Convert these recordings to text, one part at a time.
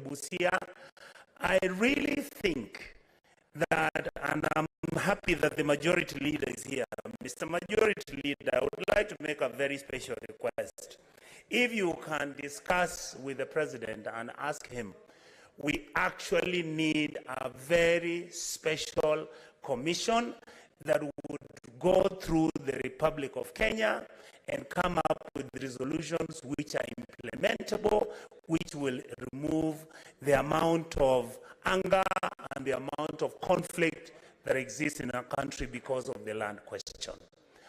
Busia. I really think that, and I'm happy that the majority leader is here. Mr. Majority Leader, I would like to make a very special request. If you can discuss with the President and ask him, we actually need a very special commission that would go through the Republic of Kenya and come up with resolutions which are implementable, which will remove the amount of anger and the amount of conflict that exists in our country because of the land question.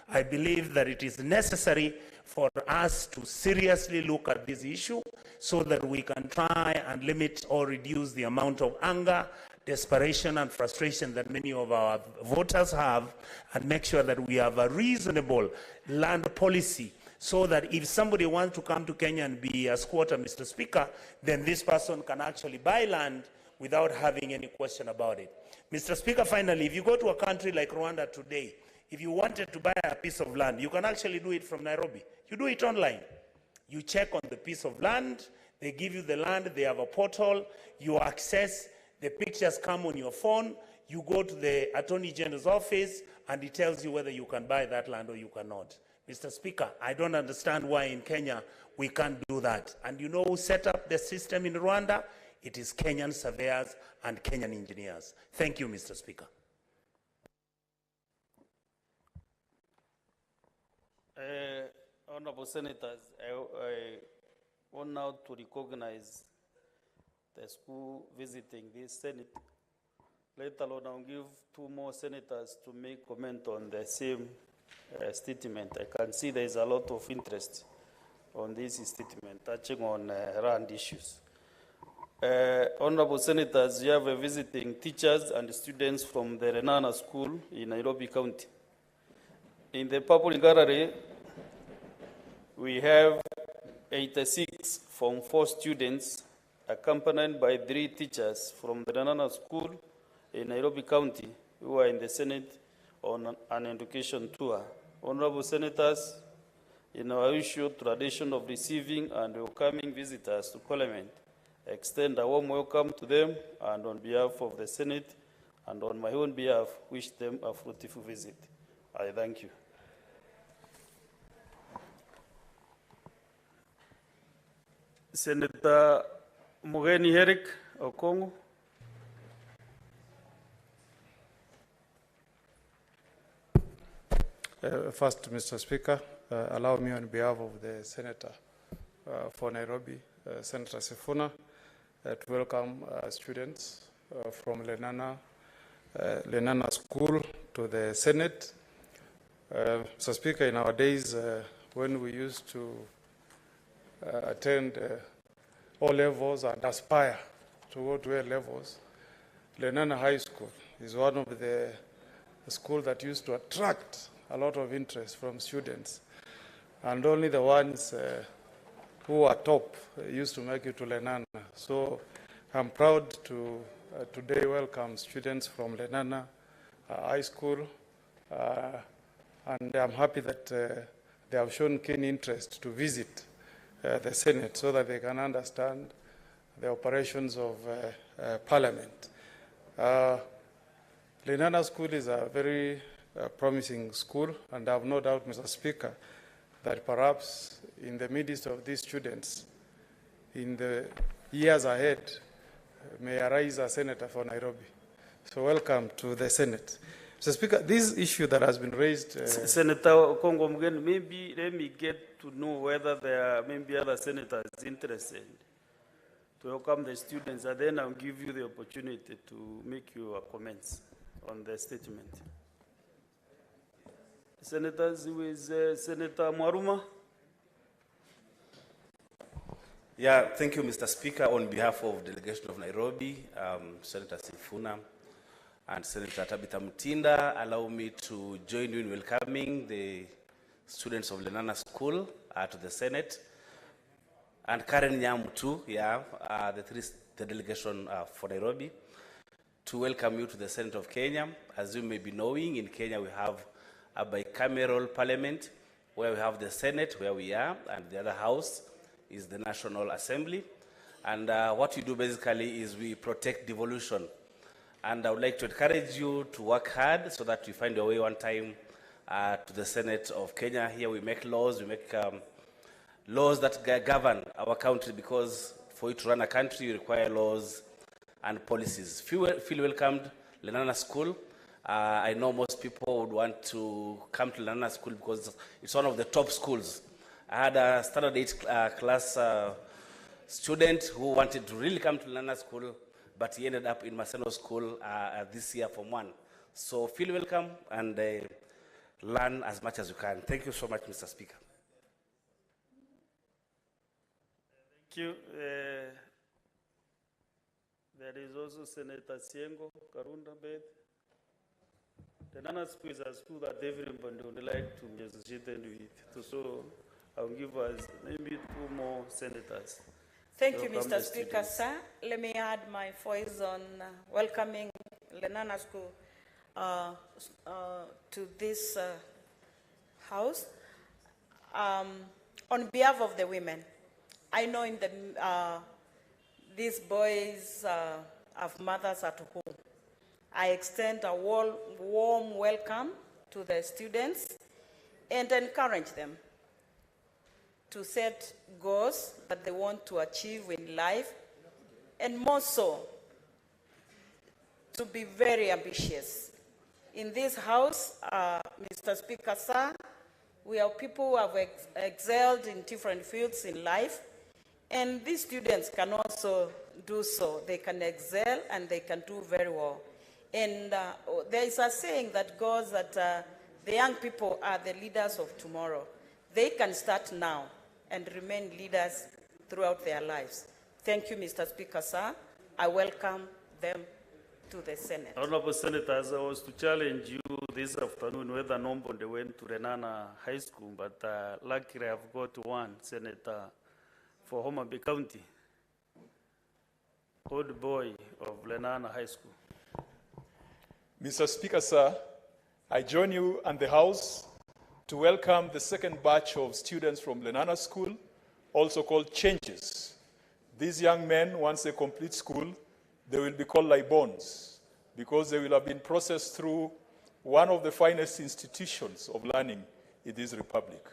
I believe that it is necessary for us to seriously look at this issue so that we can try and limit or reduce the amount of anger, desperation, and frustration that many of our voters have, and make sure that we have a reasonable land policy so that if somebody wants to come to Kenya and be a squatter, Mr. Speaker, then this person can actually buy land without having any question about it. Mr. Speaker, finally, if you go to a country like Rwanda today, if you wanted to buy a piece of land, you can actually do it from Nairobi. You do it online. You check on the piece of land, they give you the land, they have a portal, you access, the pictures come on your phone, you go to the Attorney General's office, and it tells you whether you can buy that land or you cannot. Mr. Speaker, I don't understand why in Kenya we can't do that. And you know who set up the system in Rwanda? It is Kenyan surveyors and Kenyan engineers. Thank you, Mr. Speaker. Honorable Senators, I want now to recognize the school visiting this Senate. Later on, I'll give two more senators to make comment on the same statement. I can see there is a lot of interest on this statement, touching on land issues. Honorable Senators, you have visiting teachers and students from the Renana School in Nairobi County. In the public gallery, we have 86 Form 4 students accompanied by 3 teachers from the Renana School in Nairobi County who are in the Senate on an education tour. Honorable Senators, in our usual tradition of receiving and welcoming visitors to Parliament, I extend a warm welcome to them, and on behalf of the Senate and on my own behalf, wish them a fruitful visit. I thank you. Senator Mugeni Herrick Okongo. First, Mr. Speaker, allow me on behalf of the Senator for Nairobi, Senator Sifuna, to welcome students from Lenana School to the Senate. Mr. Speaker, in our days when we used to attend O levels and aspire to go to A levels, Lenana High School is one of the schools that used to attract a lot of interest from students, and only the ones who are top used to make it to Lenana. So I'm proud to today welcome students from Lenana High School, and I'm happy that they have shown keen interest to visit the Senate so that they can understand the operations of Parliament. Lenana School is a very promising school, and I have no doubt, Mr. Speaker, that perhaps in the midst of these students, in the years ahead, may arise a senator for Nairobi. So welcome to the Senate. Mr. Speaker, this issue that has been raised... Senator Okongo, maybe let me get to know whether there are maybe other senators interested to welcome the students, and then I'll give you the opportunity to make your comments on the statement. Senators, who is Senator Mwaruma? Yeah, thank you, Mr. Speaker. On behalf of the delegation of Nairobi, Senator Sifuna and Senator Tabitha Mutinda, allow me to join you in welcoming the students of Lenana School to the Senate, and Karen Nyamu too, the delegation for Nairobi, to welcome you to the Senate of Kenya. As you may be knowing, in Kenya we have a bicameral parliament where we have the Senate, where we are, and the other house is the National Assembly. And what we do basically is we protect devolution. And I would like to encourage you to work hard so that we find your way one time to the Senate of Kenya. Here we make laws, we make laws that govern our country, because for you to run a country, you require laws and policies. Feel welcomed, Lenana School. I know most people would want to come to Lenana School because it's one of the top schools. I had a standard 8 class student who wanted to really come to Lenana School, but he ended up in Maseno School this year from 1. So feel welcome and learn as much as you can. Thank you so much, Mr. Speaker. Thank you. There is also Senator Siengo Karunda Bed. The Nana School is a school that everybody would like to associate with. So I'll give us maybe 2 more senators. Thank you, Mr. Speaker, sir. Let me add my voice on welcoming Lenana School to this house. On behalf of the women, I know in the these boys have mothers at home. I extend a warm welcome to the students and encourage them to set goals that they want to achieve in life, and more so, to be very ambitious. In this house, Mr. Speaker, sir, we are people who have excelled in different fields in life, and these students can also do so. They can excel and they can do very well. And there is a saying that goes that the young people are the leaders of tomorrow. They can start now and remain leaders throughout their lives. Thank you, Mr. Speaker, sir. I welcome them to the Senate. Honorable Senators, I was to challenge you this afternoon whether Nombonde went to Renana High School, but luckily I've got one senator for Homa Bay County, old boy of Lenana High School. Mr. Speaker, sir, I join you and the House to welcome the second batch of students from Lenana School, also called Changes. These young men, once they complete school, they will be called Libons because they will have been processed through one of the finest institutions of learning in this republic.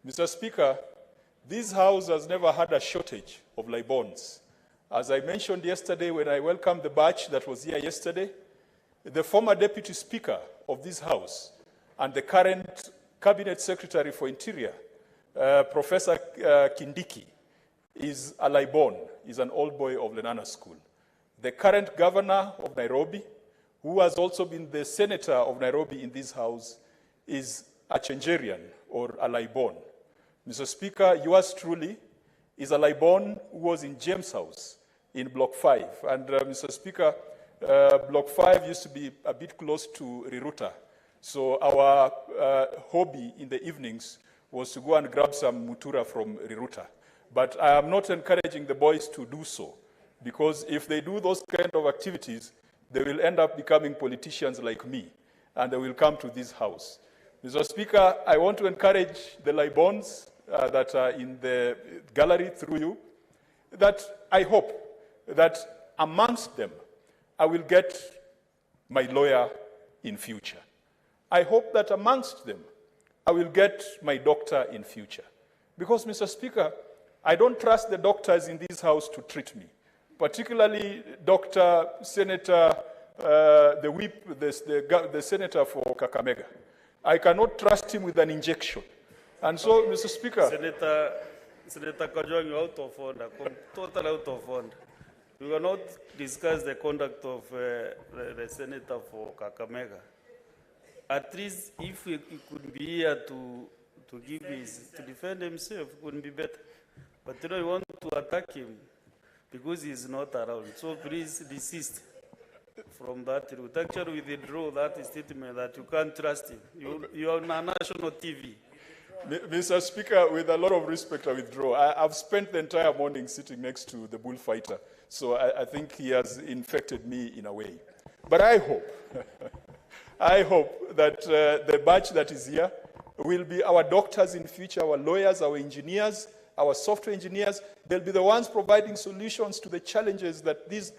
Mr. Speaker, this House has never had a shortage of Libons. As I mentioned yesterday when I welcomed the batch that was here yesterday, the former Deputy Speaker of this House and the current Cabinet Secretary for Interior, Professor Kindiki, is a Libon, is an old boy of Lenana School. The current governor of Nairobi, who has also been the senator of Nairobi in this House, is a Changerian or a Libon. Mr. Speaker, yours truly is a Libon who was in James House in Block 5. And Mr. Speaker, Block 5 used to be a bit close to Riruta. So our hobby in the evenings was to go and grab some mutura from Riruta. But I am not encouraging the boys to do so, because if they do those kind of activities, they will end up becoming politicians like me, and they will come to this House. Mr. Speaker, I want to encourage the Libons that are in the gallery through you, that I hope that amongst them, I will get my lawyer in future. I hope that amongst them, I will get my doctor in future. Because, Mr. Speaker, I don't trust the doctors in this House to treat me, particularly Dr. Senator, the whip, the senator for Kakamega. I cannot trust him with an injection. And so, Mr. Speaker. Senator Kajwang, you're out of order, total out of order. We will not discuss the conduct of the senator for Kakamega. At least if he could be here to defend himself, it wouldn't be better. But you know, you want to attack him because he's not around. So please desist from that. You would actually withdraw that statement that you can't trust him. You are on a national TV. Mr. Speaker, with a lot of respect, I withdraw. I've spent the entire morning sitting next to the bullfighter, so I think he has infected me in a way. But I hope, I hope that the batch that is here will be our doctors in future, our lawyers, our engineers, our software engineers. They'll be the ones providing solutions to the challenges that this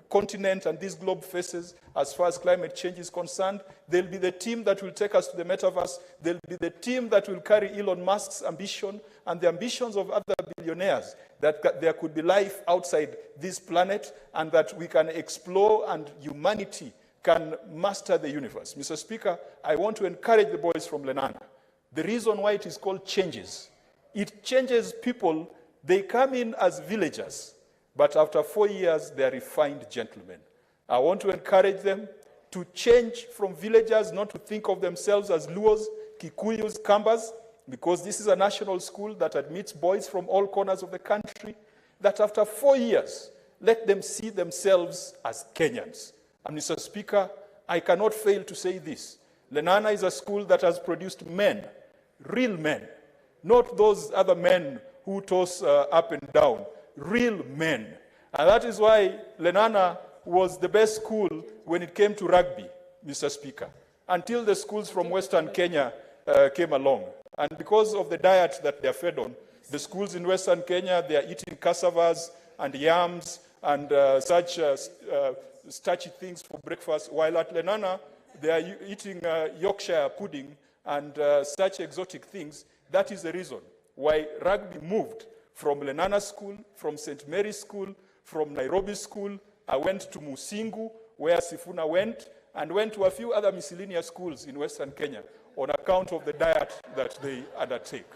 continent and this globe faces as far as climate change is concerned. They'll be the team that will take us to the metaverse. They'll be the team that will carry Elon Musk's ambition and the ambitions of other billionaires, that there could be life outside this planet and that we can explore and humanity can master the universe. Mr. Speaker, I want to encourage the boys from Lenana. The reason why it is called Changes, it changes people. They come in as villagers, but after 4 years, they are refined gentlemen. I want to encourage them to change from villagers, not to think of themselves as Luos, Kikuyus, Kambas, because this is a national school that admits boys from all corners of the country, that after 4 years, let them see themselves as Kenyans. And Mr. Speaker, I cannot fail to say this. Lenana is a school that has produced men, real men, not those other men who toss up and down, real men. And that is why Lenana was the best school when it came to rugby, Mr. Speaker, until the schools from Western Kenya came along. And because of the diet that they are fed on, the schools in Western Kenya, they are eating cassavas and yams and such starchy things for breakfast, while at Lenana, they are eating Yorkshire pudding and such exotic things. That is the reason why rugby moved from Lenana School, from St. Mary's School, from Nairobi School. I went to Musingu, where Sifuna went, and went to a few other miscellaneous schools in Western Kenya on account of the diet that they undertake.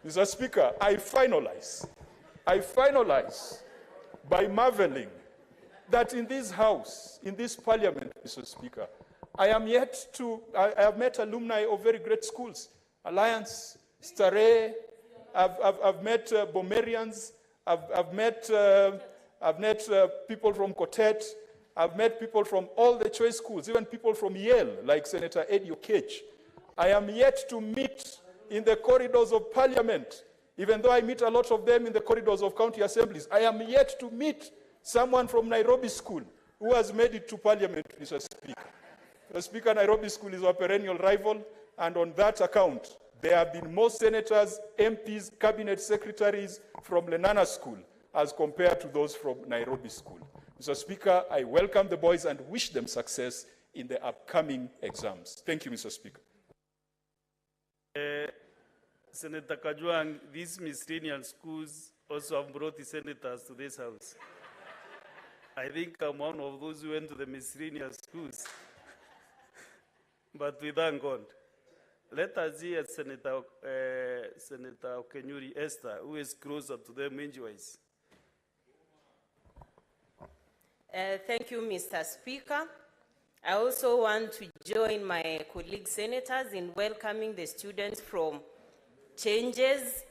Mr. Speaker, I finalize by marveling that in this house, in this parliament, Mr. Speaker, I have met alumni of very great schools, Alliance, Stare, I've met Bomerians, I've met people from Kotet, I've met people from all the choice schools, even people from Yale, like Senator Eddie Okech. I am yet to meet in the corridors of parliament, even though I meet a lot of them in the corridors of county assemblies. I am yet to meet someone from Nairobi School who has made it to parliament, Mr. Speaker. Mr. Speaker, Nairobi School is our perennial rival, and on that account, there have been more senators, MPs, cabinet secretaries from Lenana School as compared to those from Nairobi School. Mr. Speaker, I welcome the boys and wish them success in the upcoming exams. Thank you, Mr. Speaker. Senator Kajwang, these miscellaneous schools also have brought the senators to this house. I think I'm one of those who went to the miscellaneous schools. But we thank God. Let us hear Senator Kenyuri Esther, who is closer to them injuries. Thank you, Mr. Speaker. I also want to join my colleague senators in welcoming the students from Changes.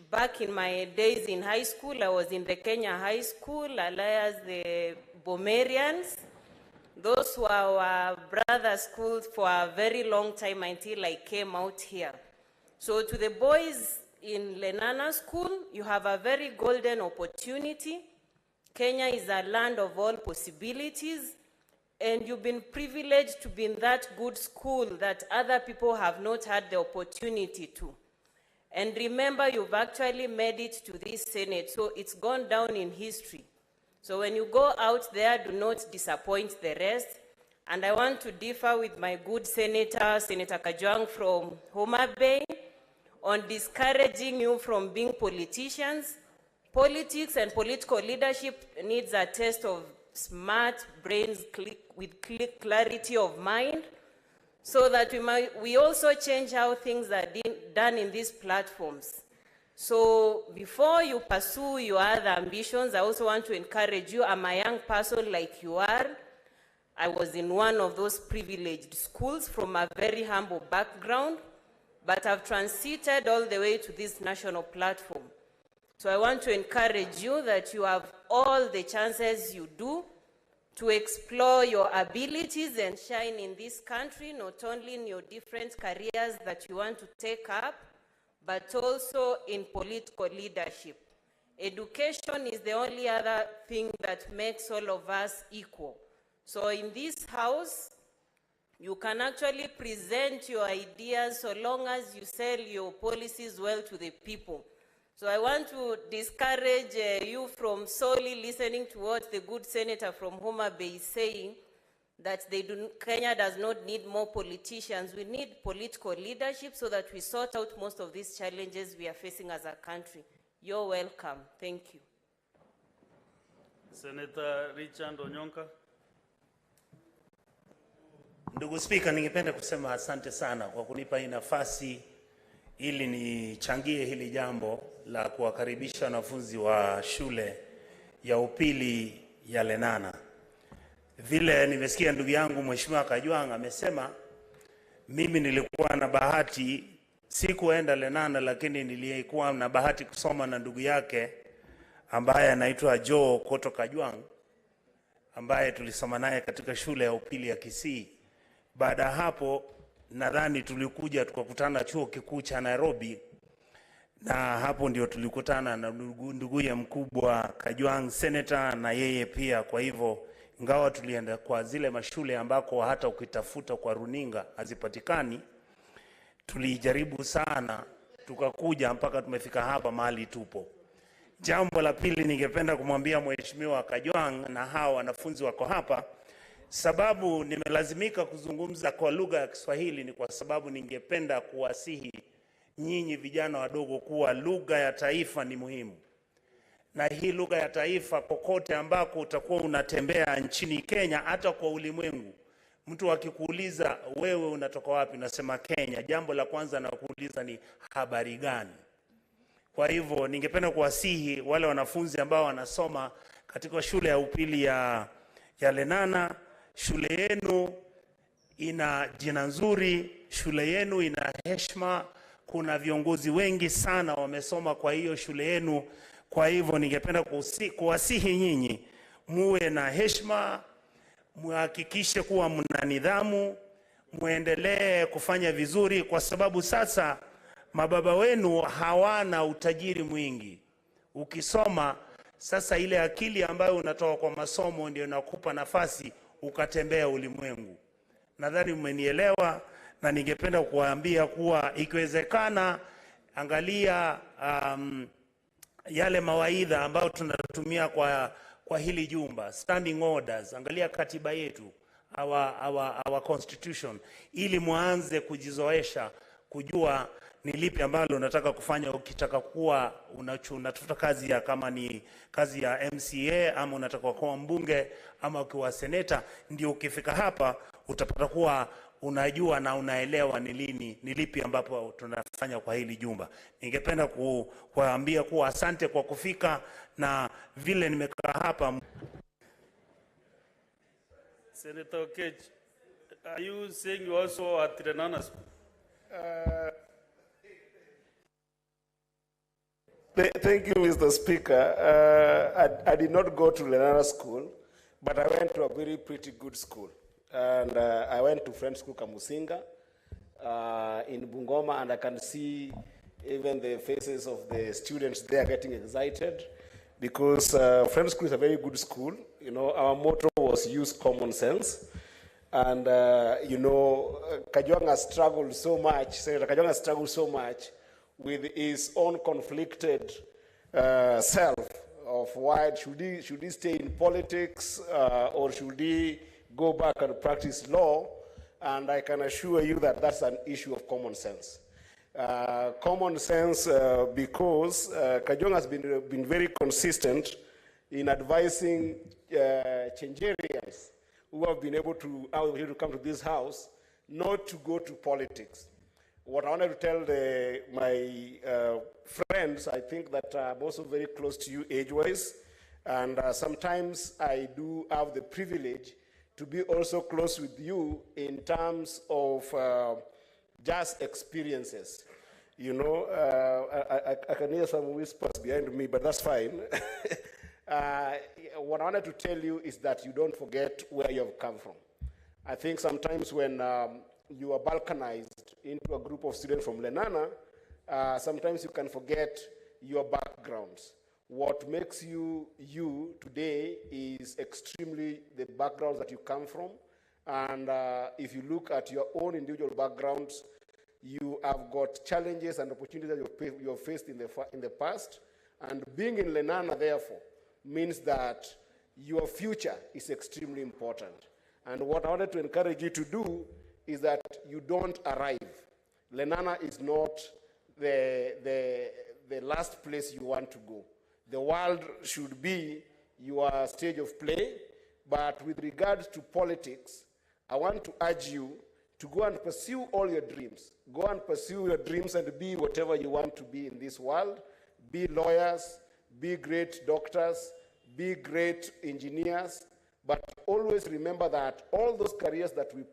Back in my days in high school, I was in the Kenya High School, alias the Bomerians. Those were our brother schools for a very long time until I came out here. So to the boys in Lenana School, you have a very golden opportunity. Kenya is a land of all possibilities, and you've been privileged to be in that good school that other people have not had the opportunity to. And remember, you've actually made it to this Senate, so it's gone down in history. So when you go out there, do not disappoint the rest. And I want to differ with my good senator, Senator Kajwang from Homa Bay, on discouraging you from being politicians. Politics and political leadership needs a test of smart brains with clarity of mind, so that we also change how things are done in these platforms. So before you pursue your other ambitions, I also want to encourage you. I'm a young person like you are. I was in one of those privileged schools from a very humble background, but I've transited all the way to this national platform. So I want to encourage you that you have all the chances you do to explore your abilities and shine in this country, not only in your different careers that you want to take up, but also in political leadership. Education is the only other thing that makes all of us equal. So in this house, you can actually present your ideas so long as you sell your policies well to the people. So I want to discourage you from solely listening to what the good senator from Homa Bay is saying, that Kenya does not need more politicians. We need political leadership so that we sort out most of these challenges we are facing as a country. You're welcome. Thank you. Senator Richard Onyonka. Ndugu Spika, ningependa kusema asante sana kwa kunipa hii nafasi ili nichangie hili jambo la kuwakaribisha wanafunzi wa shule ya upili ya Lenana. Vile nimesikia ndugu yangu Mheshimiwa Kajwang amesema, mimi nilikuwa na bahati, sikuenda Lenana, lakini nilikuwa na bahati kusoma na ndugu yake ambaye anaitwa Joe Koto Kajwang, ambaye tulisoma naye katika shule ya upili ya Kisii. Baada hapo nadhani tulikuja tukakutana chuo kikuu cha Nairobi, na hapo ndio tulikutana na nduguye mkubwa Kajwang senator na yeye pia. Kwa hivyo ingawa tulienda kwa zile mashule ambako hata ukitafuta kwa runinga hazipatikani, tulijaribu sana tukakuja mpaka tumefika hapa mahali tupo. Jambo la pili ningependa kumwambia Mheshimiwa Kajwang na hawa wanafunzi wako hapa, sababu nimelazimika kuzungumza kwa lugha ya Kiswahili ni kwa sababu ningependa kuwasihi nyinyi vijana wadogo kuwa lugha ya taifa ni muhimu. Na hii lugha ya taifa kokote ambako utakuwa unatembea nchini Kenya, hata kwa ulimwengu, mtu akikuuliza wewe unatoka wapi, nasema Kenya, jambo la kwanza na kuuliza ni habari gani. Kwa hivyo ningependa kuwasihi wale wanafunzi ambao wanasoma katika shule ya upili ya Lenana, shule yenu ina jina nzuri, shule yenu ina heshima, kuna viongozi wengi sana wamesoma kwa hiyo shule yenu. Kwa hivyo ningependa kuwasihi nyinyi muwe na heshima, muhakikishe kuwa mna nidhamu, muendelee kufanya vizuri, kwa sababu sasa mababa wenu hawana utajiri mwingi. Ukisoma sasa, ile akili ambayo unatoka kwa masomo ndio inakupa nafasi ukatembea ulimwengu. Nadhani mmenielewa, na ningependa kuwaambia kuwa ikiwezekana, angalia yale mawaidha ambayo tunatumia kwa hili jumba, standing orders, angalia katiba yetu, our constitution, ili muanze kujizoesha kujua ni lipi ambalo unataka kufanya ukitaka kuwa unatafuta kazi ya, kama ni kazi ya MCA ama unataka kuwa mbunge ama ukiwa seneta. Ndio ukifika hapa utapata kuwa unajua na unaelewa ni lipi ambapo tunafanya kwa hili jumba. Ningependa kuambia kuwa asante kwa kufika, na vile nimekaa hapa. Senator Okech, are you saying you also at Lenana School? Thank you, Mr. Speaker. I did not go to Lenana School, but I went to a very pretty good school. And I went to French School Kamusinga in Bungoma, and I can see even the faces of the students there getting excited, because French School is a very good school. You know, our motto was use common sense. And, you know, Kajwang has struggled so much, Senator Kajwang has struggled so much with his own conflicted self of why should he stay in politics or should he go back and practice law. And I can assure you that that's an issue of common sense. Common sense because Kajwang has been very consistent in advising Changerians who have been able to come to this house not to go to politics. What I wanted to tell my friends, I think that I'm also very close to you age-wise, and sometimes I do have the privilege to be also close with you in terms of just experiences. You know, I can hear some whispers behind me, but that's fine. What I wanted to tell you is that you don't forget where you have come from. I think sometimes when you are balkanized into a group of students from Lenana, sometimes you can forget your backgrounds. What makes you you today is extremely the backgrounds that you come from. And if you look at your own individual backgrounds, You have got challenges and opportunities that you have faced in the past. And being in Lenana, therefore, means that your future is extremely important. And what I wanted to encourage you to do is that you don't arrive. Lenana is not the last place you want to go. The world should be your stage of play, but with regards to politics, I want to urge you to go and pursue all your dreams. Go and pursue your dreams and be whatever you want to be in this world. Be lawyers, be great doctors, be great engineers, but always remember that all those careers that we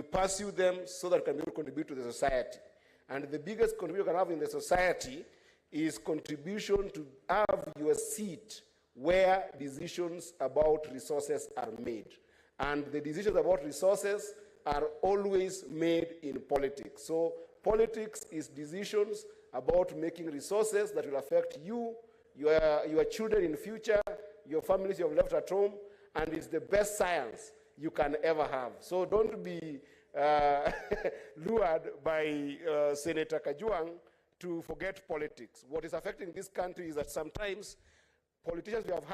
pursue them so that we can be able to contribute to the society. And the biggest contribution you can have in the society is contribution to have your seat where decisions about resources are made. And the decisions about resources are always made in politics. So politics is decisions about making resources that will affect you, your children in future, your families you have left at home, and it's the best science you can ever have. So don't be lured by Senator Kajuang to forget politics. What is affecting this country is that sometimes politicians we have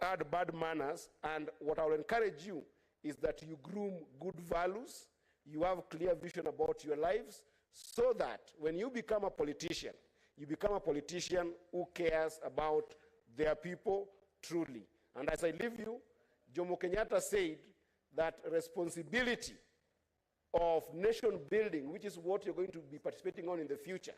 had bad manners, and what I will encourage you is that you groom good values, you have clear vision about your lives, so that when you become a politician, you become a politician who cares about their people truly. And as I leave you, Jomo Kenyatta said that responsibility of nation building, which is what you're going to be participating on in the future,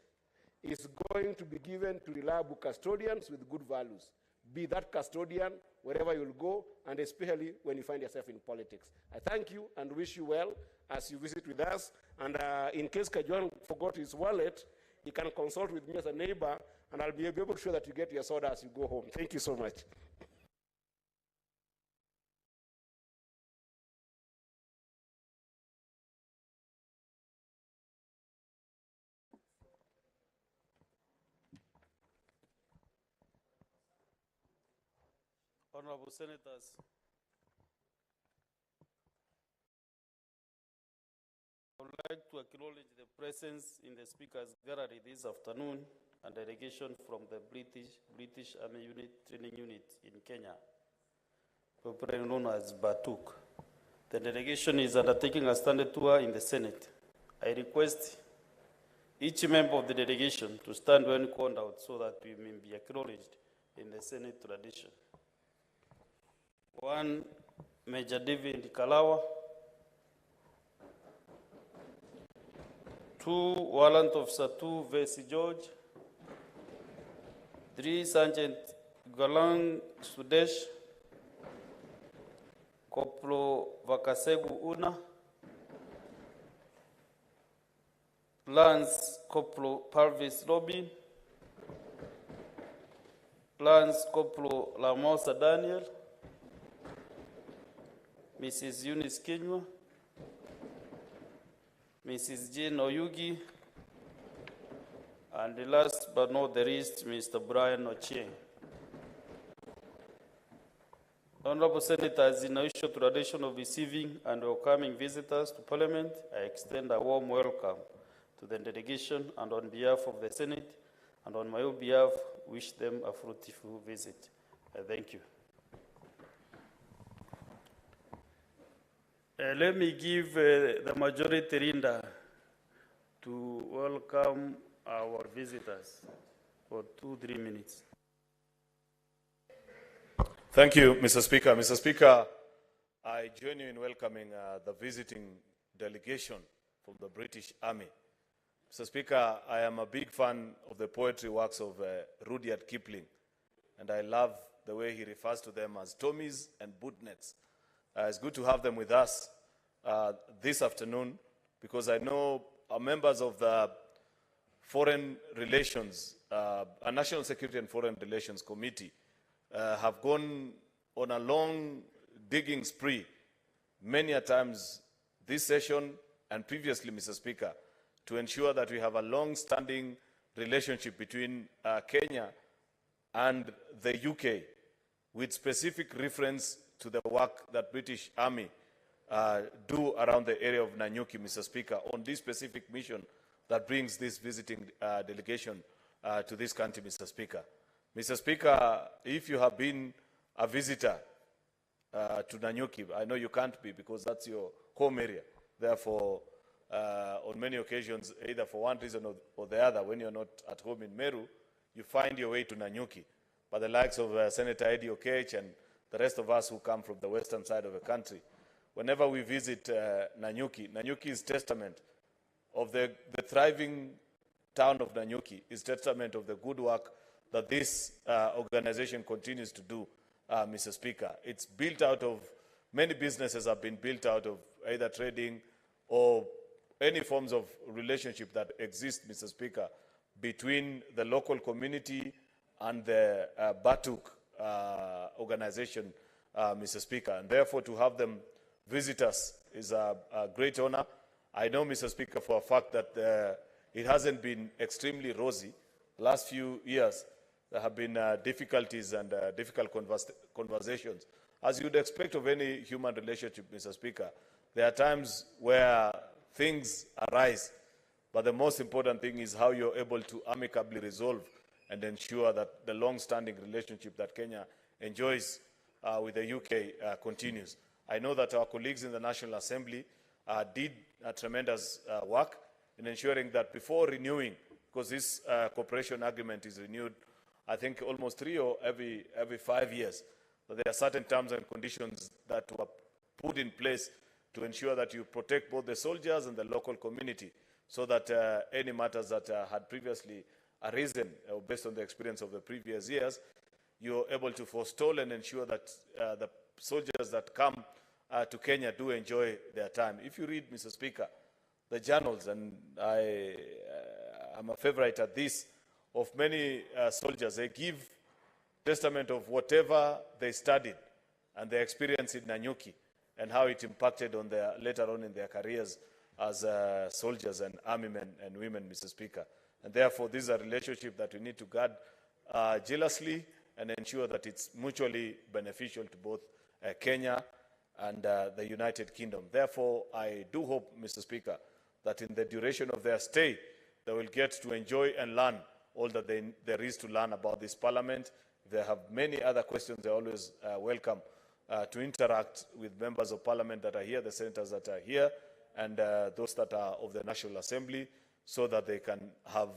is going to be given to reliable custodians with good values. Be that custodian wherever you'll go, and especially when you find yourself in politics. I thank you and wish you well as you visit with us. And in case Kajuan forgot his wallet, he can consult with me as a neighbor, and I'll be able to show that you get your soda as you go home. Thank you so much. Honorable Senators, I would like to acknowledge the presence in the Speaker's Gallery this afternoon and delegation from the British Army Training Unit in Kenya, popularly known as BATUK. The delegation is undertaking a standard tour in the Senate. I request each member of the delegation to stand when called out so that we may be acknowledged in the Senate tradition. 1, Major David Kalawa. 2, Warrant Officer 2, Vesi George. 3, Sergeant Galang Sudesh. Koplo Vakasegu Una. Lance Koplo Parvis Robin. Lance Koplo Lamosa Daniel. Mrs. Eunice Kenywa, Mrs. Jane Oyugi, and the last but not the least, Mr. Brian Ochieng. Honorable Senators, in the usual tradition of receiving and welcoming visitors to Parliament, I extend a warm welcome to the delegation, and on behalf of the Senate and on my own behalf, wish them a fruitful visit. Thank you. Let me give the majority leader to welcome our visitors for 2-3 minutes. Thank you, Mr. Speaker. Mr. Speaker, I join you in welcoming the visiting delegation from the British Army. Mr. Speaker, I am a big fan of the poetry works of Rudyard Kipling, and I love the way he refers to them as Tommies and Bootnets. It's good to have them with us this afternoon, because I know members of the Foreign Relations, National Security and Foreign Relations Committee have gone on a long digging spree many a times this session and previously, Mr. Speaker, to ensure that we have a long-standing relationship between Kenya and the UK, with specific reference to the work that British Army do around the area of Nanyuki, Mr. Speaker, on this specific mission that brings this visiting delegation to this country, Mr. Speaker. Mr. Speaker, if you have been a visitor to Nanyuki, I know you can't be because that's your home area. Therefore, on many occasions, either for one reason or the other, when you're not at home in Meru, you find your way to Nanyuki. But the likes of Senator Eddie Okech and the rest of us who come from the western side of the country, whenever we visit Nanyuki, Nanyuki is testament of the thriving town of Nanyuki, is testament of the good work that this organization continues to do, Mr. Speaker. It's built out of, many businesses have been built out of either trading or any forms of relationship that exist, Mr. Speaker, between the local community and the Batuk organization, Mr. Speaker. And therefore, to have them visit us is a great honor. I know, Mr. Speaker, for a fact that it hasn't been extremely rosy. Last few years, there have been difficulties and difficult conversations. As you'd expect of any human relationship, Mr. Speaker, there are times where things arise, but the most important thing is how you're able to amicably resolve and ensure that the long-standing relationship that Kenya enjoys with the UK continues. I know that our colleagues in the National Assembly did tremendous work in ensuring that before renewing, because this cooperation agreement is renewed, I think almost 3 or every 5 years, but there are certain terms and conditions that were put in place to ensure that you protect both the soldiers and the local community, so that any matters that had previously arisen based on the experience of the previous years, you're able to forestall and ensure that the soldiers that come to Kenya do enjoy their time. If you read, Mr. Speaker, the journals, and I'm a favorite at this, of many soldiers, they give testament of whatever they studied and their experience in Nanyuki and how it impacted on their, later on in their careers as soldiers and army men and women, Mr. Speaker. And therefore, this is a relationship that we need to guard jealously and ensure that it's mutually beneficial to both Kenya and the United Kingdom. Therefore, I do hope, Mr. Speaker, that in the duration of their stay, they will get to enjoy and learn all that there is to learn about this parliament. If they have many other questions, they're always welcome to interact with members of parliament that are here, the senators that are here, and those that are of the National Assembly, so that they can have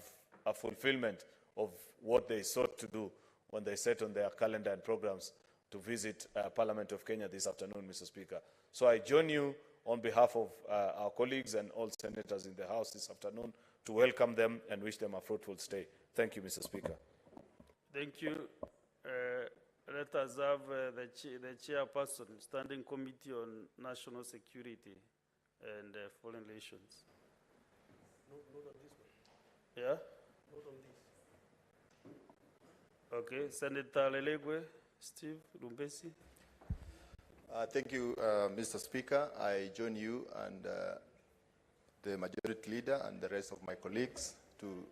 a fulfillment of what they sought to do when they set on their calendar and programs to visit Parliament of Kenya this afternoon, Mr. Speaker. So I join you on behalf of our colleagues and all senators in the House this afternoon to welcome them and wish them a fruitful stay. Thank you, Mr. Speaker. Thank you. Let us have the chairperson, Standing Committee on National Security and Foreign Relations. Not on this one. Yeah? Not on this. Okay, Senator Lelegwe, Steve Lumbesi. Thank you, Mr. Speaker. I join you and the Majority Leader and the rest of my colleagues to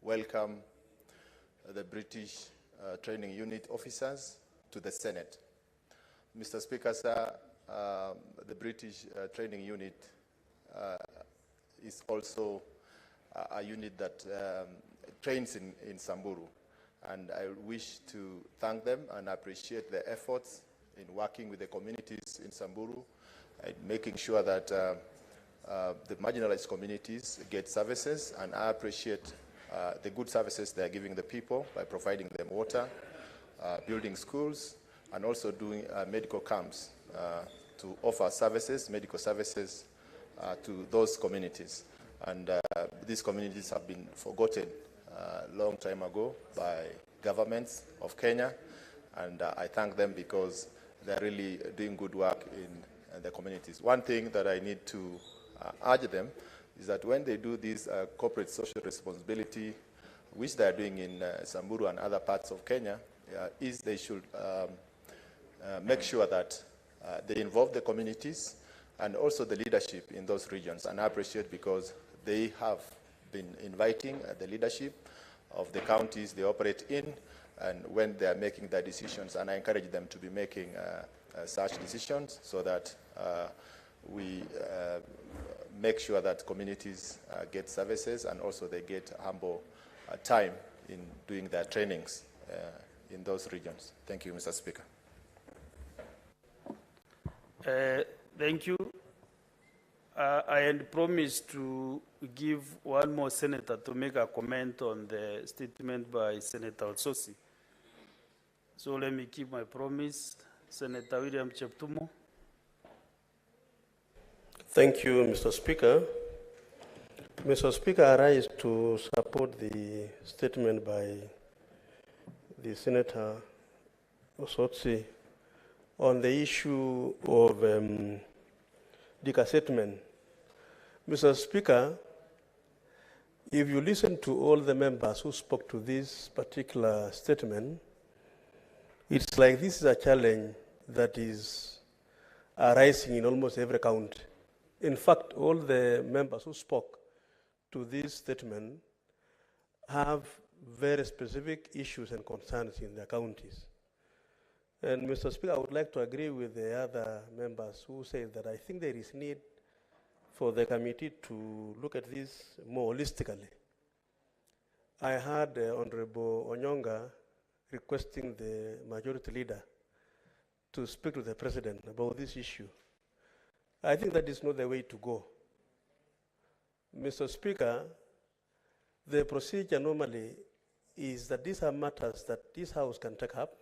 welcome the British Training Unit officers to the Senate. Mr. Speaker, sir, the British Training Unit is also a unit that trains in Samburu. And I wish to thank them and appreciate their efforts in working with the communities in Samburu and making sure that the marginalized communities get services. And I appreciate the good services they are giving the people by providing them water, building schools, and also doing medical camps to offer services, medical services to those communities. And these communities have been forgotten a long time ago by governments of Kenya, and I thank them because they're really doing good work in the communities. One thing that I need to urge them is that when they do this corporate social responsibility, which they are doing in Samburu and other parts of Kenya, is they should make sure that they involve the communities and also the leadership in those regions. And I appreciate because they have been inviting the leadership of the counties they operate in, and when they are making their decisions, and I encourage them to be making such decisions so that we make sure that communities get services and also they get humble time in doing their trainings in those regions. Thank you, Mr. Speaker. Thank you. I had promised to give one more senator to make a comment on the statement by Senator Otsosi. So let me keep my promise. Senator William Cheptumo. Thank you, Mr. Speaker. Mr. Speaker, I rise to support the statement by the Senator Osotsi on the issue of decassetment. Mr. Speaker, if you listen to all the members who spoke to this particular statement, it's like this is a challenge that is arising in almost every county. In fact, all the members who spoke to this statement have very specific issues and concerns in their counties. And Mr. Speaker, I would like to agree with the other members who say that I think there is need for the committee to look at this more holistically. I heard Honorable Onyonga requesting the majority leader to speak to the president about this issue. I think that is not the way to go. Mr. Speaker, the procedure normally is that these are matters that this House can take up,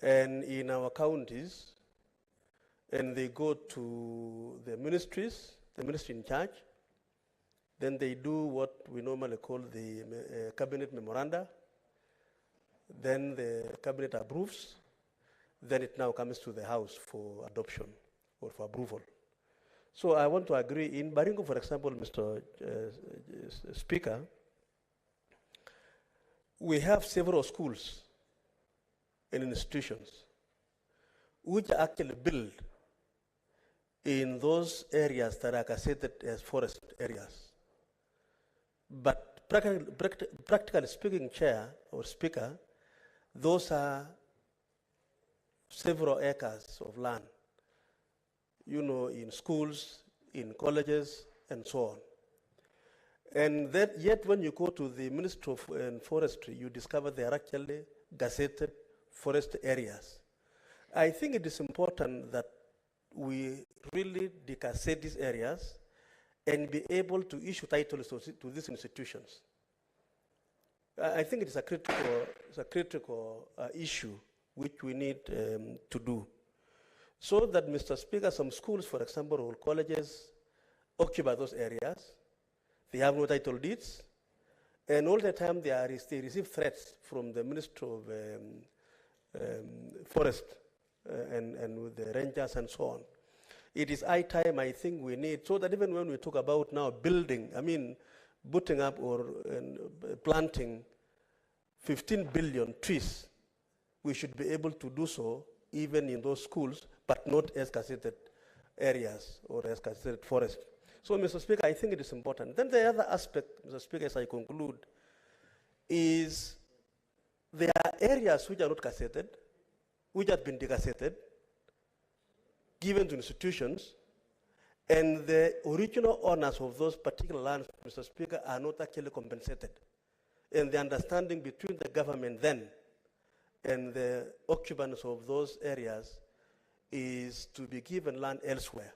and in our counties, and they go to the ministries, the ministry in charge, then they do what we normally call the cabinet memoranda, then the cabinet approves, then it now comes to the House for adoption or for approval. So I want to agree. In Baringo, for example, Mr. Speaker, we have several schools and institutions which are actually built in those areas that are considered as forest areas. But practically speaking, Chair or Speaker, those are several acres of land, you know, in schools, in colleges, and so on. And that, yet when you go to the Ministry of Forestry, you discover they are actually gazetted forest areas. I think it is important that we really decassette these areas and be able to issue titles to these institutions. I think it is a critical issue which we need to do. So that, Mr. Speaker, some schools, for example, or colleges, occupy those areas. They have no title deeds. And all the time they receive threats from the Ministry of Forest and with the rangers and so on. It is high time, I think, we need, so that even when we talk about now building, I mean, putting up or planting 15 billion trees, we should be able to do so even in those schools, but not as gazetted areas or as gazetted forest. So, Mr. Speaker, I think it is important. Then the other aspect, Mr. Speaker, as I conclude, is there are areas which are not gazetted, which have been degazetted, given to institutions, and the original owners of those particular lands, Mr. Speaker, are not actually compensated. And the understanding between the government then and the occupants of those areas is to be given land elsewhere.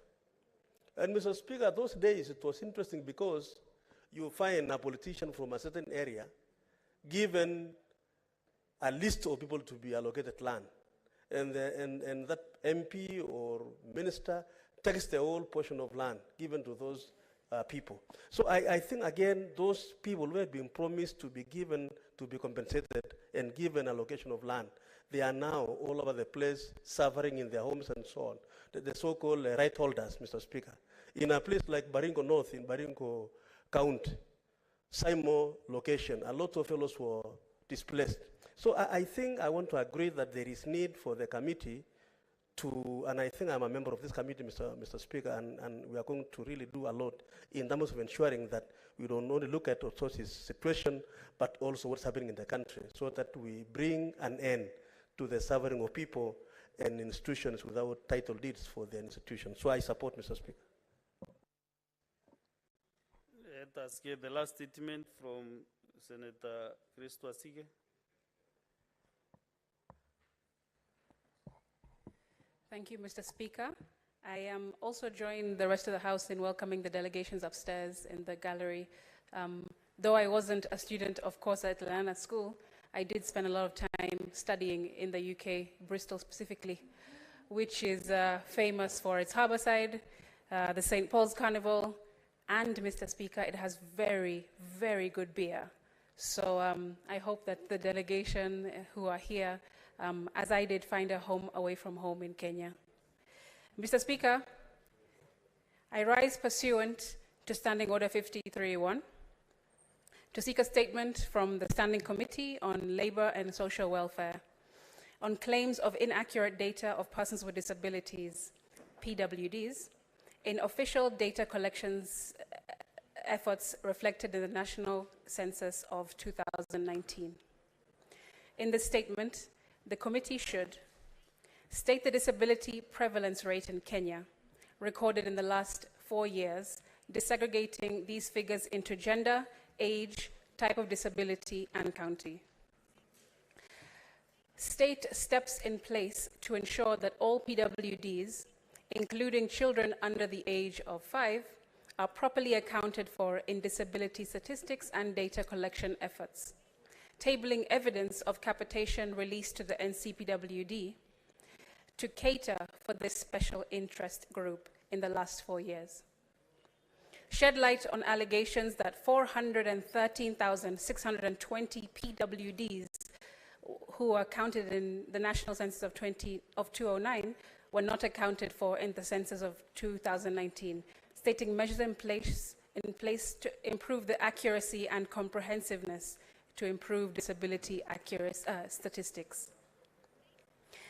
And Mr. Speaker, those days it was interesting because you find a politician from a certain area given a list of people to be allocated land. And that MP or minister takes the whole portion of land given to those people. So I think, again, those people who had been promised to be given, to be compensated and given allocation of land, they are now all over the place, suffering in their homes and so on. The so-called right holders, Mr. Speaker. In a place like Baringo North, in Baringo County, Simo location, a lot of fellows were displaced. So I think I want to agree that there is need for the committee to, and I think I'm a member of this committee, Mr. Speaker, and we are going to really do a lot in terms of ensuring that we don't only look at Otsosi's situation, but also what's happening in the country, so that we bring an end to the suffering of people and institutions without title deeds for their institutions. So I support, Mr. Speaker. Let us get the last statement from Senator Christo Asige. Thank you, Mr. Speaker. I am also joining the rest of the House in welcoming the delegations upstairs in the gallery. Though I wasn't a student, of course, at Lenana School, I did spend a lot of time studying in the UK, Bristol specifically, which is famous for its harbourside, the St. Paul's Carnival, and, Mr. Speaker, it has very, very good beer. So I hope that the delegation who are here, as I did, find a home away from home in Kenya. Mr. Speaker, I rise pursuant to Standing Order 53.1 to seek a statement from the Standing Committee on Labour and Social Welfare on claims of inaccurate data of persons with disabilities, PWDs, in official data collections efforts reflected in the National Census of 2019. In this statement, the committee should state the disability prevalence rate in Kenya, recorded in the last 4 years, disaggregating these figures into gender, age, type of disability, and county. State steps in place to ensure that all PWDs, including children under the age of 5, are properly accounted for in disability statistics and data collection efforts, tabling evidence of capitation released to the NCPWD to cater for this special interest group in the last 4 years. Shed light on allegations that 413,620 PWDs who are counted in the National Census of 2009 were not accounted for in the census of 2019, stating measures in place to improve the accuracy and comprehensiveness to improve disability statistics.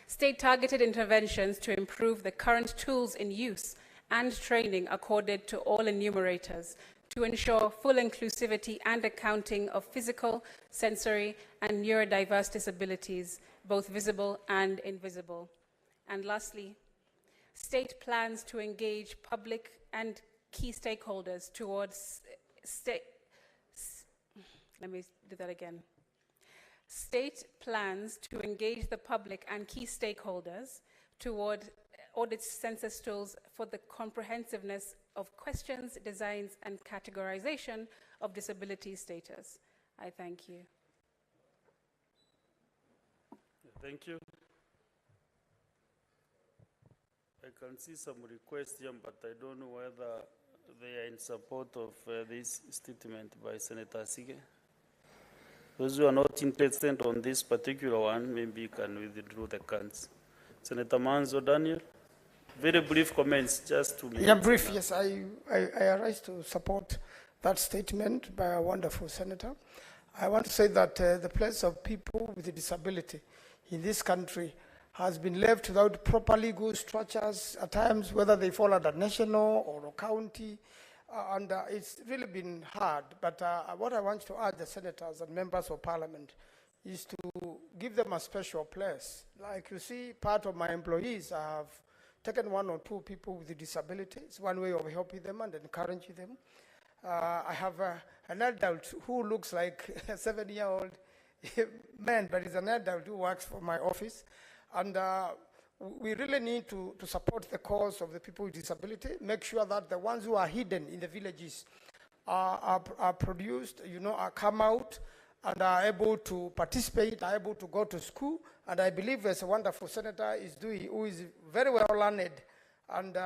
State targeted interventions to improve the current tools in use and training accorded to all enumerators to ensure full inclusivity and accounting of physical, sensory, and neurodiverse disabilities, both visible and invisible. And lastly, state plans to engage public and key stakeholders towards State plans to engage the public and key stakeholders toward audit census tools for the comprehensiveness of questions, designs, and categorization of disability status. I thank you. Thank you. I can see some requests here, but I don't know whether they are in support of this statement by Senator Asige. Those who are not interested on this particular one, maybe you can withdraw the cards. Senator Manzo Daniel, very brief comments, just 2 minutes. Yeah, brief, yes. I arise to support that statement by a wonderful senator. I want to say that the place of people with a disability in this country has been left without proper legal structures at times, whether they fall under national or county, and it's really been hard. But what I want to urge the senators and members of parliament is to give them a special place. Like you see, part of my employees, I have taken 1 or 2 people with disabilities, one way of helping them and encouraging them. I have an adult who looks like a 7-year-old man, but is an adult who works for my office. And we really need to support the cause of the people with disability, make sure that the ones who are hidden in the villages are produced, are come out and are able to participate, are able to go to school. And I believe there's a wonderful senator who is very well learned and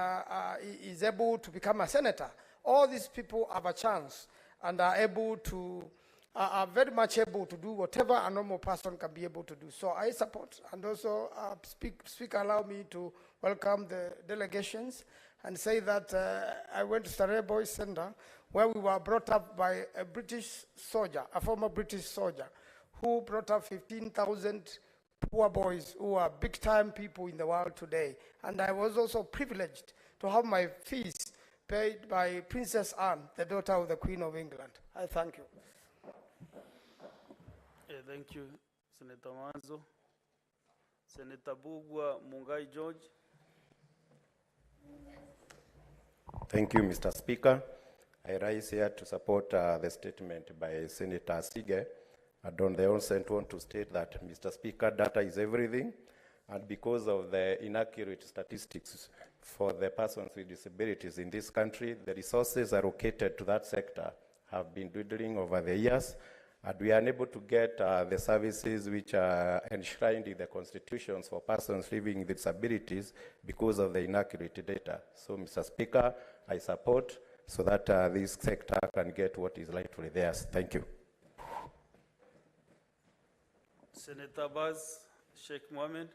is able to become a senator. All these people have a chance and are able to are very much able to do whatever a normal person can be able to do. So I support, and also Speaker, allow me to welcome the delegations and say that I went to Starehe Boys Center, where we were brought up by a British soldier, a former British soldier, who brought up 15,000 poor boys who are big-time people in the world today. And I was also privileged to have my fees paid by Princess Anne, the daughter of the Queen of England. I thank you. Thank you, Senator Manzo. Senator Bugwa Mungai George. Thank you, Mr. Speaker. I rise here to support the statement by Senator Sige. And on the onset, want to state that, Mr. Speaker, data is everything. And because of the inaccurate statistics for the persons with disabilities in this country, the resources allocated to that sector have been dwindling over the years. And we are unable to get the services which are enshrined in the constitutions for persons living with disabilities because of the inaccurate data. So, Mr. Speaker, I support so that this sector can get what is rightfully theirs. Thank you. Senator Baz Sheikh Mohammed.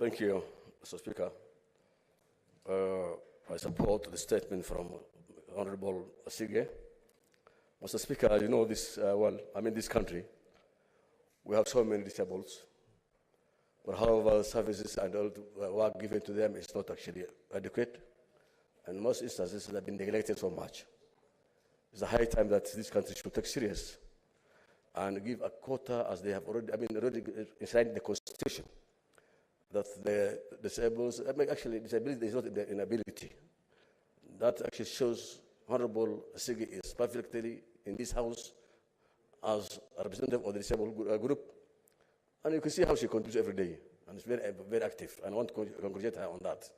Thank you, Mr. Speaker. I support the statement from Honorable Sige. Mr. Speaker, you know this well, this country, we have so many disabled, but however, services and all the work given to them is not actually adequate, and most instances have been neglected so much. It's a high time that this country should take serious and give a quota, as they have already, already enshrined in the Constitution, that the disabled, actually disability is not an inability. That actually shows Honorable Sige is perfectly in this house as a representative of the disabled group. And you can see how she contributes every day. And it's very, very active. And I want to congratulate her on that.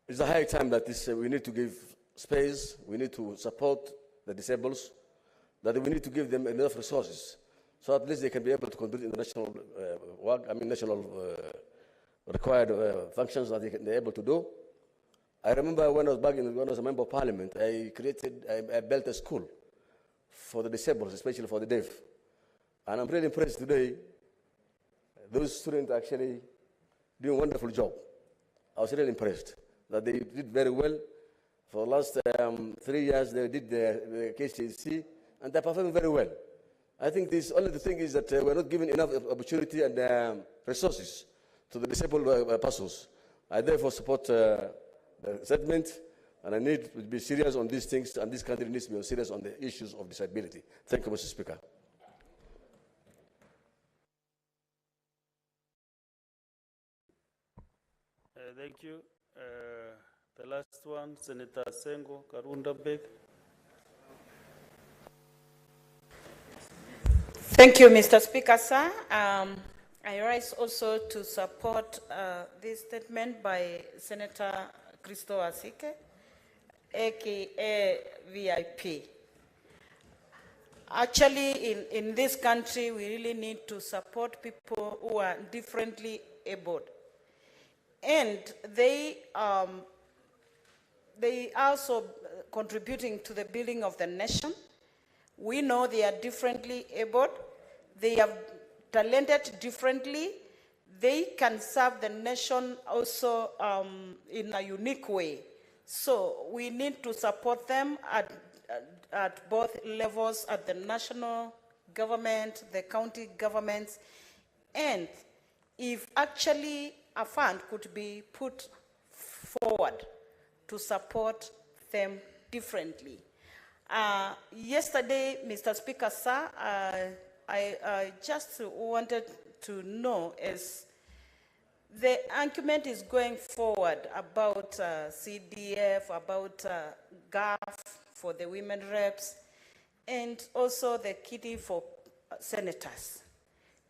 It's a high time that we need to give space, we need to support the disabled, that we need to give them enough resources so at least they can be able to contribute in the national work, national required functions that they're able to do. I remember when I was when I was a member of parliament, I built a school for the disabled, especially for the deaf. And I'm really impressed today. Those students are actually doing a wonderful job. I was really impressed that they did very well. For the last 3 years, they did the KCC, and they're performing very well. I think only the thing is that we're not giving enough opportunity and resources to the disabled persons. I therefore support the statement, and I need to be serious on these things, and this country needs to be serious on the issues of disability. Thank you, Mr. Speaker. Thank you. The last one, Senator Sengo Karunda Beg. Thank you, Mr. Speaker, sir. I rise also to support this statement by Senator Christo Asike, aka VIP. Actually, in this country, we really need to support people who are differently abled. And they also contributing to the building of the nation. We know they are differently abled. They are talented differently. They can serve the nation also in a unique way. So we need to support them at both levels, at the national government, the county governments, and if actually a fund could be put forward to support them differently. Yesterday, Mr. Speaker, sir, I just wanted to know as the argument is going forward about CDF, about GAF for the women reps, and also the kitty for senators.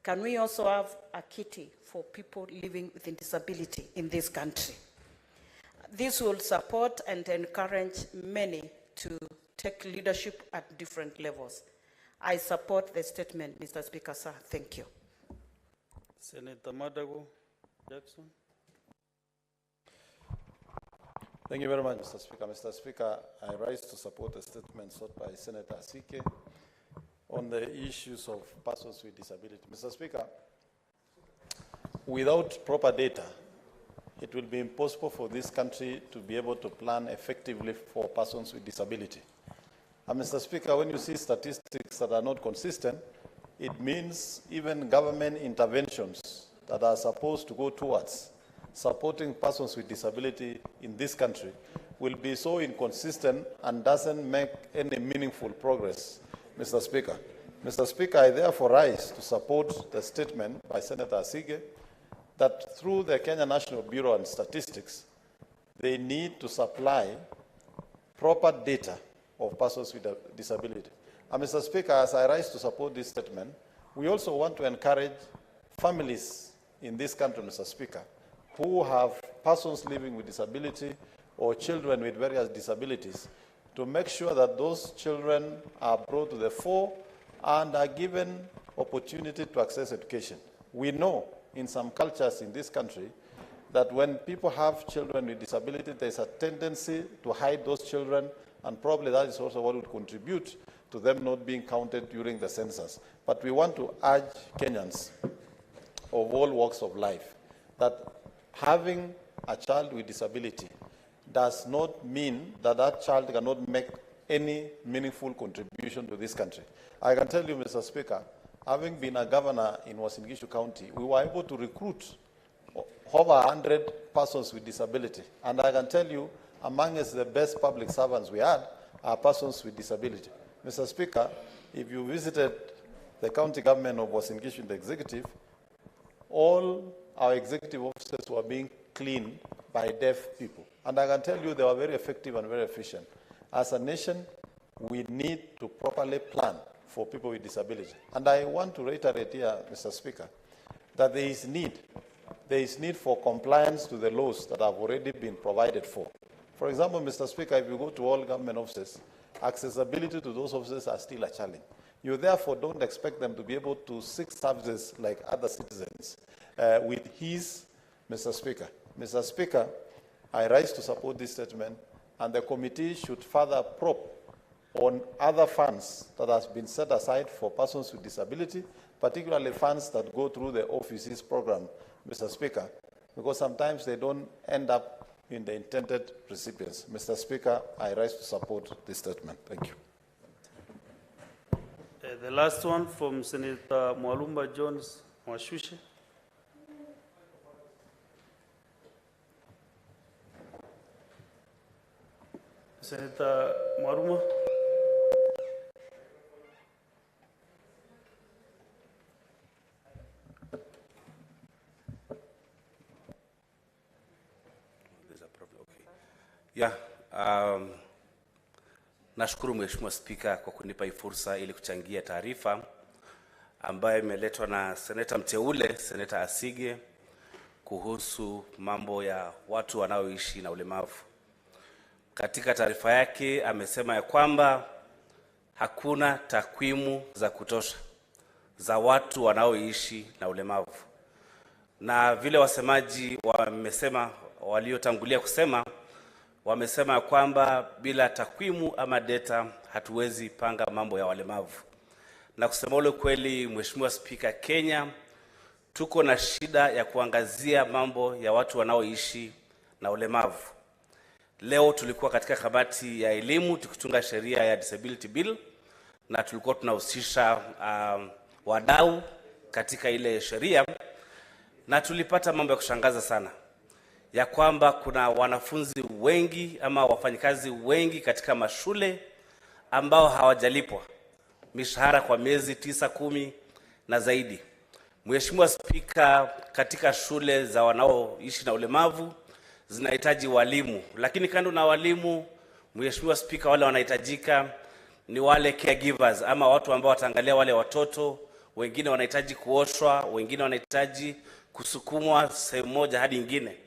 Can we also have a kitty for people living with disability in this country? This will support and encourage many to take leadership at different levels. I support the statement, Mr. Speaker, sir. Thank you. Senator Madago Jackson. Thank you very much, Mr. Speaker. Mr. Speaker, I rise to support the statement sought by Senator Asike on the issues of persons with disability. Mr. Speaker, without proper data, it will be impossible for this country to be able to plan effectively for persons with disability. And Mr. Speaker, when you see statistics that are not consistent, it means even government interventions that are supposed to go towards supporting persons with disability in this country will be so inconsistent and doesn't make any meaningful progress, Mr. Speaker. Mr. Speaker, I therefore rise to support the statement by Senator Asige that through the Kenya National Bureau of Statistics, they need to supply proper data of persons with a disability. And Mr. Speaker, as I rise to support this statement, we also want to encourage families in this country, Mr. Speaker, who have persons living with disability or children with various disabilities, to make sure that those children are brought to the fore and are given opportunity to access education. We know in some cultures in this country that when people have children with disability, there's a tendency to hide those children, and probably that is also what would contribute to them not being counted during the census. But we want to urge Kenyans of all walks of life that having a child with disability does not mean that that child cannot make any meaningful contribution to this country. I can tell you, Mr. Speaker, having been a governor in Uasin Gishu County, we were able to recruit over 100 persons with disability. And I can tell you, amongst the best public servants we had are persons with disability. Mr. Speaker, if you visited the county government of Uasin Gishu in the executive, all our executive officers were being cleaned by deaf people. And I can tell you they were very effective and very efficient. As a nation, we need to properly plan for people with disability. And I want to reiterate here, Mr. Speaker, that there is need for compliance to the laws that have already been provided for. For example, Mr. Speaker, if you go to all government offices, accessibility to those offices are still a challenge. You therefore don't expect them to be able to seek services like other citizens with ease, Mr. Speaker. Mr. Speaker, I rise to support this statement, and the committee should further probe on other funds that has been set aside for persons with disability, particularly funds that go through the offices program, Mr. Speaker, because sometimes they don't end up in the intended recipients. Mr. Speaker, I rise to support this statement. Thank you. The last one from Senator Mwalumba Jones Mwashushe. Senator Mwaruma. There's a problem. Okay. Yeah. Nashukuru Mheshimiwa Spika kwa kunipa hii fursa ili kuchangia taarifa ambayo imeletwa na seneta mteule, Seneta Asige, kuhusu mambo ya watu wanaoishi na ulemavu. Katika taarifa yake amesema ya kwamba hakuna takwimu za kutosha za watu wanaoishi na ulemavu. Na vile wasemaji wamesema, waliotangulia kusema, wamesema ya kwamba bila takwimu ama data hatuwezi panga mambo ya walemavu. Na kusema ule kweli, Mheshimiwa Spika, Kenya tuko na shida ya kuangazia mambo ya watu wanaoishi na ulemavu. Leo tulikuwa katika kamati ya elimu tukitunga sheria ya disability bill, na tulikuwa tunahusisha wadau katika ile sheria, na tulipata mambo ya kushangaza sana ya kwamba kuna wanafunzi wengi ama wafanyikazi wengi katika mashule ambao hawajalipwa mishahara kwa miezi 9, 10 na zaidi. Mheshimiwa Spika, katika shule za wanaoishi na ulemavu zinahitaji walimu, lakini kando na walimu, Mheshimiwa Spika, wale wanahitajika ni wale caregivers ama watu ambao wataangalia wale watoto. Wengine wanahitaji kuoshwa, wengine wanahitaji kusukumwa sehemu moja hadi nyingine.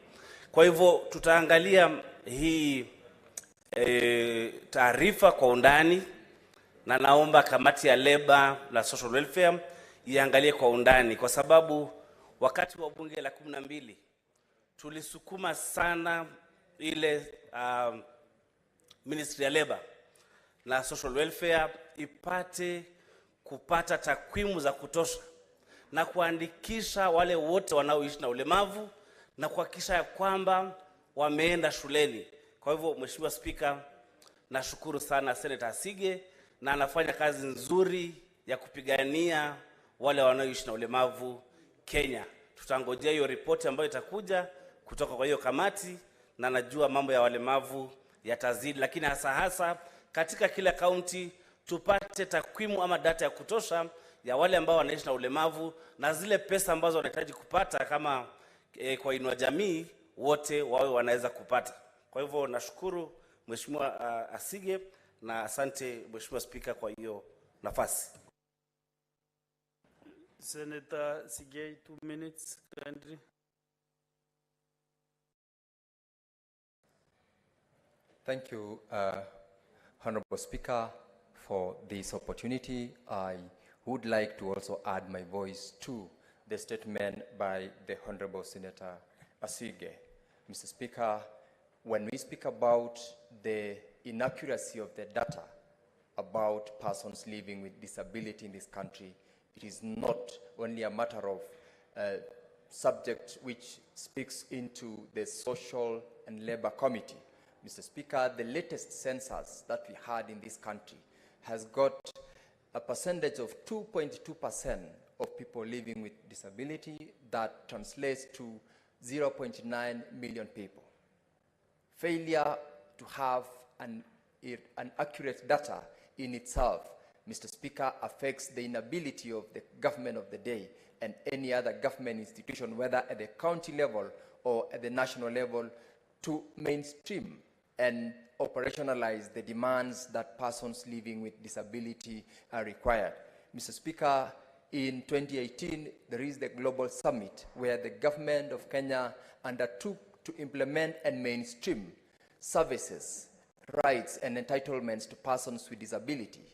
Kwa hivyo tutaangalia hii taarifa kwa undani, na naomba kamati ya Labor na Social Welfare iangalie kwa undani, kwa sababu wakati wa bunge la 12 tulisukuma sana ile Ministry ya Labor na Social Welfare ipate kupata takwimu za kutosha na kuandikisha wale wote wanaoishi na ulemavu na kuhakikisha ya kwamba wameenda shuleni. Kwa hivyo Mheshimiwa Spika, nashukuru sana Senator Asige, na anafanya kazi nzuri ya kupigania wale wanaoishi na ulemavu Kenya. Tutangojea hiyo ripoti ambayo itakuja kutoka kwa hiyo kamati, na najua mambo ya walemavu yatazidi, lakini hasa katika kila kaunti tupate takwimu ama data ya kutosha ya wale ambao wanaishi na ulemavu na zile pesa ambazo wanahitaji kupata kama kwa inua jamii wote wawe wanaweza kupata. Kwa hivyo nashukuru Mheshimiwa Asige na asante Mheshimiwa Speaker kwa hiyo nafasi. Senator Sigei, 2 minutes, kindly. Thank you, Honorable Speaker, for this opportunity. I would like to also add my voice to the statement by the Honorable Senator Asige. Mr. Speaker, when we speak about the inaccuracy of the data about persons living with disability in this country, it is not only a matter of subject which speaks into the Social and Labor Committee. Mr. Speaker, the latest census that we had in this country has got a percentage of 2.2% of people living with disability. That translates to 0.9 million people. Failure to have an accurate data in itself, Mr. Speaker, affects the inability of the government of the day and any other government institution, whether at the county level or at the national level, to mainstream and operationalize the demands that persons living with disability are required. Mr. Speaker, in 2018, there is the Global Summit where the government of Kenya undertook to implement and mainstream services, rights, and entitlements to persons with disability.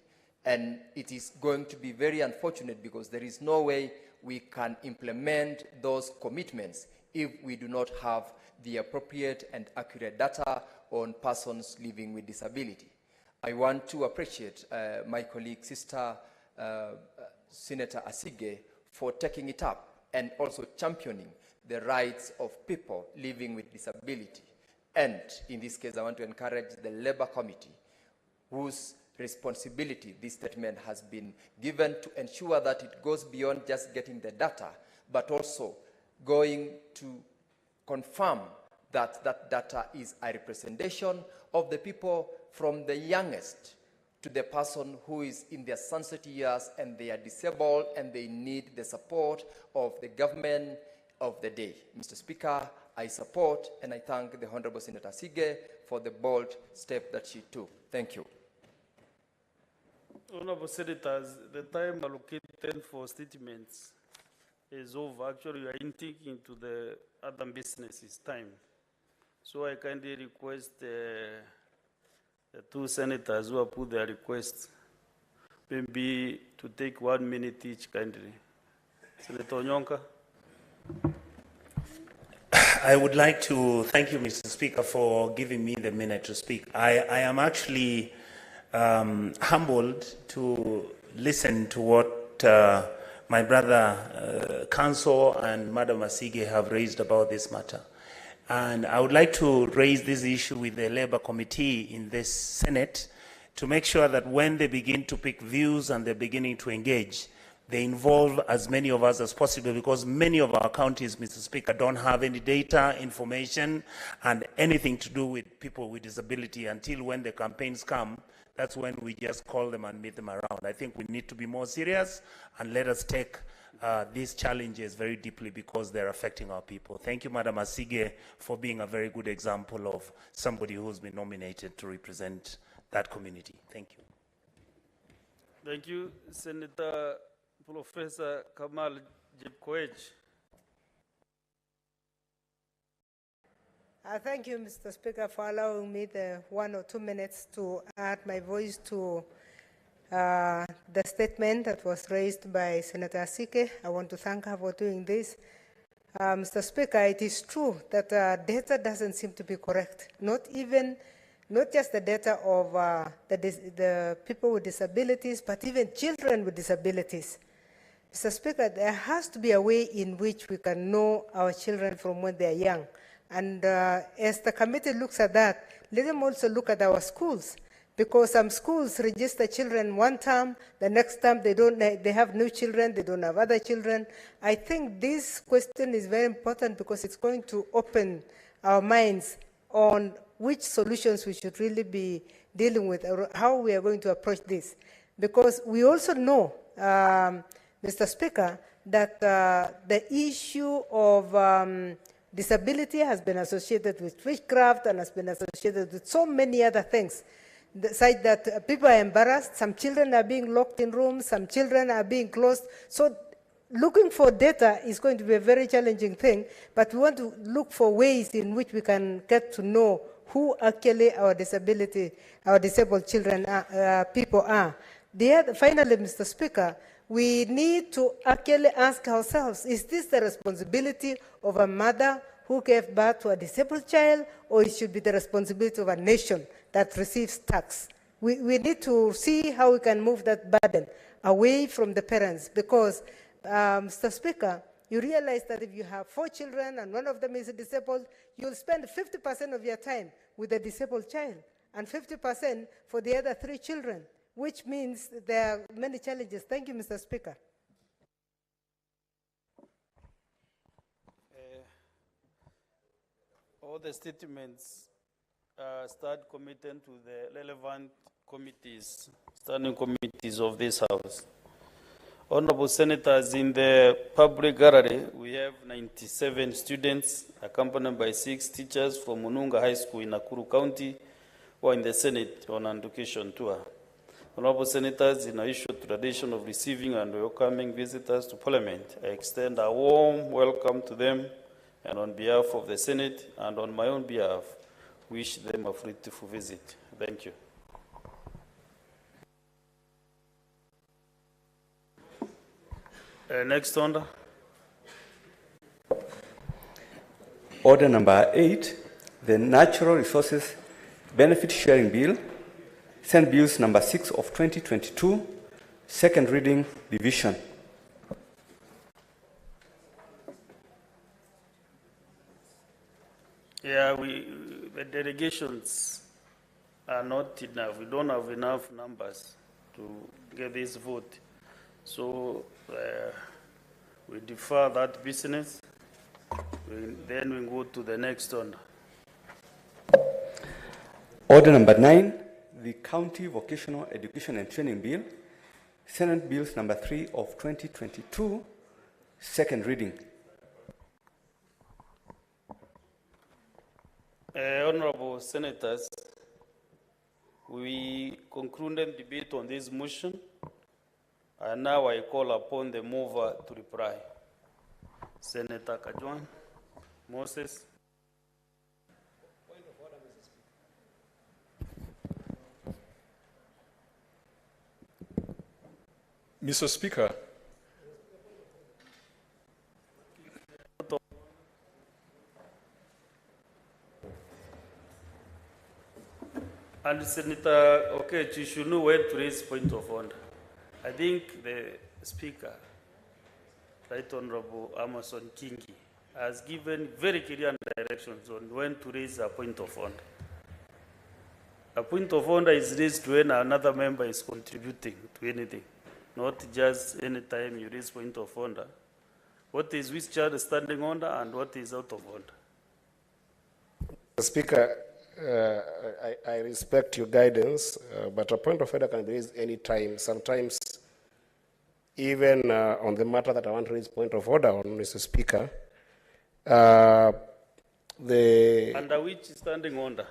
And it is going to be very unfortunate because there is no way we can implement those commitments if we do not have the appropriate and accurate data on persons living with disability. I want to appreciate my colleague, Sister Senator Asige, for taking it up and also championing the rights of people living with disability. And in this case, I want to encourage the Labor Committee, whose responsibility this statement has been given, to ensure that it goes beyond just getting the data, but also going to confirm that that data is a representation of the people from the youngest to the person who is in their sunset years and they are disabled and they need the support of the government of the day. Mr. Speaker, I support and I thank the Honorable Senator Sige for the bold step that she took. Thank you. Honorable Senators, the time allocated for statements is over. Actually, you are hinting into the other businesses time. So I kindly request the two senators who have put their requests maybe to take 1 minute each kindly. Senator Onyonka. I would like to thank you, Mr. Speaker, for giving me the minute to speak. I am actually humbled to listen to what my brother Counsel and Madam Asige have raised about this matter. And I would like to raise this issue with the Labour Committee in this Senate to make sure that when they begin to pick views and they're beginning to engage, they involve as many of us as possible, because many of our counties, Mr. Speaker, don't have any data, information, and anything to do with people with disability until when the campaigns come. That's when we just call them and meet them around. I think we need to be more serious and let us take these challenges very deeply because they're affecting our people. Thank you, Madam Asige, for being a very good example of somebody who's been nominated to represent that community. Thank you. Thank you, Senator Professor Kamal Jepkoech. Thank you, Mr. Speaker, for allowing me the 1 or 2 minutes to add my voice to the statement that was raised by Senator Asike. I want to thank her for doing this. Mr. Speaker, it is true that data doesn't seem to be correct. Not just the data of the people with disabilities, but even children with disabilities. Mr. Speaker, there has to be a way in which we can know our children from when they are young. And as the committee looks at that, let them also look at our schools, because some schools register children one term, the next term they have new children, they don't have other children. I think this question is very important because it's going to open our minds on which solutions we should really be dealing with, or how we are going to approach this. because we also know, Mr. Speaker, that the issue of disability has been associated with witchcraft and has been associated with so many other things. Such that people are embarrassed, some children are being locked in rooms, some children are being closed. So looking for data is going to be a very challenging thing, but we want to look for ways in which we can get to know who actually our disabled children people are. Finally, Mr. Speaker, we need to actually ask ourselves, is this the responsibility of a mother who gave birth to a disabled child, or it should be the responsibility of a nation that receives tax? We need to see how we can move that burden away from the parents, because, Mr. Speaker, you realize that if you have 4 children and one of them is disabled, you'll spend 50% of your time with the disabled child and 50% for the other 3 children, which means there are many challenges. Thank you, Mr. Speaker. All the statements start committed to the relevant committees, standing committees of this House. Honorable Senators, in the public gallery, we have 97 students accompanied by 6 teachers from Mununga High School in Nakuru County who are in the Senate on an education tour. Honorable Senators, in our usual tradition of receiving and welcoming visitors to Parliament, I extend a warm welcome to them, and on behalf of the Senate and on my own behalf, wish them a fruitful visit. Thank you. Next order. Order number 8, the Natural Resources Benefit Sharing Bill, Senate Bills number 6 of 2022, second reading division. Yeah, the delegations are not enough. We don't have enough numbers to get this vote. So we defer that business. Then we go to the next order. Order number 9, the County Vocational Education and Training Bill, Senate Bills number 3 of 2022, second reading. Honorable Senators, we concluded debate on this motion, and now I call upon the mover to reply. Senator Kajwang, Moses. Mr. Speaker, and Senator, okay, you should know when to raise point of order. I think the Speaker, Right Honorable Amason Kingi, has given very clear directions on when to raise a point of order. A point of order is raised when another member is contributing to anything, not just any time you raise point of order. What is which chair standing order and what is out of order? Speaker, I respect your guidance, but a point of order can be raised any time. Sometimes, even on the matter that I want to raise point of order on, Mr. Speaker, under which standing order?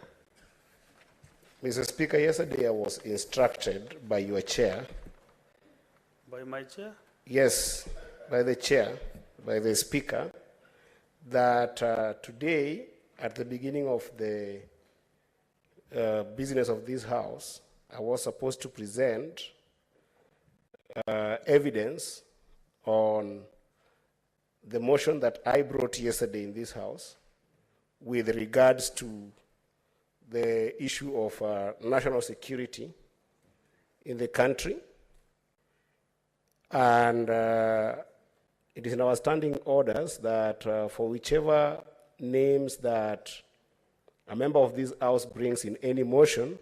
Mr. Speaker, yesterday I was instructed by your chair. By my chair? Yes, by the chair, by the Speaker, that today, at the beginning of the business of this House, I was supposed to present evidence on the motion that I brought yesterday in this House with regards to the issue of national security in the country. And it is in our standing orders that for whichever names that a member of this House brings in any motion,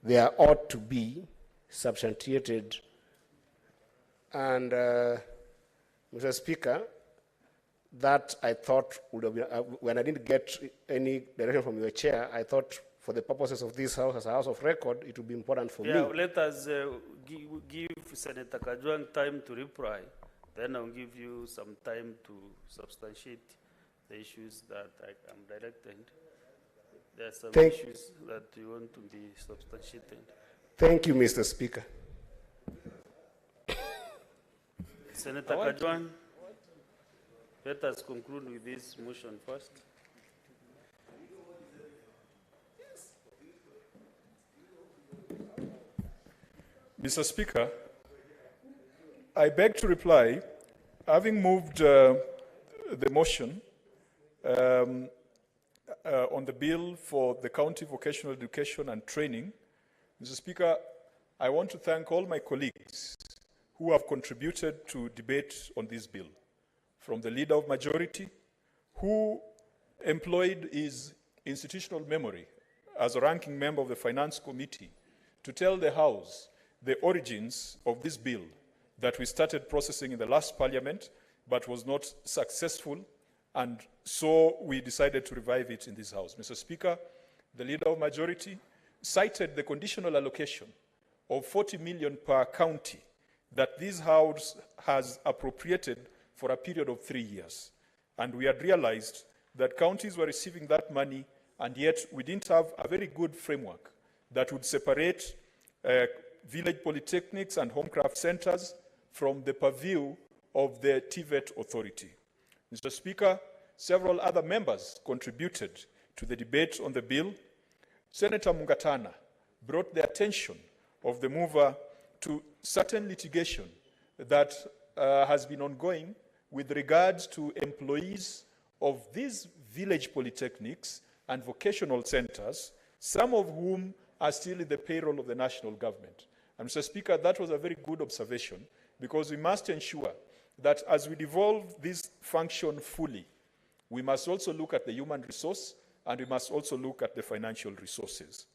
there ought to be substantiated. And Mr. Speaker, that I thought would have been, when I didn't get any direction from your chair, I thought for the purposes of this house as a house of record, it will be important for Yeah, me. let us give Senator Kajwang time to reply. Then I'll give you some time to substantiate the issues that I'm directing. There are some issues that you want to be substantiated. Thank you, Mr. Speaker. Senator Kajwang, let us conclude with this motion first. Mr. Speaker, I beg to reply, having moved the motion on the bill for the county vocational education and training, Mr. Speaker, I want to thank all my colleagues who have contributed to debate on this bill, from the Leader of Majority, who employed his institutional memory as a ranking member of the Finance Committee to tell the House the origins of this bill that we started processing in the last Parliament but was not successful, and so we decided to revive it in this House. Mr. Speaker, the Leader of Majority cited the conditional allocation of 40 million per county that this House has appropriated for a period of 3 years. And we had realized that counties were receiving that money, and yet we didn't have a very good framework that would separate village polytechnics and homecraft centers from the purview of the TVET authority. Mr. Speaker, several other members contributed to the debate on the bill. Senator Mungatana brought the attention of the mover to certain litigation that has been ongoing with regards to employees of these village polytechnics and vocational centers, some of whom are still in the payroll of the national government. And Mr. Speaker, that was a very good observation, because we must ensure that as we devolve this function fully, we must also look at the human resource, and we must also look at the financial resources.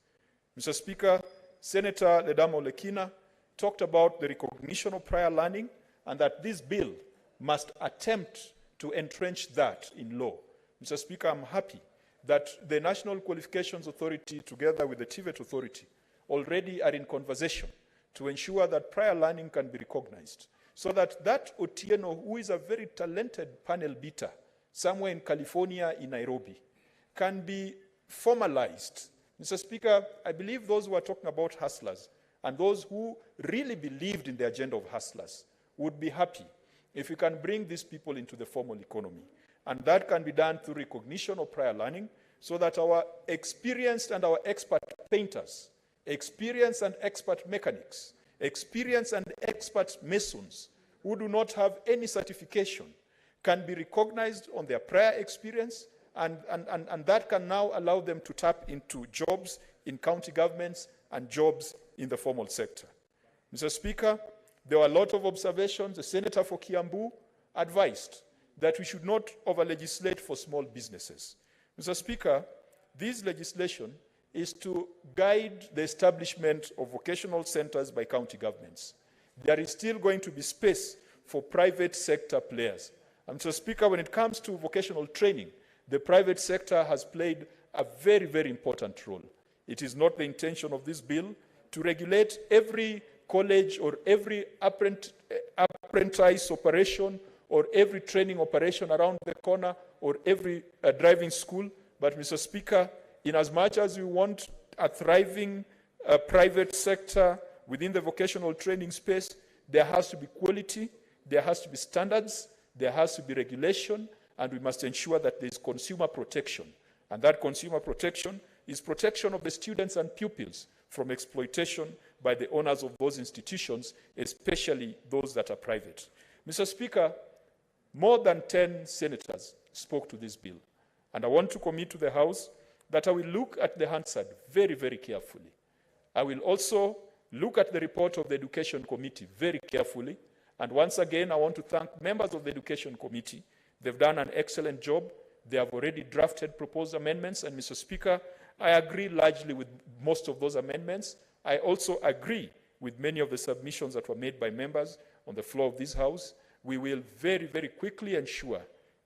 Mr. Speaker, Senator Ledamo Lekina talked about the recognition of prior learning, and that this bill must attempt to entrench that in law. Mr. Speaker, I'm happy that the National Qualifications Authority, together with the TVET Authority, already are in conversation to ensure that prior learning can be recognized, so that that Otieno, who is a very talented panel beater somewhere in California, in Nairobi, can be formalized. Mr. Speaker, I believe those who are talking about hustlers and those who really believed in the agenda of hustlers would be happy if we can bring these people into the formal economy. And that can be done through recognition of prior learning, so that our experienced and our expert painters, experienced and expert mechanics, experienced and expert masons who do not have any certification can be recognized on their prior experience, and that can now allow them to tap into jobs in county governments and jobs in the formal sector. Mr. Speaker, there were a lot of observations. The Senator for Kiambu advised that we should not over-legislate for small businesses. Mr. Speaker, this legislation is to guide the establishment of vocational centers by county governments. There is still going to be space for private sector players. And Mr. Speaker, when it comes to vocational training, the private sector has played a very, very important role. It is not the intention of this bill to regulate every college or every apprentice operation or every training operation around the corner or every driving school. But, Mr. Speaker, in as much as we want a thriving private sector within the vocational training space, there has to be quality, there has to be standards, there has to be regulation, and we must ensure that there is consumer protection. And that consumer protection is protection of the students and pupils from exploitation by the owners of those institutions, especially those that are private. Mr. Speaker, more than 10 senators spoke to this bill. And I want to commit to the House that I will look at the Hansard very, very carefully. I will also look at the report of the Education Committee very carefully. And once again, I want to thank members of the Education Committee. They've done an excellent job. They have already drafted proposed amendments. And, Mr. Speaker, I agree largely with most of those amendments. I also agree with many of the submissions that were made by members on the floor of this House. We will very, very quickly ensure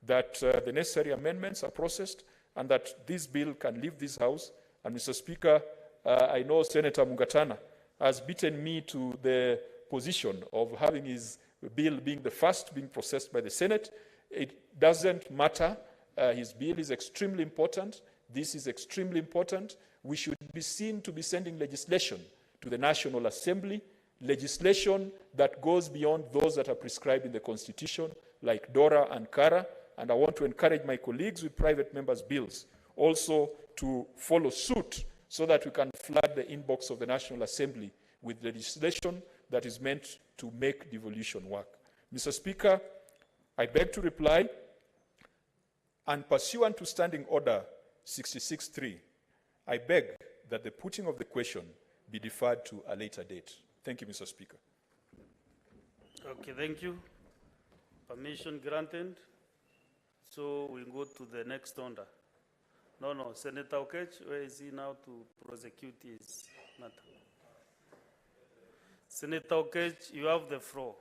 that the necessary amendments are processed and that this bill can leave this House And Mr. Speaker, I know Senator Mungatana has beaten me to the position of having his bill being the first being processed by the Senate. It doesn't matter. His bill is extremely important. This is extremely important. We should be seen to be sending legislation to the National Assembly, legislation that goes beyond those that are prescribed in the Constitution, like DORA and CARA. And I want to encourage my colleagues with private members' bills also to follow suit so that we can flood the inbox of the National Assembly with legislation that is meant to make devolution work. Mr. Speaker, I beg to reply, and pursuant to Standing Order 66.3, I beg that the putting of the question be deferred to a later date. Thank you, Mr. Speaker. Okay, thank you. Permission granted. So we go to the next order. No, Senator Okech, where is he now to prosecute his matter? Senator Okech, you have the floor.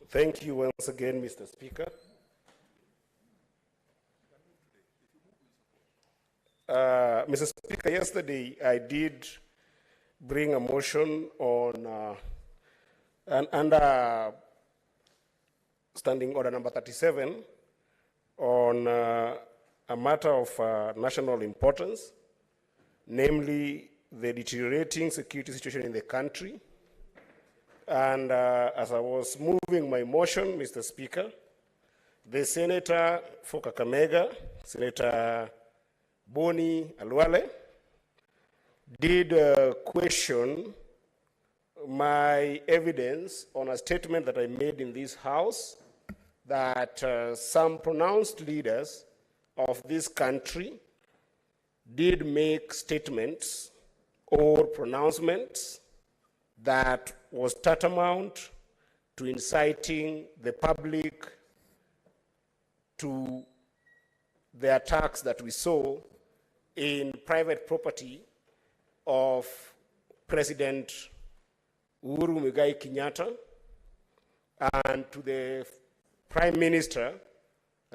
Thank you once again, Mr. Speaker. Mr. Speaker, yesterday I did bring a motion on under Standing Order number 37 on a matter of national importance, namely the deteriorating security situation in the country. And as I was moving my motion, Mr. Speaker, the Senator for Kakamega, Senator Boni Alwale, did question my evidence on a statement that I made in this House that some pronounced leaders of this country did make statements or pronouncements that was tantamount to inciting the public to the attacks that we saw in private property of President Uhuru Muigai Kenyatta and to the Prime Minister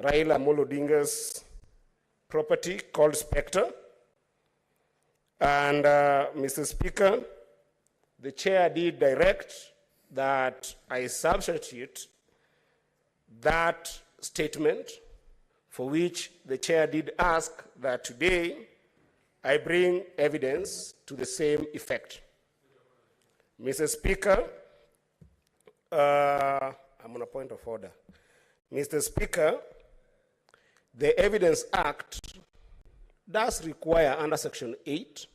Raila Amolo Odinga's property called Spectre. And Mr. Speaker, the chair did direct that I substitute that statement, for which the chair did ask that today I bring evidence to the same effect. Mr. Speaker, I'm on a point of order. Mr. Speaker, the Evidence Act does require under Section 8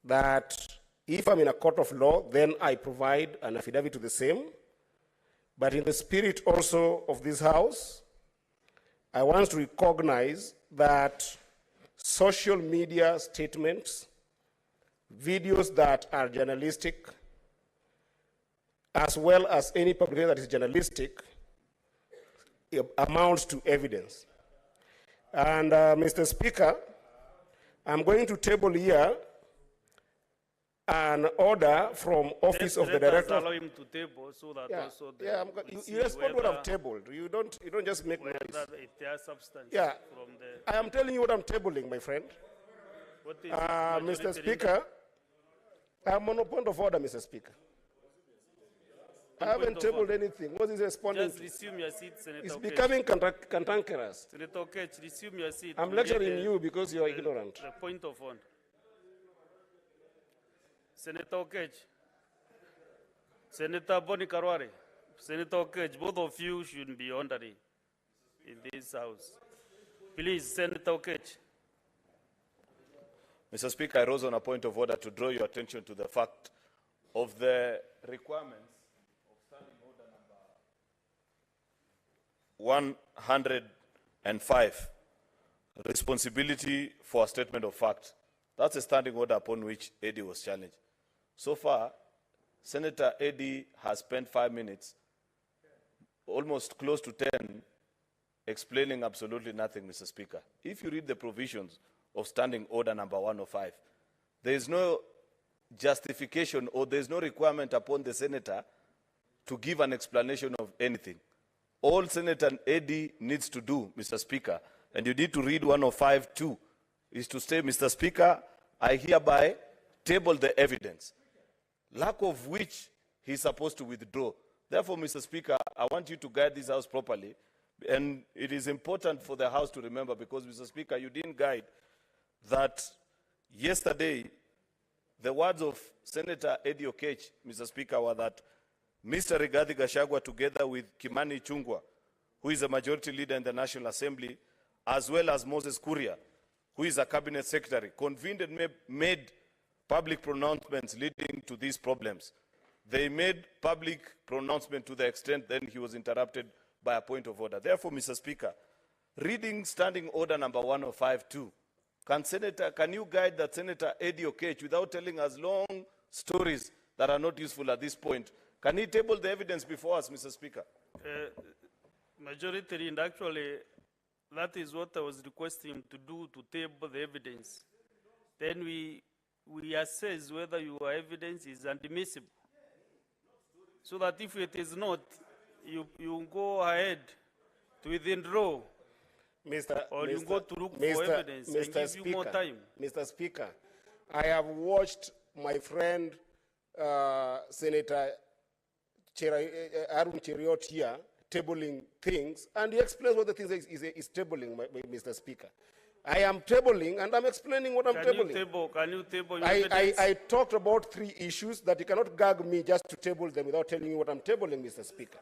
that if I'm in a court of law, then I provide an affidavit to the same. But in the spirit also of this House, I want to recognize that social media statements, videos that are journalistic, as well as any publication that is journalistic, amounts to evidence. And Mr. Speaker, I'm going to table here an order from Office of the Director. Allow him to table so that also you respond what I've tabled. You don't just make noise. If there are substance from the... I am telling you what I'm tabling, my friend. What is Mr. Speaker, I'm on a point of order, Mr. Speaker. I haven't tabled anything. What is responding Just resume your seat, Senator It's Okech. becoming cantankerous. Senator Okech, resume your seat. I'm to lecturing get you because you are ignorant. The point of order. Senator Okech, Senator Boni Karware, Senator Okech, both of you should be honoring in this House. Please, Senator Okech. Mr. Speaker, I rose on a point of order to draw your attention to the fact of the requirements of Standing Order number 105, responsibility for a statement of fact. That's a standing order upon which Eddie was challenged. So far, Senator Eddie has spent 5 minutes, almost close to 10, explaining absolutely nothing, Mr. Speaker. If you read the provisions of Standing Order number 105, there is no justification or there is no requirement upon the senator to give an explanation of anything. All Senator Eddy needs to do, Mr. Speaker, and you need to read 105.2, is to say, Mr. Speaker, I hereby table the evidence, lack of which he is supposed to withdraw. Therefore, Mr. Speaker, I want you to guide this House properly, and it is important for the House to remember, because, Mr. Speaker, you didn't guide that yesterday, the words of Senator Eddy Okech, Mr. Speaker, were that Mr. Rigathi Gachagua, together with Kimani Ichung'wah, who is a majority leader in the National Assembly, as well as Moses Kuria, who is a cabinet secretary, convened and made public pronouncements leading to these problems. They made public pronouncement to the extent then he was interrupted by a point of order. Therefore, Mr. Speaker, reading Standing Order number 105.2, can you guide that Senator Eddy Okech without telling us long stories that are not useful at this point? Can he table the evidence before us, Mr. Speaker? Majority leader, actually, that is what I was requesting him to do, to table the evidence. Then we assess whether your evidence is admissible. So that if it is not, you go ahead to withdraw. Or you go to look for evidence and give you more time. Mr. Speaker, I have watched my friend Senator Arun Cheriot here tabling things, and he explains what the things is tabling, Mr. Speaker. I am tabling, and I'm explaining what I'm tabling. Can you table your evidence? I talked about 3 issues that you cannot gag me just to table them without telling you what I'm tabling, Mr. Speaker.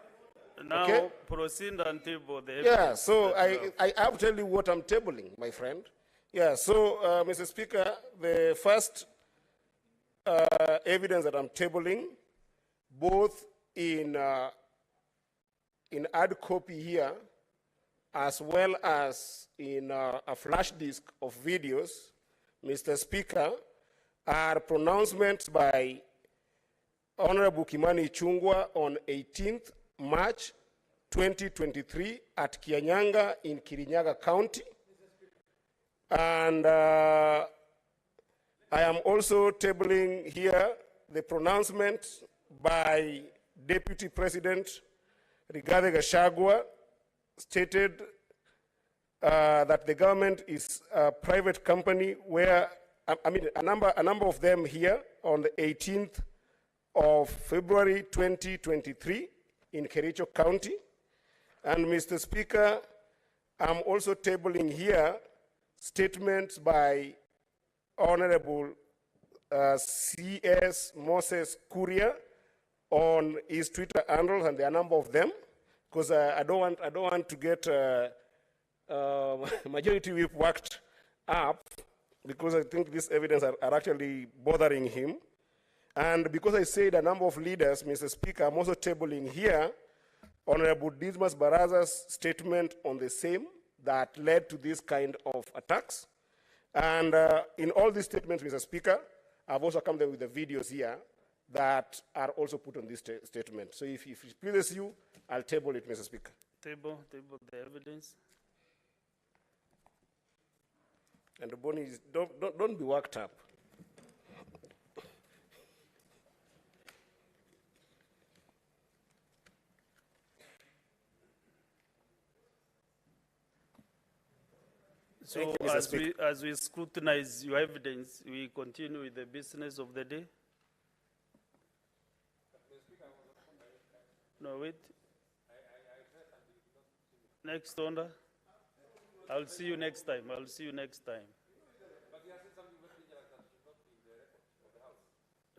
Now, okay? Proceed and table the evidence. Yeah, so I have to tell you what I'm tabling, my friend. Yeah, so, Mr. Speaker, the first evidence that I'm tabling, both in hard copy here, as well as in a flash disk of videos, Mr. Speaker, are pronouncements by Honorable Kimani Ichung'wah on 18th March 2023 at Kianyanga in Kirinyaga County. And I am also tabling here the pronouncement by Deputy President Rigathi Gachagua, stated that the government is a private company where, a number of them here on the 18th of February 2023 in Kericho County. And Mr. Speaker, I'm also tabling here statements by Honorable C.S. Moses Kuria on his Twitter handles, and there are a number of them, because I don't want to get majority whip worked up, because I think this evidence are actually bothering him. And because I said a number of leaders, Mr. Speaker, I'm also tabling here Honorable Dismas Baraza's statement on the same that led to this kind of attacks. And in all these statements, Mr. Speaker, I've also come there with the videos here that are also put on this statement. So if it pleases you, I'll table it, Mr. Speaker. Table the evidence. And the Bonnie, don't be worked up. So as we scrutinize your evidence, we continue with the business of the day. No, wait. Next order. I'll see you next time. I'll see you next time.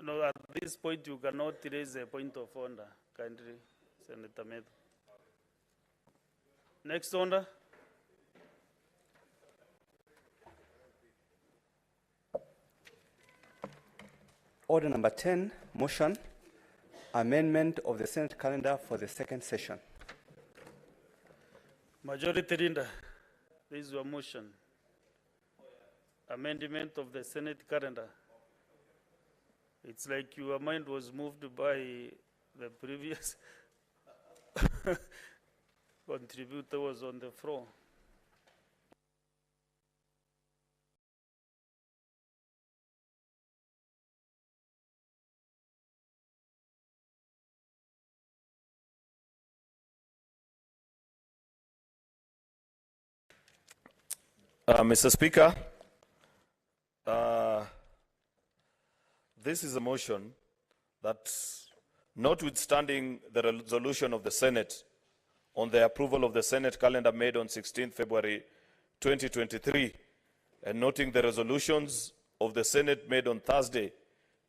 No, at this point you cannot raise a point of order, kindly, Senator Medo. Next order. Order number 10, motion, amendment of the Senate calendar for the second session. Majority Leader, this is your motion. Amendment of the Senate calendar. It's like your mind was moved by the previous contributor was on the floor. Mr. Speaker, this is a motion that, notwithstanding the resolution of the Senate on the approval of the Senate calendar made on 16 February 2023, and noting the resolutions of the Senate made on Thursday,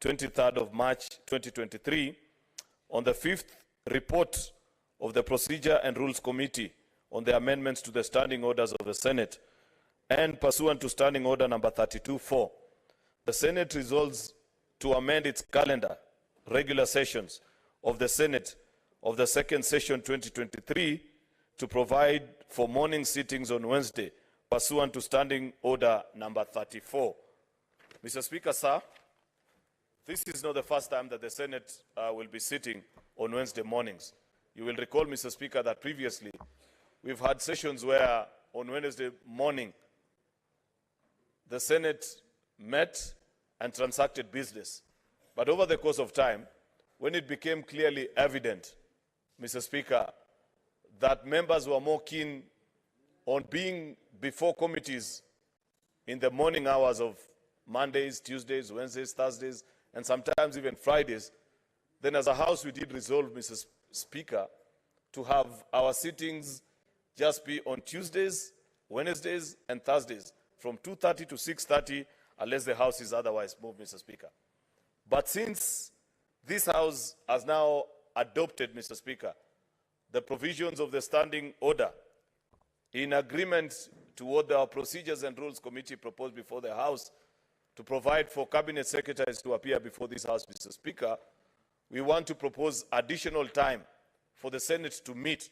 23rd of March 2023, on the fifth report of the Procedure and Rules Committee on the amendments to the standing orders of the Senate, and pursuant to Standing Order number 32-4, the Senate resolves to amend its calendar, regular sessions of the Senate of the second session 2023 to provide for morning sittings on Wednesday, pursuant to Standing Order number 34. Mr. Speaker, sir, this is not the first time that the Senate will be sitting on Wednesday mornings. You will recall, Mr. Speaker, that previously we've had sessions where on Wednesday morning the Senate met and transacted business. But over the course of time, when it became clearly evident, Mr. Speaker, that members were more keen on being before committees in the morning hours of Mondays, Tuesdays, Wednesdays, Thursdays, and sometimes even Fridays, then as a House we did resolve, Mr. Speaker, to have our sittings just be on Tuesdays, Wednesdays, and Thursdays, from 2:30 to 6:30, unless the House is otherwise moved, Mr. Speaker. But since this House has now adopted, Mr. Speaker, the provisions of the Standing Order in agreement to what our Procedures and Rules Committee proposed before the House to provide for Cabinet Secretaries to appear before this House, Mr. Speaker, we want to propose additional time for the Senate to meet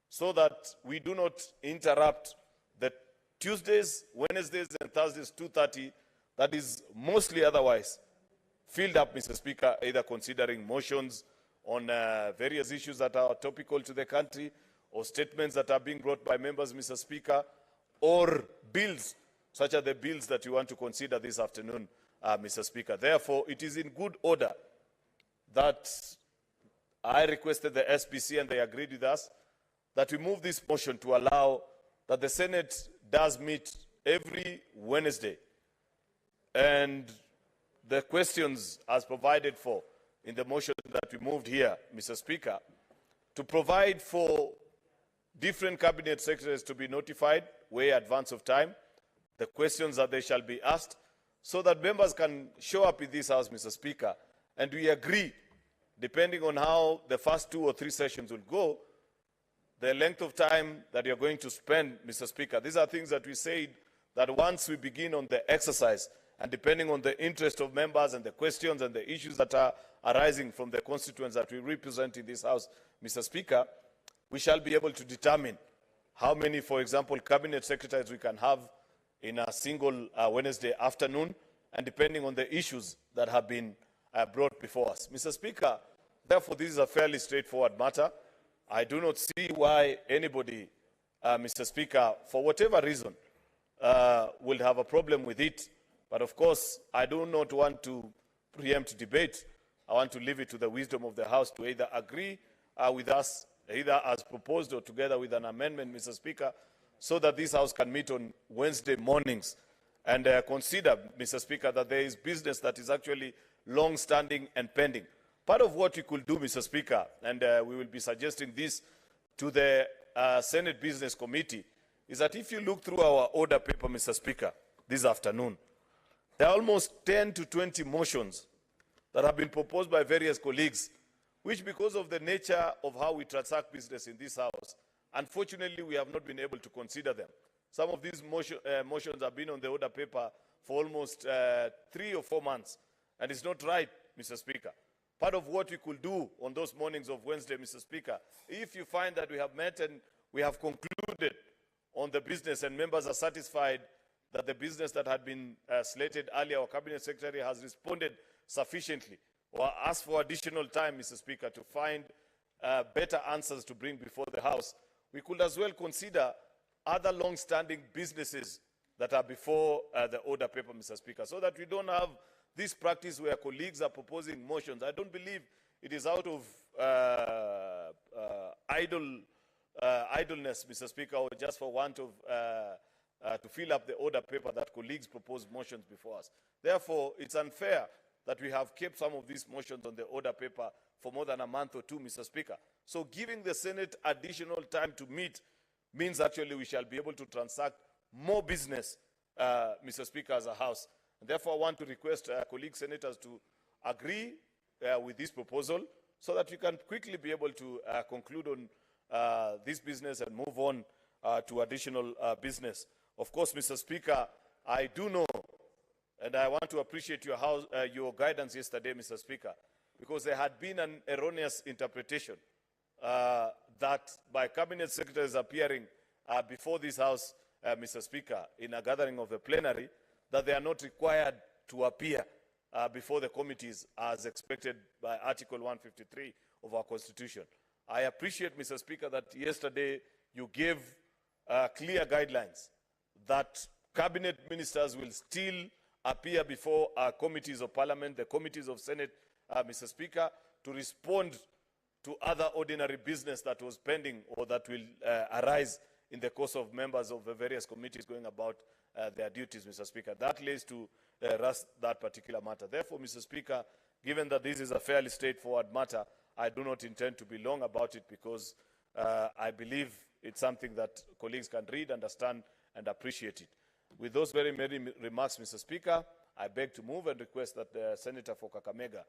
so that we do not interrupt the Tuesdays, Wednesdays, and Thursdays 2:30 that is mostly otherwise filled up, Mr. Speaker, either considering motions on various issues that are topical to the country, or statements that are being brought by members, Mr. Speaker, or bills, such as the bills that you want to consider this afternoon, Mr. Speaker. Therefore, it is in good order that I requested the SPC, and they agreed with us, that we move this motion to allow that the Senate does meet every Wednesday, and the questions as provided for in the motion that we moved here, Mr. Speaker, to provide for different cabinet secretaries to be notified way in advance of time, the questions that they shall be asked, so that members can show up in this House, Mr. Speaker, and we agree, depending on how the first 2 or 3 sessions will go, the length of time that you're going to spend, Mr. Speaker. These are things that we said that once we begin on the exercise, and depending on the interest of members and the questions and the issues that are arising from the constituents that we represent in this House, Mr. Speaker, we shall be able to determine how many, for example, cabinet secretaries we can have in a single Wednesday afternoon, and depending on the issues that have been brought before us. Mr. Speaker, therefore, this is a fairly straightforward matter. I do not see why anybody, Mr. Speaker, for whatever reason, will have a problem with it. But of course, I do not want to preempt debate. I want to leave it to the wisdom of the House to either agree with us, either as proposed or together with an amendment, Mr. Speaker, so that this House can meet on Wednesday mornings and consider, Mr. Speaker, that there is business that is actually long-standing and pending. Part of what we could do, Mr. Speaker, and we will be suggesting this to the Senate Business Committee, is that if you look through our order paper, Mr. Speaker, this afternoon, there are almost 10 to 20 motions that have been proposed by various colleagues, which, because of the nature of how we transact business in this House, unfortunately, we have not been able to consider them. Some of these motions have been on the order paper for almost 3 or 4 months, and it's not right, Mr. Speaker. Part of what we could do on those mornings of Wednesday, Mr. Speaker, if you find that we have met and we have concluded on the business and members are satisfied that the business that had been slated earlier, our Cabinet Secretary has responded sufficiently, or asked for additional time, Mr. Speaker, to find better answers to bring before the House, we could as well consider other long-standing businesses that are before the order paper, Mr. Speaker, so that we don't have this practice where colleagues are proposing motions. I don't believe it is out of idleness, Mr. Speaker, or just for want of to fill up the order paper that colleagues proposed motions before us. Therefore, it's unfair that we have kept some of these motions on the order paper for more than a month or two, Mr. Speaker. So giving the Senate additional time to meet means actually we shall be able to transact more business, Mr. Speaker, as a House. And therefore, I want to request colleague senators to agree with this proposal so that we can quickly be able to conclude on this business and move on to additional business. Of course, Mr. Speaker, I do know, and I want to appreciate your guidance yesterday, Mr. Speaker, because there had been an erroneous interpretation that by cabinet secretaries appearing before this House, Mr. Speaker, in a gathering of the plenary, that they are not required to appear before the committees as expected by Article 153 of our Constitution. I appreciate, Mr. Speaker, that yesterday you gave clear guidelines that cabinet ministers will still appear before our committees of parliament, the committees of Senate, Mr. Speaker, to respond to other ordinary business that was pending or that will arise in the course of members of the various committees going about their duties, Mr. Speaker. That lays to rest that particular matter. Therefore, Mr. Speaker, given that this is a fairly straightforward matter, I do not intend to be long about it because I believe it's something that colleagues can read, understand, and appreciate it. With those very many remarks, Mr. Speaker, I beg to move and request that the Senator for Kakamega,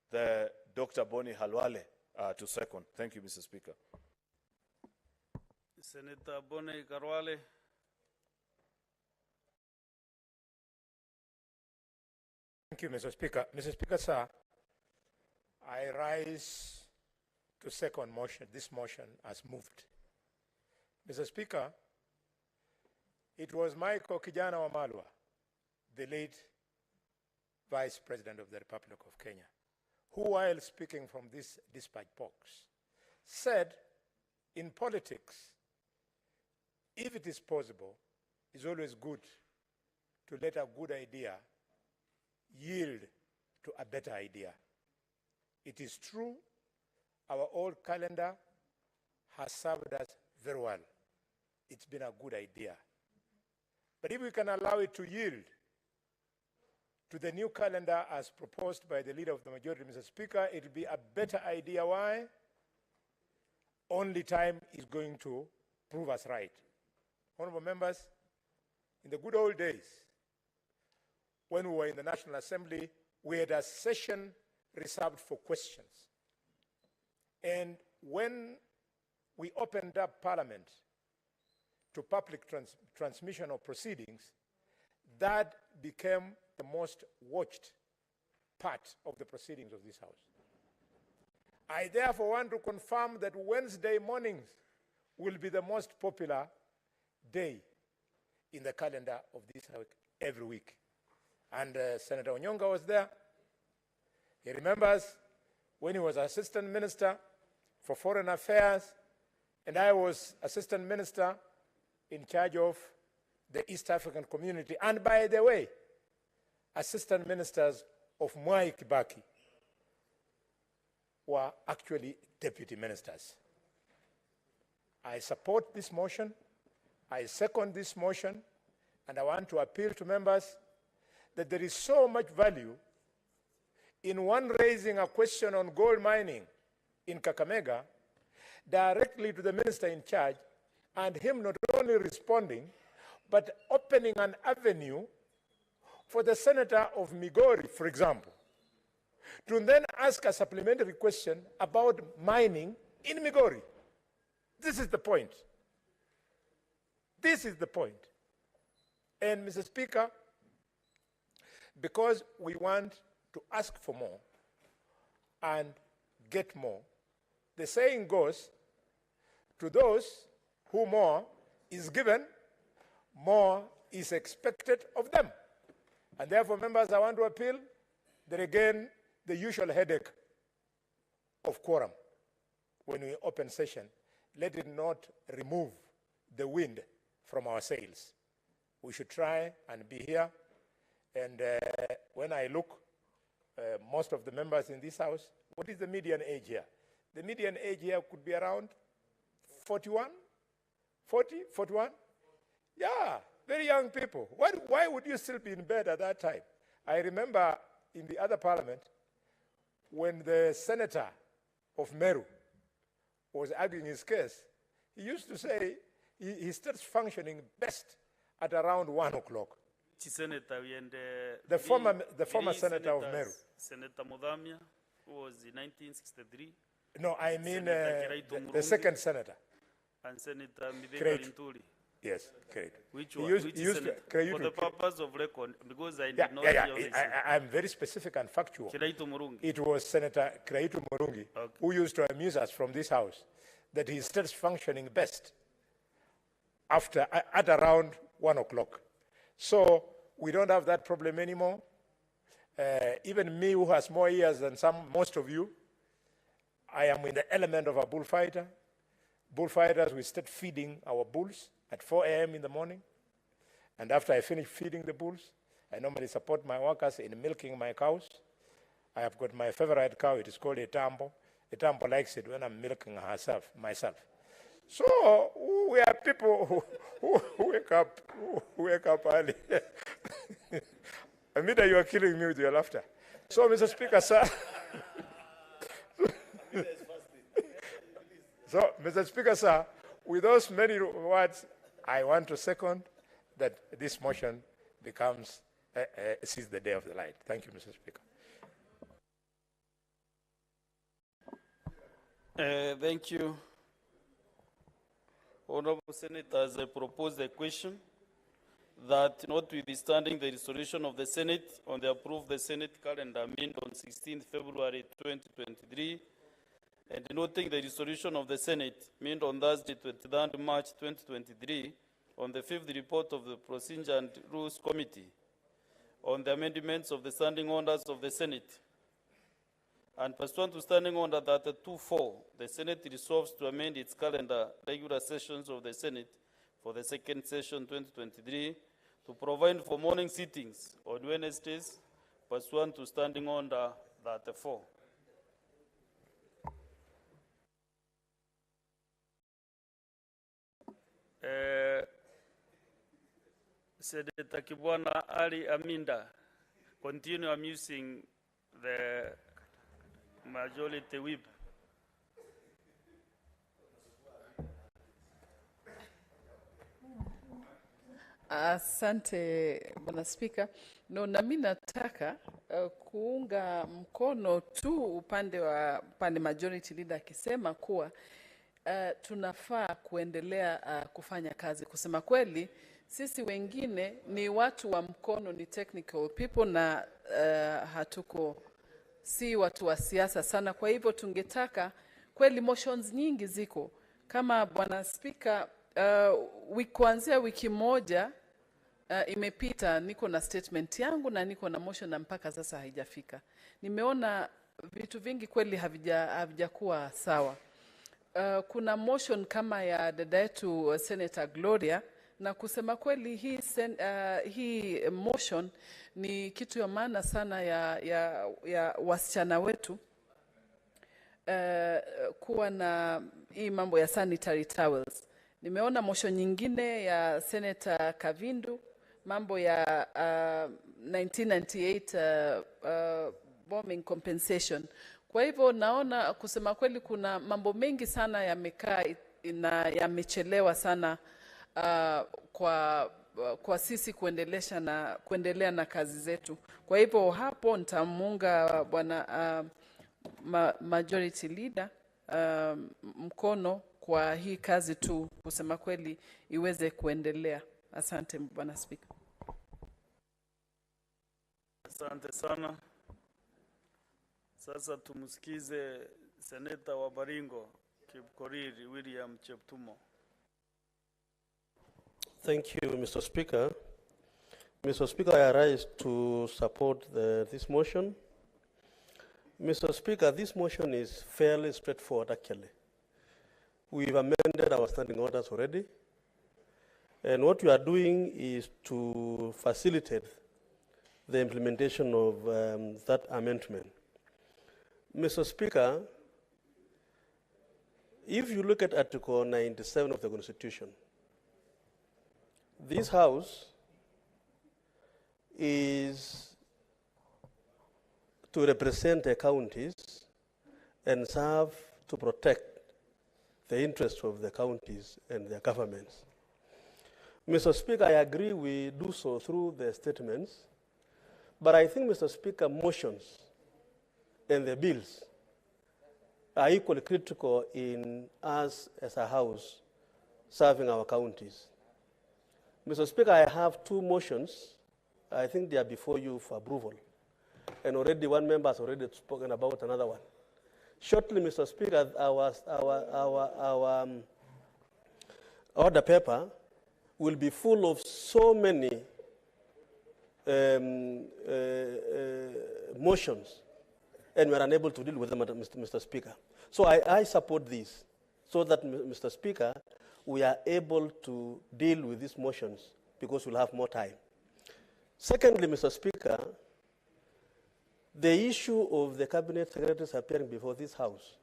the Dr. Boni Halwale, to second. Thank you, Mr. Speaker. Senator Boni Karwale. Thank you, Mr. Speaker. Mr. Speaker, sir, I rise to second this motion as moved. Mr. Speaker, it was Michael Kijana Wamalwa, the late Vice President of the Republic of Kenya, who, while speaking from this dispatch box, said, in politics, if it is possible, it's always good to let a good idea yield to a better idea. It is true, our old calendar has served us very well. It's been a good idea. But if we can allow it to yield to the new calendar as proposed by the leader of the majority, Mr. Speaker, it will be a better idea. Why? Only time is going to prove us right. Honorable members, in the good old days, when we were in the National Assembly, we had a session reserved for questions. And when we opened up Parliament to public transmission of proceedings, that became the most watched part of the proceedings of this House. I therefore want to confirm that Wednesday mornings will be the most popular day in the calendar of this House every week. And Senator Onyonga was there. He remembers when he was Assistant Minister for Foreign Affairs, and I was Assistant Minister in charge of the East African community. And by the way, Assistant Ministers of Mwai Kibaki were actually deputy ministers. I support this motion. I second this motion. And I want to appeal to members that there is so much value in one raising a question on gold mining in Kakamega directly to the minister in charge, and him not only responding, but opening an avenue for the senator of Migori, for example, to then ask a supplementary question about mining in Migori. This is the point. This is the point. And Mr. Speaker, because we want to ask for more and get more, the saying goes, to those who more is given, more is expected of them. And therefore, members, I want to appeal that again, the usual headache of quorum when we open session, let it not remove the wind from our sails. We should try and be here. And when I look, most of the members in this House, what is the median age here? The median age here could be around 41, 40, 41? Yeah, Very young people. Why would you still be in bed at that time? I remember in the other parliament, when the senator of Meru was arguing his case, he used to say he starts functioning best at around 1 o'clock. The former senator of Meru. Senator Mudhamia, who was in 1963. No, I mean the second senator. And Senator Midhenga Great. Linturi. Yes, great. Which He one? used- Which he used senator? to- Krayutu. For the purpose of record, because I did Yeah, not yeah, hear this. I'm very specific and factual. Kiraitu Murungi. It was Senator Kraitu Murungi who used to amuse us from this house that he starts functioning best at around 1 o'clock. So we don't have that problem anymore. Even me, who has more years than most of you, I am in the element of a bullfighter. Bullfighters, we start feeding our bulls at 4 a.m. in the morning. And after I finish feeding the bulls, I normally support my workers in milking my cows. I have got my favorite cow. It is called a tambo. A tambo likes it when I'm milking myself. So we are people who wake up early. Amida, you are killing me with your laughter. So, Mr. Speaker, sir. So, Mr. Speaker, sir, with those many words, I want to second that this motion becomes sees the day of the light. Thank you, Mr. Speaker. Thank you. Honorable Senators, I propose a question that notwithstanding the resolution of the Senate on the approved the Senate calendar meant on 16th February 2023, and noting the resolution of the Senate meant on Thursday 23rd March 2023 on the 5th report of the Procedure and Rules Committee on the amendments of the standing orders of the Senate. And pursuant to standing order 32.4, the Senate resolves to amend its calendar regular sessions of the Senate for the second session 2023 to provide for morning sittings on Wednesdays pursuant to standing order 34. Senator Kibwana Ali Aminda, continue amusing the majority whip. Asante Bwana Spika. No, nami nataka kuunga mkono tu upande majority leader akisema kuwa tunafaa kuendelea kufanya kazi. Kusema kweli, sisi wengine ni watu wa mkono, ni technical people na si watu wa siasa sana. Kwa hivyo tungetaka kweli motions nyingi ziko. Kama Bwana Spika, kuanzia wiki moja imepita, niko na statement yangu na niko na motion na mpaka sasa haijafika. Nimeona vitu vingi kweli havijakuwa sawa. Kuna motion kama ya dada yetu Senator Gloria, na kusema kweli hii motion ni kitu ya maana sana ya wasichana wetu kuwa na hii mambo ya sanitary towels. Nimeona motion nyingine ya Senator Kavindu, mambo ya 1998 bombing compensation. Kwa hivyo naona kusema kweli kuna mambo mengi sana yamekaa na yamechelewa sana kwa sisi kuendelea na kazi zetu. Kwa hivyo hapo nitamuunga Bwana majority leader mkono kwa hii kazi tu, kusema kweli iweze kuendelea. Asante Bwana Speaker. Asante sana. Sasa tumsikize Seneta wa Baringo Kipkoriri William Cheptumo. Thank you, Mr. Speaker. Mr. Speaker, I rise to support this motion. Mr. Speaker, this motion is fairly straightforward, actually. We've amended our standing orders already. And what we are doing is to facilitate the implementation of that amendment. Mr. Speaker, if you look at Article 97 of the Constitution, This house is to represent the counties and serve to protect the interests of the counties and their governments. Mr. Speaker, I agree we do so through the statements, but I think, Mr. Speaker, motions and the bills are equally critical in us as a house serving our counties. Mr. Speaker, I have two motions. I think they are before you for approval. And already one member has already spoken about another one. Shortly, Mr. Speaker, our order paper will be full of so many motions, and we are unable to deal with them, Mr. Speaker. So I support this, so that, Mr. Speaker, we are able to deal with these motions because we'll have more time. Secondly, Mr. Speaker, the issue of the cabinet secretaries appearing before this House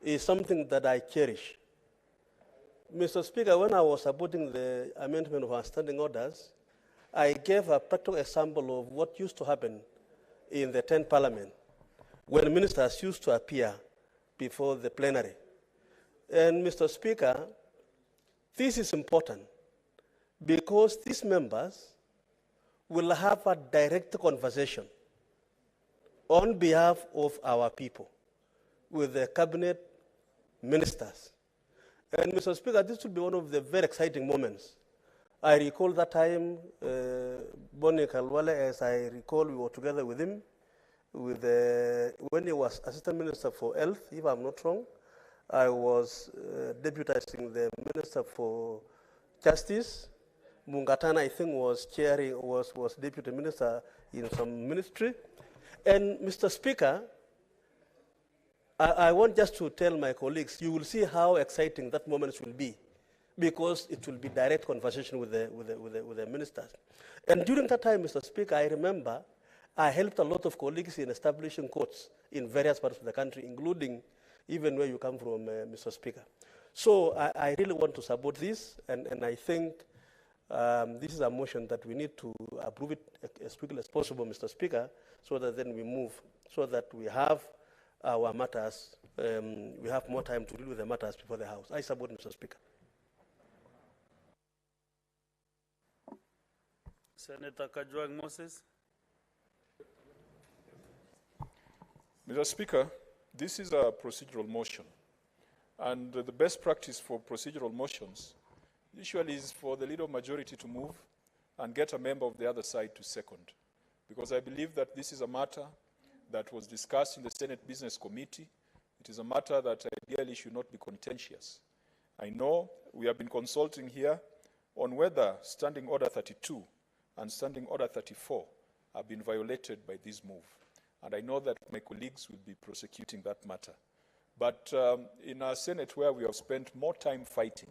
is something that I cherish. Mr. Speaker, when I was supporting the amendment of our standing orders, I gave a practical example of what used to happen in the 10th Parliament when ministers used to appear before the plenary. And Mr. Speaker, this is important because these members will have a direct conversation on behalf of our people with the cabinet ministers. And Mr. Speaker, this will be one of the very exciting moments. I recall that time, Bonnie Kalwale, as I recall, we were together with him when he was Assistant Minister for Health, if I'm not wrong. I was deputizing the Minister for Justice. Mungatana, I think, was Deputy Minister in some ministry. And Mr. Speaker, I want just to tell my colleagues, you will see how exciting that moment will be, because it will be direct conversation with the ministers. And during that time, Mr. Speaker, I remember I helped a lot of colleagues in establishing courts in various parts of the country, including even where you come from, Mr. Speaker. So I really want to support this, and I think this is a motion that we need to approve it as quickly as possible, Mr. Speaker, so that then we move, so that we have our matters, we have more time to deal with the matters before the House. I support, Mr. Speaker. Senator Kajwang Moses. Mr. Speaker, this is a procedural motion. And the best practice for procedural motions usually is for the leader of majority to move and get a member of the other side to second. Because I believe that this is a matter that was discussed in the Senate Business Committee. It is a matter that ideally should not be contentious. I know we have been consulting here on whether Standing Order 32 and Standing Order 34 have been violated by this move. And I know that my colleagues will be prosecuting that matter. But in our Senate, where we have spent more time fighting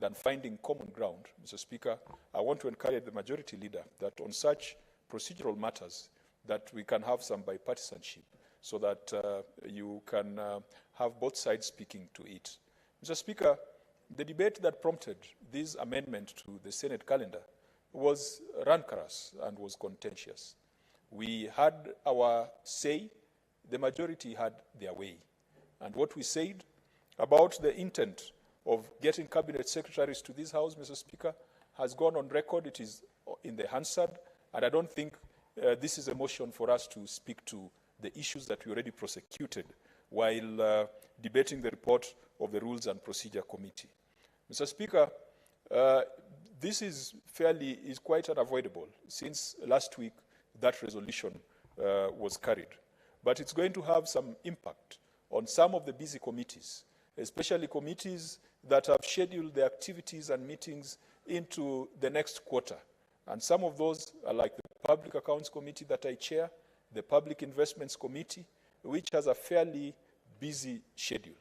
than finding common ground, Mr. Speaker, I want to encourage the majority leader that on such procedural matters, that we can have some bipartisanship so that you can have both sides speaking to it. Mr. Speaker, the debate that prompted this amendment to the Senate calendar was rancorous and was contentious. We had our say, the majority had their way. And what we said about the intent of getting cabinet secretaries to this House, Mr. Speaker, has gone on record. It is in the Hansard, and I don't think this is a motion for us to speak to the issues that we already prosecuted while debating the report of the Rules and Procedure Committee. Mr. Speaker, this is quite unavoidable since last week that resolution was carried. But it's going to have some impact on some of the busy committees, especially committees that have scheduled their activities and meetings into the next quarter. And some of those are like the Public Accounts Committee that I chair, the Public Investments Committee, which has a fairly busy schedule.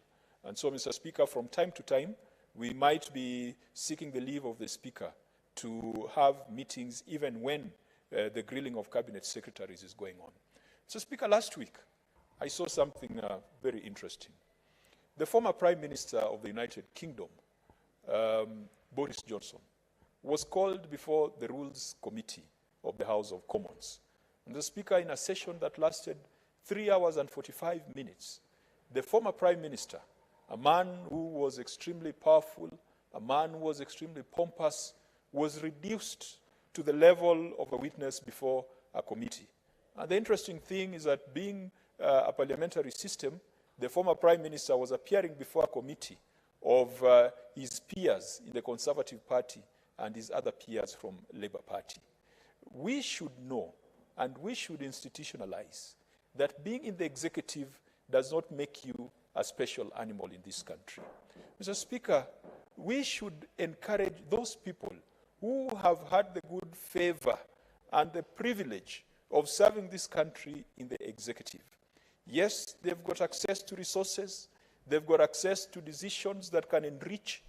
And so, Mr. Speaker, from time to time, we might be seeking the leave of the Speaker to have meetings even when the grilling of cabinet secretaries is going on. So, Speaker, last week, I saw something very interesting. The former Prime Minister of the United Kingdom, Boris Johnson, was called before the Rules Committee of the House of Commons. And the Speaker, in a session that lasted 3 hours and 45 minutes, the former Prime Minister, a man who was extremely powerful, a man who was extremely pompous, was reduced to the level of a witness before a committee. And the interesting thing is that being a parliamentary system, the former Prime Minister was appearing before a committee of his peers in the Conservative Party and his other peers from Labour Party. We should know and we should institutionalize that being in the executive does not make you a special animal in this country. Mr. Speaker, we should encourage those people who have had the good favor and the privilege of serving this country in the executive. Yes, they've got access to resources, they've got access to decisions that can enrich,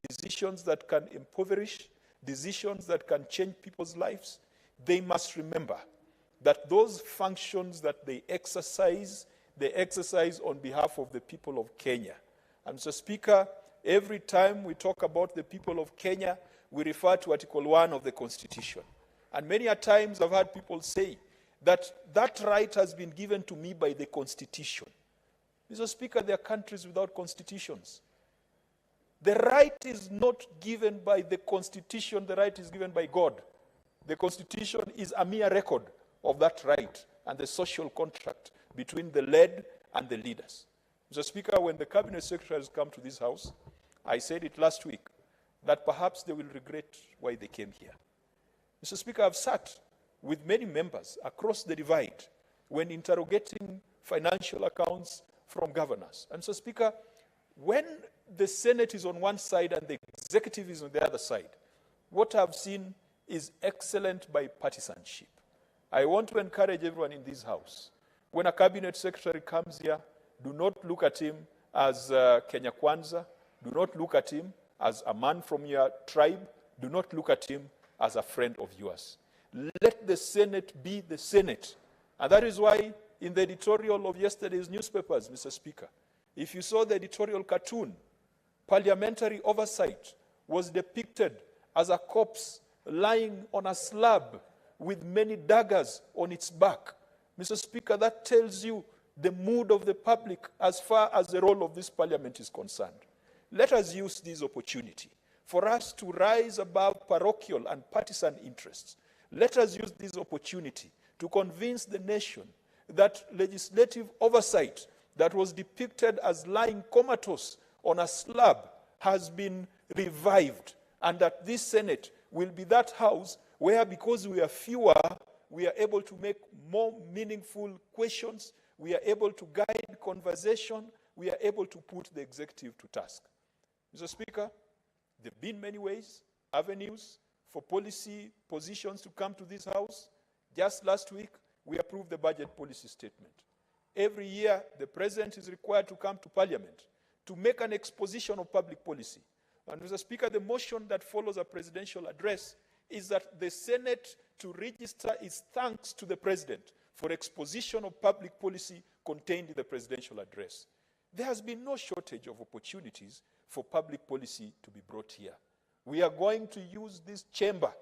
decisions that can impoverish, decisions that can change people's lives. They must remember that those functions that they exercise on behalf of the people of Kenya. And Mr. Speaker, every time we talk about the people of Kenya, we refer to Article 1 of the Constitution. And many a times I've heard people say that that right has been given to me by the Constitution. Mr. Speaker, there are countries without constitutions. The right is not given by the Constitution, the right is given by God. The Constitution is a mere record of that right and the social contract between the led and the leaders. Mr. Speaker, when the Cabinet Secretaries come to this House, I said it last week, that perhaps they will regret why they came here. Mr. Speaker, I've sat with many members across the divide when interrogating financial accounts from governors. And Mr. Speaker, when the Senate is on one side and the executive is on the other side, what I've seen is excellent bipartisanship. I want to encourage everyone in this House, when a Cabinet Secretary comes here, do not look at him as Kenya Kwanza, do not look at him as a man from your tribe, do not look at him as a friend of yours. Let the Senate be the Senate. And that is why in the editorial of yesterday's newspapers, Mr. Speaker, if you saw the editorial cartoon, parliamentary oversight was depicted as a corpse lying on a slab with many daggers on its back. Mr. Speaker, that tells you the mood of the public as far as the role of this parliament is concerned. Let us use this opportunity for us to rise above parochial and partisan interests. Let us use this opportunity to convince the nation that legislative oversight that was depicted as lying comatose on a slab has been revived, and that this Senate will be that house where, because we are fewer, we are able to make more meaningful questions, we are able to guide conversation, we are able to put the executive to task. Mr. Speaker, there have been many ways, avenues for policy positions to come to this House. Just last week, we approved the budget policy statement. Every year, the President is required to come to Parliament to make an exposition of public policy. And Mr. Speaker, the motion that follows a presidential address is that the Senate to register its thanks to the President for exposition of public policy contained in the presidential address. There has been no shortage of opportunities for public policy to be brought here. We are going to use this chamber,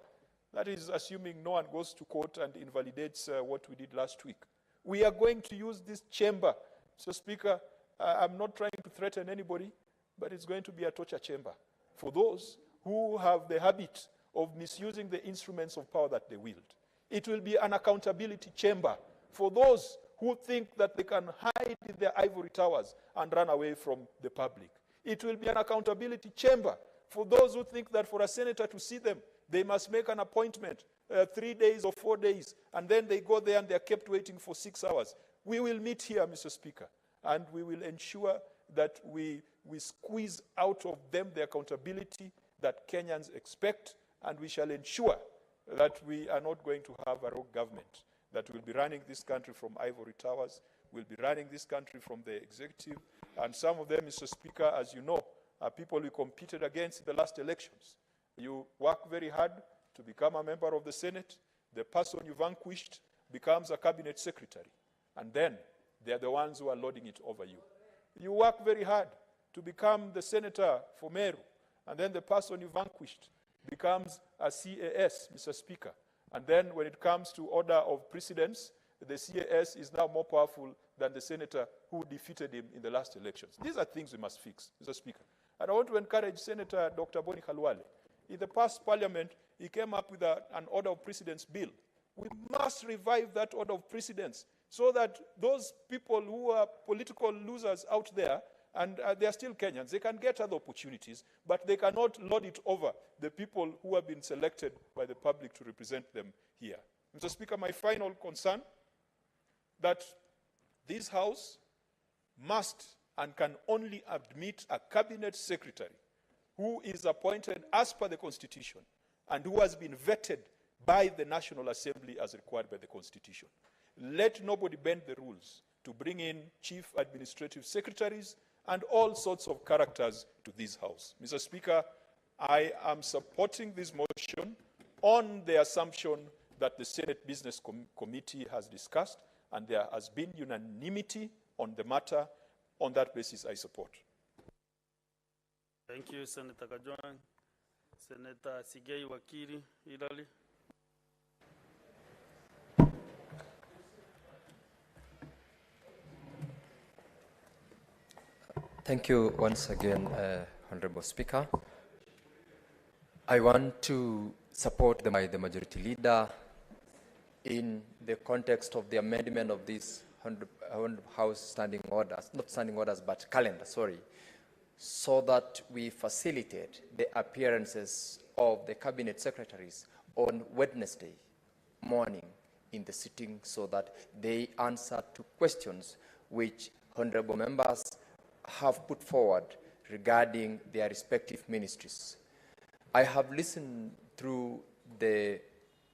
that is assuming no one goes to court and invalidates what we did last week. We are going to use this chamber. So, Speaker, I'm not trying to threaten anybody, but it's going to be a torture chamber for those who have the habit of misusing the instruments of power that they wield. It will be an accountability chamber for those who think that they can hide in their ivory towers and run away from the public. It will be an accountability chamber for those who think that for a senator to see them, they must make an appointment 3 days or 4 days, and then they go there and they're kept waiting for 6 hours. We will meet here, Mr. Speaker, and we will ensure that we squeeze out of them the accountability that Kenyans expect, and we shall ensure that we are not going to have a rogue government that will be running this country from ivory towers, will be running this country from the executive. And some of them, Mr. Speaker, as you know, are people we competed against in the last elections. You work very hard to become a member of the Senate. The person you vanquished becomes a cabinet secretary. And then they're the ones who are lording it over you. You work very hard to become the senator for Meru. And then the person you vanquished becomes a CAS, Mr. Speaker. And then when it comes to order of precedence, the CAS is now more powerful than the senator who defeated him in the last elections. These are things we must fix, Mr. Speaker. And I want to encourage Senator Dr. Boni Khalwale. In the past parliament, he came up with an order of precedence bill. We must revive that order of precedence so that those people who are political losers out there, and they are still Kenyans, they can get other opportunities, but they cannot lord it over the people who have been selected by the public to represent them here. Mr. Speaker, my final concern, that this House must and can only admit a cabinet secretary who is appointed as per the Constitution and who has been vetted by the National Assembly as required by the Constitution. Let nobody bend the rules to bring in chief administrative secretaries and all sorts of characters to this House. Mr. Speaker, I am supporting this motion on the assumption that the Senate Business Committee has discussed and there has been unanimity on the matter. On that basis, I support. Thank you, Senator Kajwang. Senator Sigei Wakiri, Ilali. Thank you once again, Honorable Speaker. I want to support the Majority Leader in the context of the amendment of this House standing orders, not standing orders, but calendar, sorry, so that we facilitate the appearances of the cabinet secretaries on Wednesday morning in the sitting so that they answer to questions which honorable members have put forward regarding their respective ministries. I have listened through the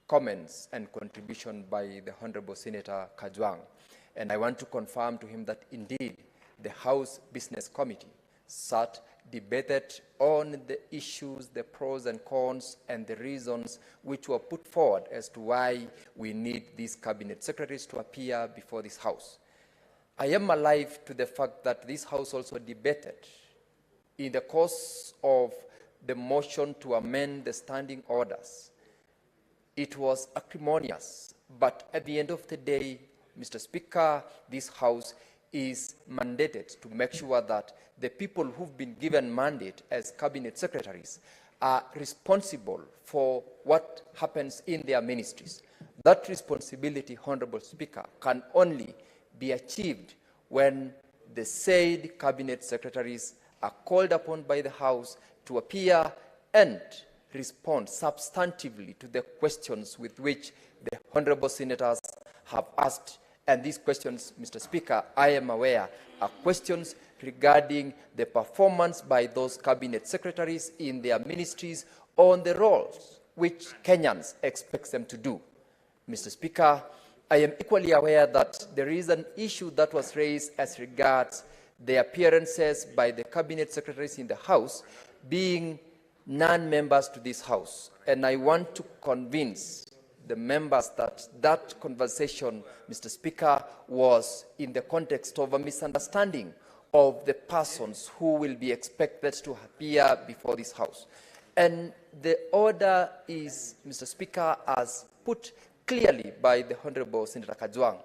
comments and contribution by the Honorable Senator Kajwang, and I want to confirm to him that indeed the House Business Committee sat, debated on the issues, the pros and cons, and the reasons which were put forward as to why we need these cabinet secretaries to appear before this House. I am alive to the fact that this House also debated in the course of the motion to amend the standing orders. It was acrimonious, but at the end of the day, Mr. Speaker, this House is mandated to make sure that the people who've been given mandate as cabinet secretaries are responsible for what happens in their ministries. That responsibility, Honorable Speaker, can only be achieved when the said cabinet secretaries are called upon by the House to appear and respond substantively to the questions with which the honorable senators have asked. And these questions, Mr. Speaker, I am aware, are questions regarding the performance by those cabinet secretaries in their ministries on the roles which Kenyans expect them to do. Mr. Speaker, I am equally aware that there is an issue that was raised as regards the appearances by the cabinet secretaries in the House being non-members to this House. And I want to convince the members that that conversation, Mr. Speaker, was in the context of a misunderstanding of the persons who will be expected to appear before this House. And the order is, Mr. Speaker, as put clearly by the Honorable Senator Kajwang,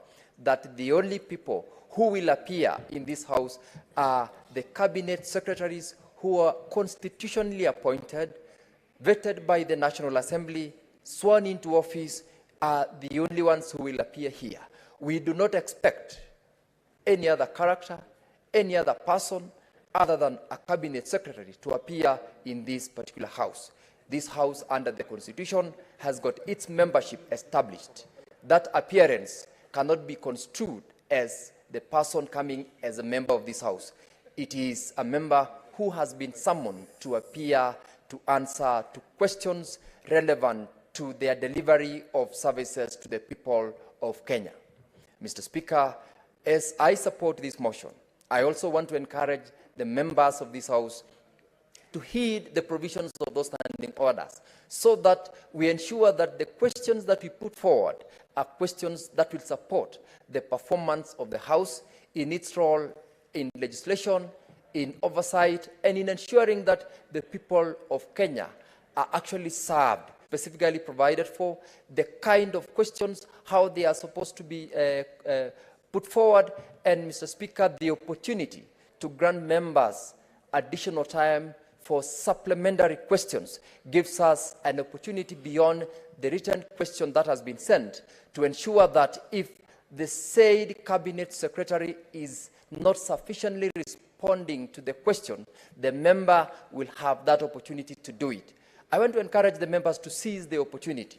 that the only people who will appear in this House are the cabinet secretaries who are constitutionally appointed, vetted by the National Assembly, sworn into office, are the only ones who will appear here. We do not expect any other character, any other person other than a cabinet secretary to appear in this particular House. This House, under the Constitution, has got its membership established. That appearance cannot be construed as the person coming as a member of this House. It is a member who has been summoned to appear to answer to questions relevant to their delivery of services to the people of Kenya. Mr. Speaker, as I support this motion, I also want to encourage the members of this House to heed the provisions of those standing orders so that we ensure that the questions that we put forward are questions that will support the performance of the House in its role in legislation, in oversight, and in ensuring that the people of Kenya are actually served, specifically provided for, the kind of questions, how they are supposed to be put forward, and, Mr. Speaker, the opportunity to grant members additional time for supplementary questions gives us an opportunity beyond the written question that has been sent to ensure that if the said cabinet secretary is not sufficiently responding to the question, the member will have that opportunity to do it. I want to encourage the members to seize the opportunity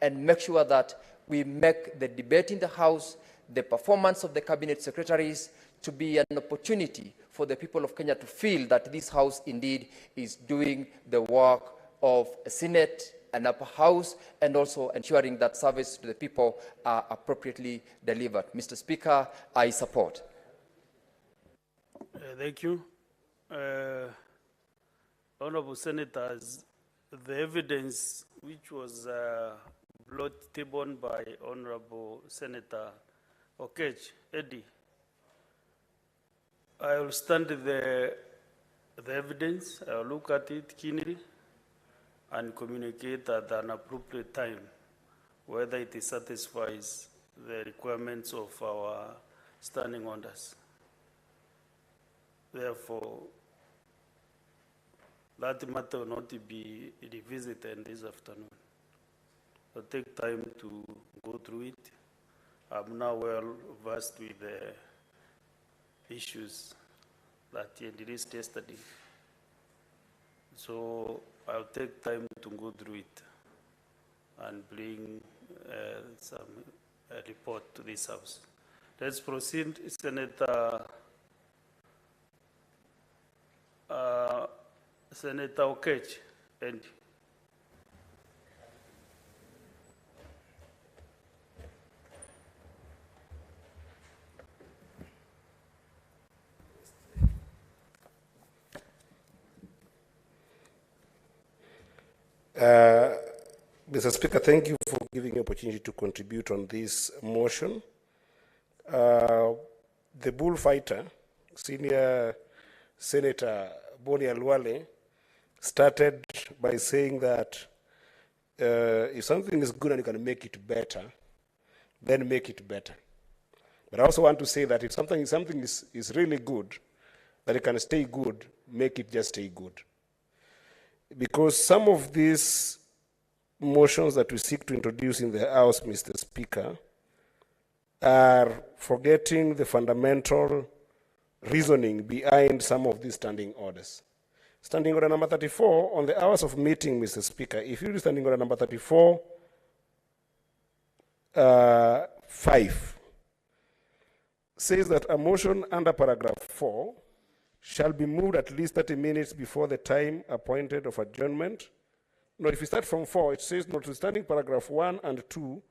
and make sure that we make the debate in the House, the performance of the cabinet secretaries, to be an opportunity for the people of Kenya to feel that this House indeed is doing the work of a Senate and upper house, and also ensuring that service to the people are appropriately delivered. Mr. Speaker, I support. Thank you. Honorable Senators, the evidence which was brought tabled by Honorable Senator Okech, Eddie, I will stand the evidence, I will look at it keenly and communicate at an appropriate time whether it satisfies the requirements of our standing orders. Therefore, that matter will not be revisited this afternoon. I'll take time to go through it. I'm now well versed with the issues that he released yesterday. So I'll take time to go through it and bring some report to this House. Let's proceed, Senator Okech. And Mr. Speaker, thank you for giving me opportunity to contribute on this motion. The bullfighter, Senior Senator Boni Alwale, started by saying that if something is good and you can make it better, then make it better. But I also want to say that if something is really good, that it can stay good, make it just stay good. Because some of these motions that we seek to introduce in the House, Mr. Speaker, are forgetting the fundamental reasoning behind some of these standing orders. Standing order number 34, on the hours of meeting, Mr. Speaker, if you read standing order number 34, 5, says that a motion under paragraph 4 shall be moved at least 30 minutes before the time appointed of adjournment. No, if you start from 4, it says, notwithstanding paragraph 1 and 2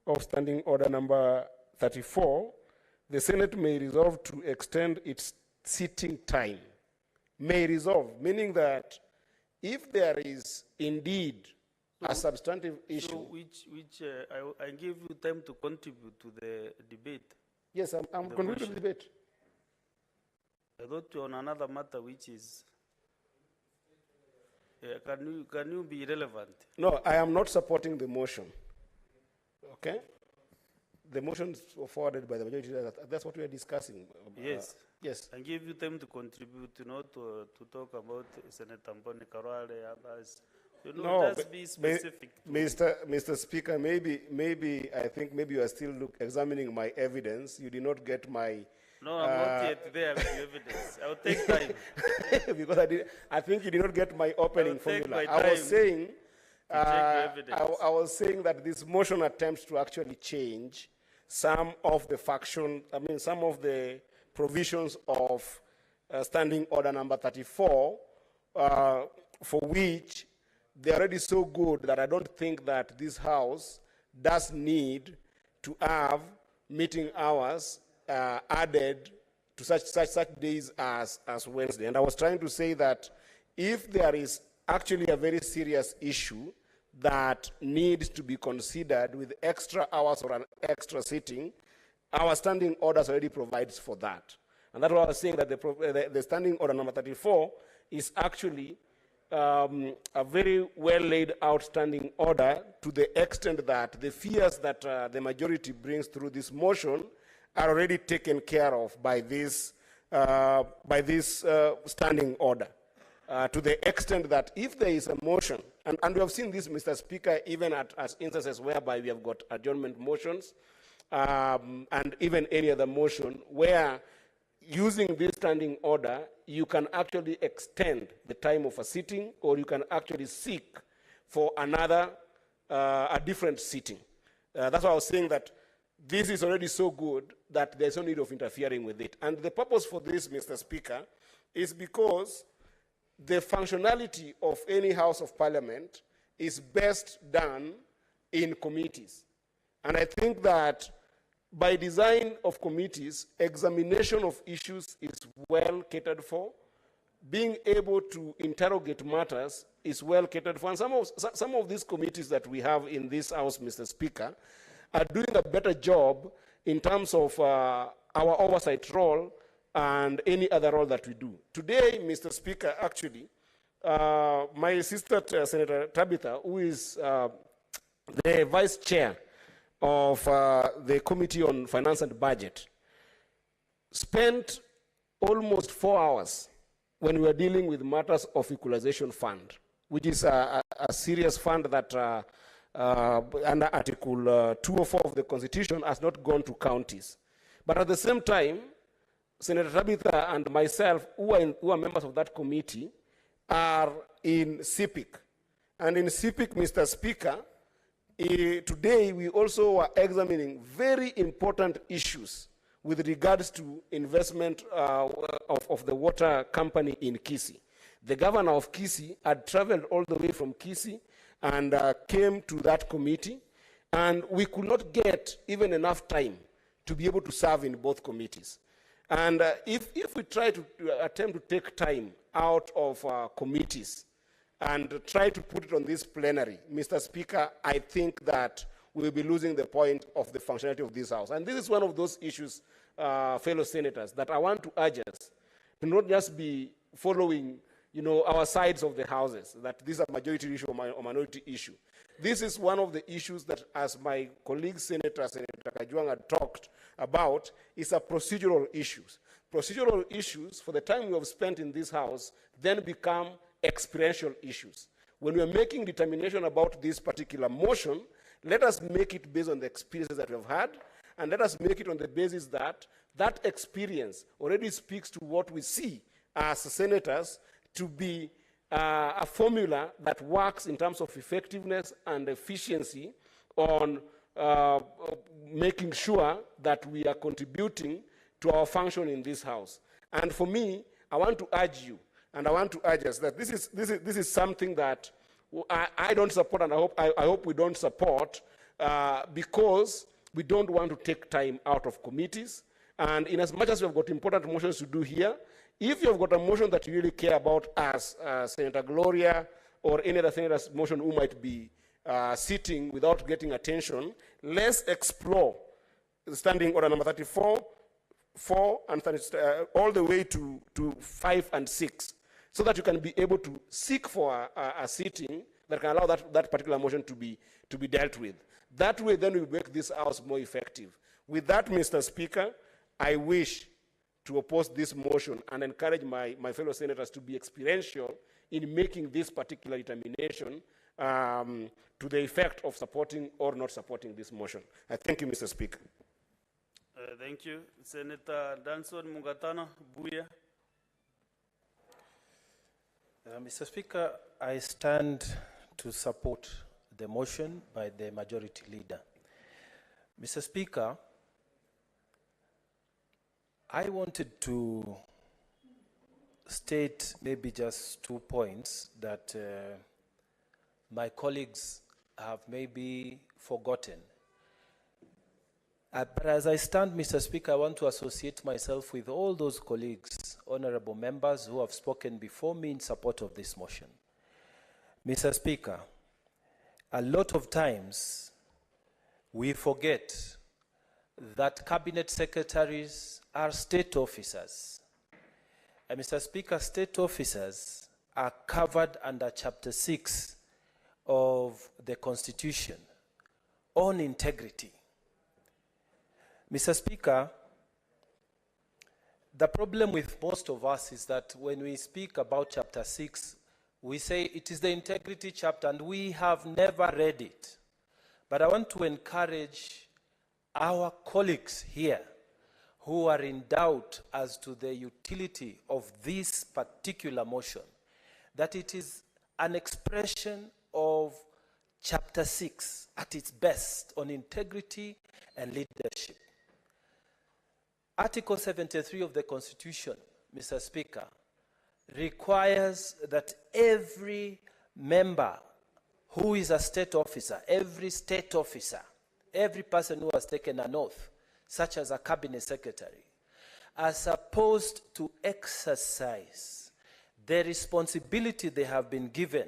of standing order number 34, the Senate may resolve to extend its sitting time. May resolve, meaning that if there is indeed a substantive issue. So I give you time to contribute to the debate. Yes, I'm contributing to the debate. I thought on another matter which is, can you be relevant? No, I am not supporting the motion. Okay? The motion forwarded by the majority, that's what we are discussing. Yes. Yes. I give you time to contribute, to talk about Senator Mboni Karwale, others. Just be specific. Mr. Speaker, maybe I think you are still examining my evidence. You did not get my. No, I'm not yet there with the evidence. I'll take time. Because I think you did not get my opening formula. I was saying that this motion attempts to actually change some of the provisions of standing order number 34, for which they're already so good that I don't think that this House does need to have meeting hours added to such days as Wednesday. And I was trying to say that if there is actually a very serious issue that needs to be considered with extra hours or an extra sitting, our standing orders already provides for that. And that's why I was saying that the standing order number 34 is actually a very well laid out standing order to the extent that the fears that the majority brings through this motion are already taken care of by this standing order. To the extent that if there is a motion, and we have seen this, Mr. Speaker, even at instances whereby we have got adjournment motions, and even any other motion where using this standing order, you can actually extend the time of a sitting, or you can actually seek for another, a different sitting. That's why I was saying that this is already so good that there's no need of interfering with it. And the purpose for this, Mr. Speaker, is because the functionality of any House of Parliament is best done in committees. And I think that by design of committees, examination of issues is well catered for. Being able to interrogate matters is well catered for. And some of these committees that we have in this House, Mr. Speaker, are doing a better job in terms of our oversight role and any other role that we do. Today, Mr. Speaker, actually, my sister, Senator Tabitha, who is the vice chair of the Committee on Finance and Budget, spent almost 4 hours when we were dealing with matters of equalization fund, which is a serious fund that under Article 204 of the Constitution has not gone to counties. But at the same time, Senator Tabitha and myself, who are members of that committee, are in CPIC. And in CPIC, Mr. Speaker, today we also are examining very important issues with regards to investment of the water company in Kisii. The governor of Kisii had traveled all the way from Kisii and came to that committee, and we could not get even enough time to be able to serve in both committees. And if we try to attempt to take time out of committees and try to put it on this plenary, Mr. Speaker, I think that we will be losing the point of the functionality of this House. And this is one of those issues, fellow senators, that I want to urge us to not just be following, our sides of the houses, that this is a majority issue or minority issue. This is one of the issues that, as my colleague Senator Kajwang had talked about, is a procedural issues. Procedural issues, for the time we have spent in this House, then become experiential issues. When we are making determination about this particular motion, let us make it based on the experiences that we have had, and let us make it on the basis that that experience already speaks to what we see as senators to be a formula that works in terms of effectiveness and efficiency on making sure that we are contributing to our function in this House. And for me, I want to urge you, and I want to urge us that this is something that I don't support, and I hope we don't support, because we don't want to take time out of committees. And in as much as we have got important motions to do here, if you have got a motion that you really care about, as Senator Gloria or any other senator's motion who might be sitting without getting attention, let's explore standing order number 34, 4, and all the way to 5 and 6, so that you can be able to seek for a sitting that can allow that particular motion to be dealt with. That way, then we make this House more effective. With that, Mr. Speaker, I wish to oppose this motion and encourage my fellow senators to be experiential in making this particular determination to the effect of supporting or not supporting this motion. I thank you, Mr. Speaker. Thank you. Senator Danson Mungatana, Buya. Mr. Speaker, I stand to support the motion by the majority leader. Mr. Speaker, I wanted to state maybe just 2 points that my colleagues have maybe forgotten. But as I stand, Mr. Speaker, I want to associate myself with all those colleagues, honorable members who have spoken before me in support of this motion. Mr. Speaker, a lot of times we forget that cabinet secretaries are state officers. And Mr. Speaker, state officers are covered under Chapter 6 of the Constitution on integrity. Mr. Speaker, the problem with most of us is that when we speak about Chapter 6, we say it is the integrity chapter, and we have never read it. But I want to encourage our colleagues here who are in doubt as to the utility of this particular motion, that it is an expression of Chapter 6 at its best on integrity and leadership. Article 73 of the Constitution, Mr. Speaker, requires that every member who is a state officer, every state officer, every person who has taken an oath, such as a cabinet secretary, are supposed to exercise the responsibility they have been given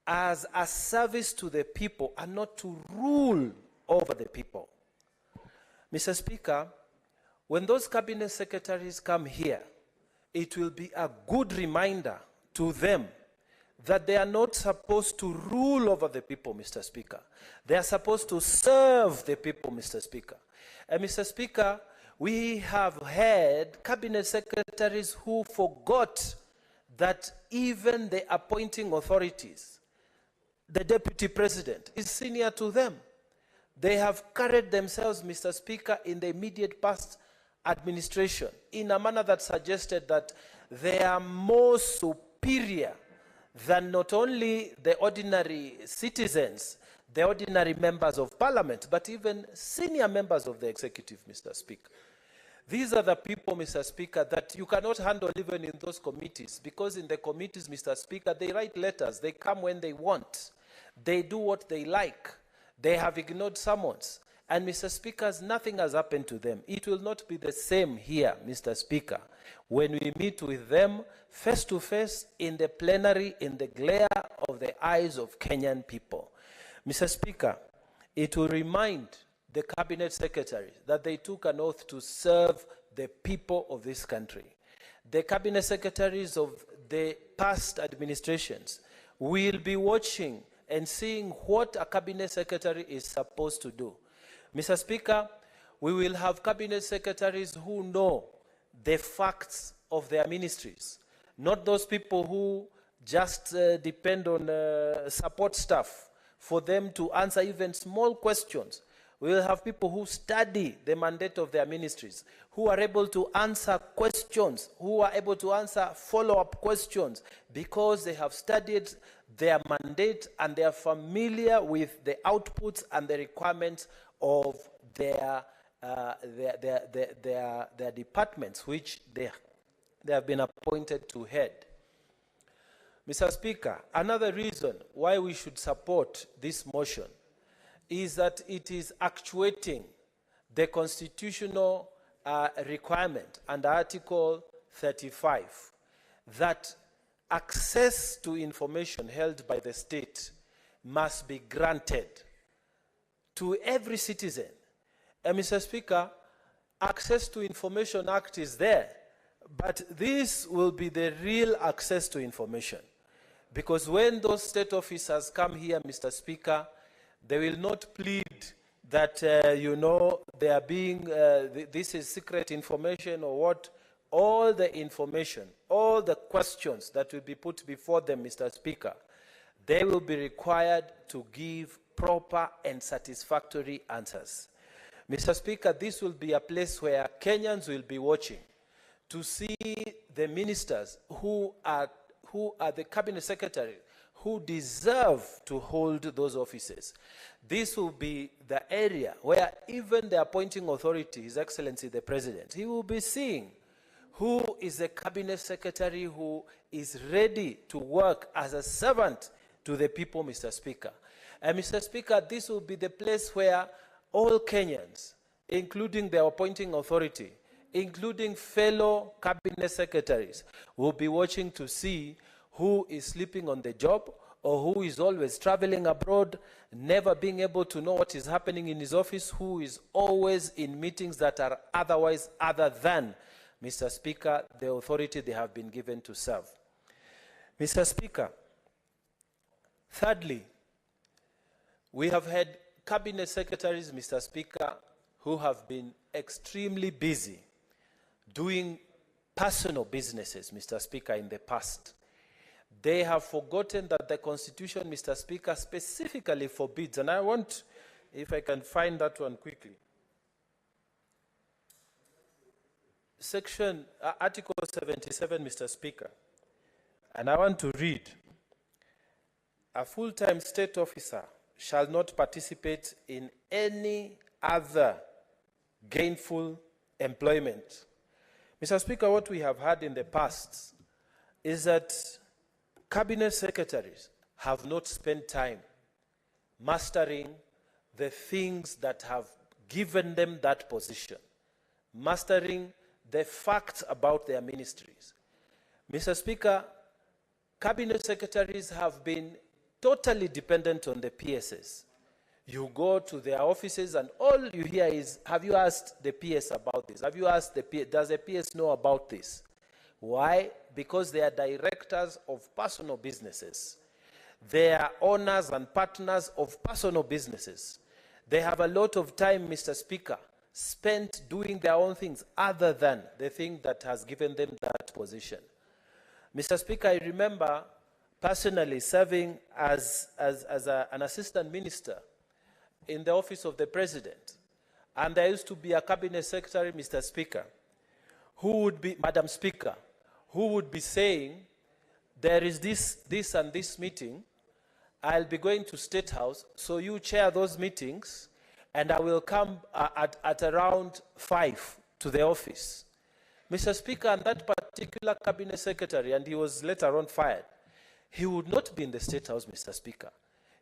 as a service to the people and not to rule over the people. Mr. Speaker, when those cabinet secretaries come here, it will be a good reminder to them that they are not supposed to rule over the people, Mr. Speaker. They are supposed to serve the people, Mr. Speaker. And Mr. Speaker, we have had cabinet secretaries who forgot that even the appointing authorities, the deputy president, is senior to them. They have carried themselves, Mr. Speaker, in the immediate past administration in a manner that suggested that they are more superior than not only the ordinary citizens, the ordinary members of parliament, but even senior members of the executive, Mr. Speaker. These are the people, Mr. Speaker, that you cannot handle even in those committees, because in the committees, Mr. Speaker, they write letters, they come when they want, they do what they like, they have ignored summons. And Mr. Speaker, nothing has happened to them. It will not be the same here, Mr. Speaker, when we meet with them face to face in the plenary, in the glare of the eyes of Kenyan people. Mr. Speaker, it will remind the cabinet secretaries that they took an oath to serve the people of this country. The cabinet secretaries of the past administrations will be watching and seeing what a cabinet secretary is supposed to do. Mr. Speaker, we will have cabinet secretaries who know the facts of their ministries, not those people who just depend on support staff for them to answer even small questions. We will have people who study the mandate of their ministries, who are able to answer questions, who are able to answer follow-up questions because they have studied their mandate and they are familiar with the outputs and the requirements of their departments, which they have been appointed to head. Mr. Speaker, another reason why we should support this motion is that it is actuating the constitutional requirement under Article 35 that access to information held by the state must be granted to every citizen. And Mr. Speaker, Access to Information Act is there, but this will be the real access to information. Because when those state officers come here, Mr. Speaker, they will not plead that, they are being, this is secret information or what. All the information, all the questions that will be put before them, Mr. Speaker, they will be required to give proper and satisfactory answers. Mr. Speaker, this will be a place where Kenyans will be watching to see the ministers who are the cabinet secretary who deserve to hold those offices. This will be the area where even the appointing authority, His Excellency the President, he will be seeing who is a cabinet secretary who is ready to work as a servant to the people, Mr. Speaker. And Mr. Speaker, this will be the place where all Kenyans, including the appointing authority, including fellow cabinet secretaries, will be watching to see who is sleeping on the job or who is always traveling abroad, never being able to know what is happening in his office, who is always in meetings that are otherwise other than, Mr. Speaker, the authority they have been given to serve. Mr. Speaker, thirdly, we have had cabinet secretaries, Mr. Speaker, who have been extremely busy doing personal businesses, Mr. Speaker, in the past. They have forgotten that the Constitution, Mr. Speaker, specifically forbids, and I want, if I can find that one quickly. Article 77, Mr. Speaker, and I want to read. A full-time state officer shall not participate in any other gainful employment. Mr. Speaker, what we have had in the past is that cabinet secretaries have not spent time mastering the things that have given them that position, mastering the facts about their ministries. Mr. Speaker, cabinet secretaries have been totally dependent on the PSs. You go to their offices and all you hear is, have you asked the PS about this? Have you asked the PS, does the PS know about this? Why? Because they are directors of personal businesses. They are owners and partners of personal businesses. They have a lot of time, Mr. Speaker, spent doing their own things other than the thing that has given them that position. Mr. Speaker, I remember personally serving as an assistant minister in the office of the president. And there used to be a cabinet secretary, Mr. Speaker, who would be, Madam Speaker, who would be saying, there is this and this meeting, I'll be going to State House, so you chair those meetings, and I will come at around 5 to the office. Mr. Speaker, and that particular cabinet secretary, and he was later on fired, he would not be in the State House, Mr. Speaker.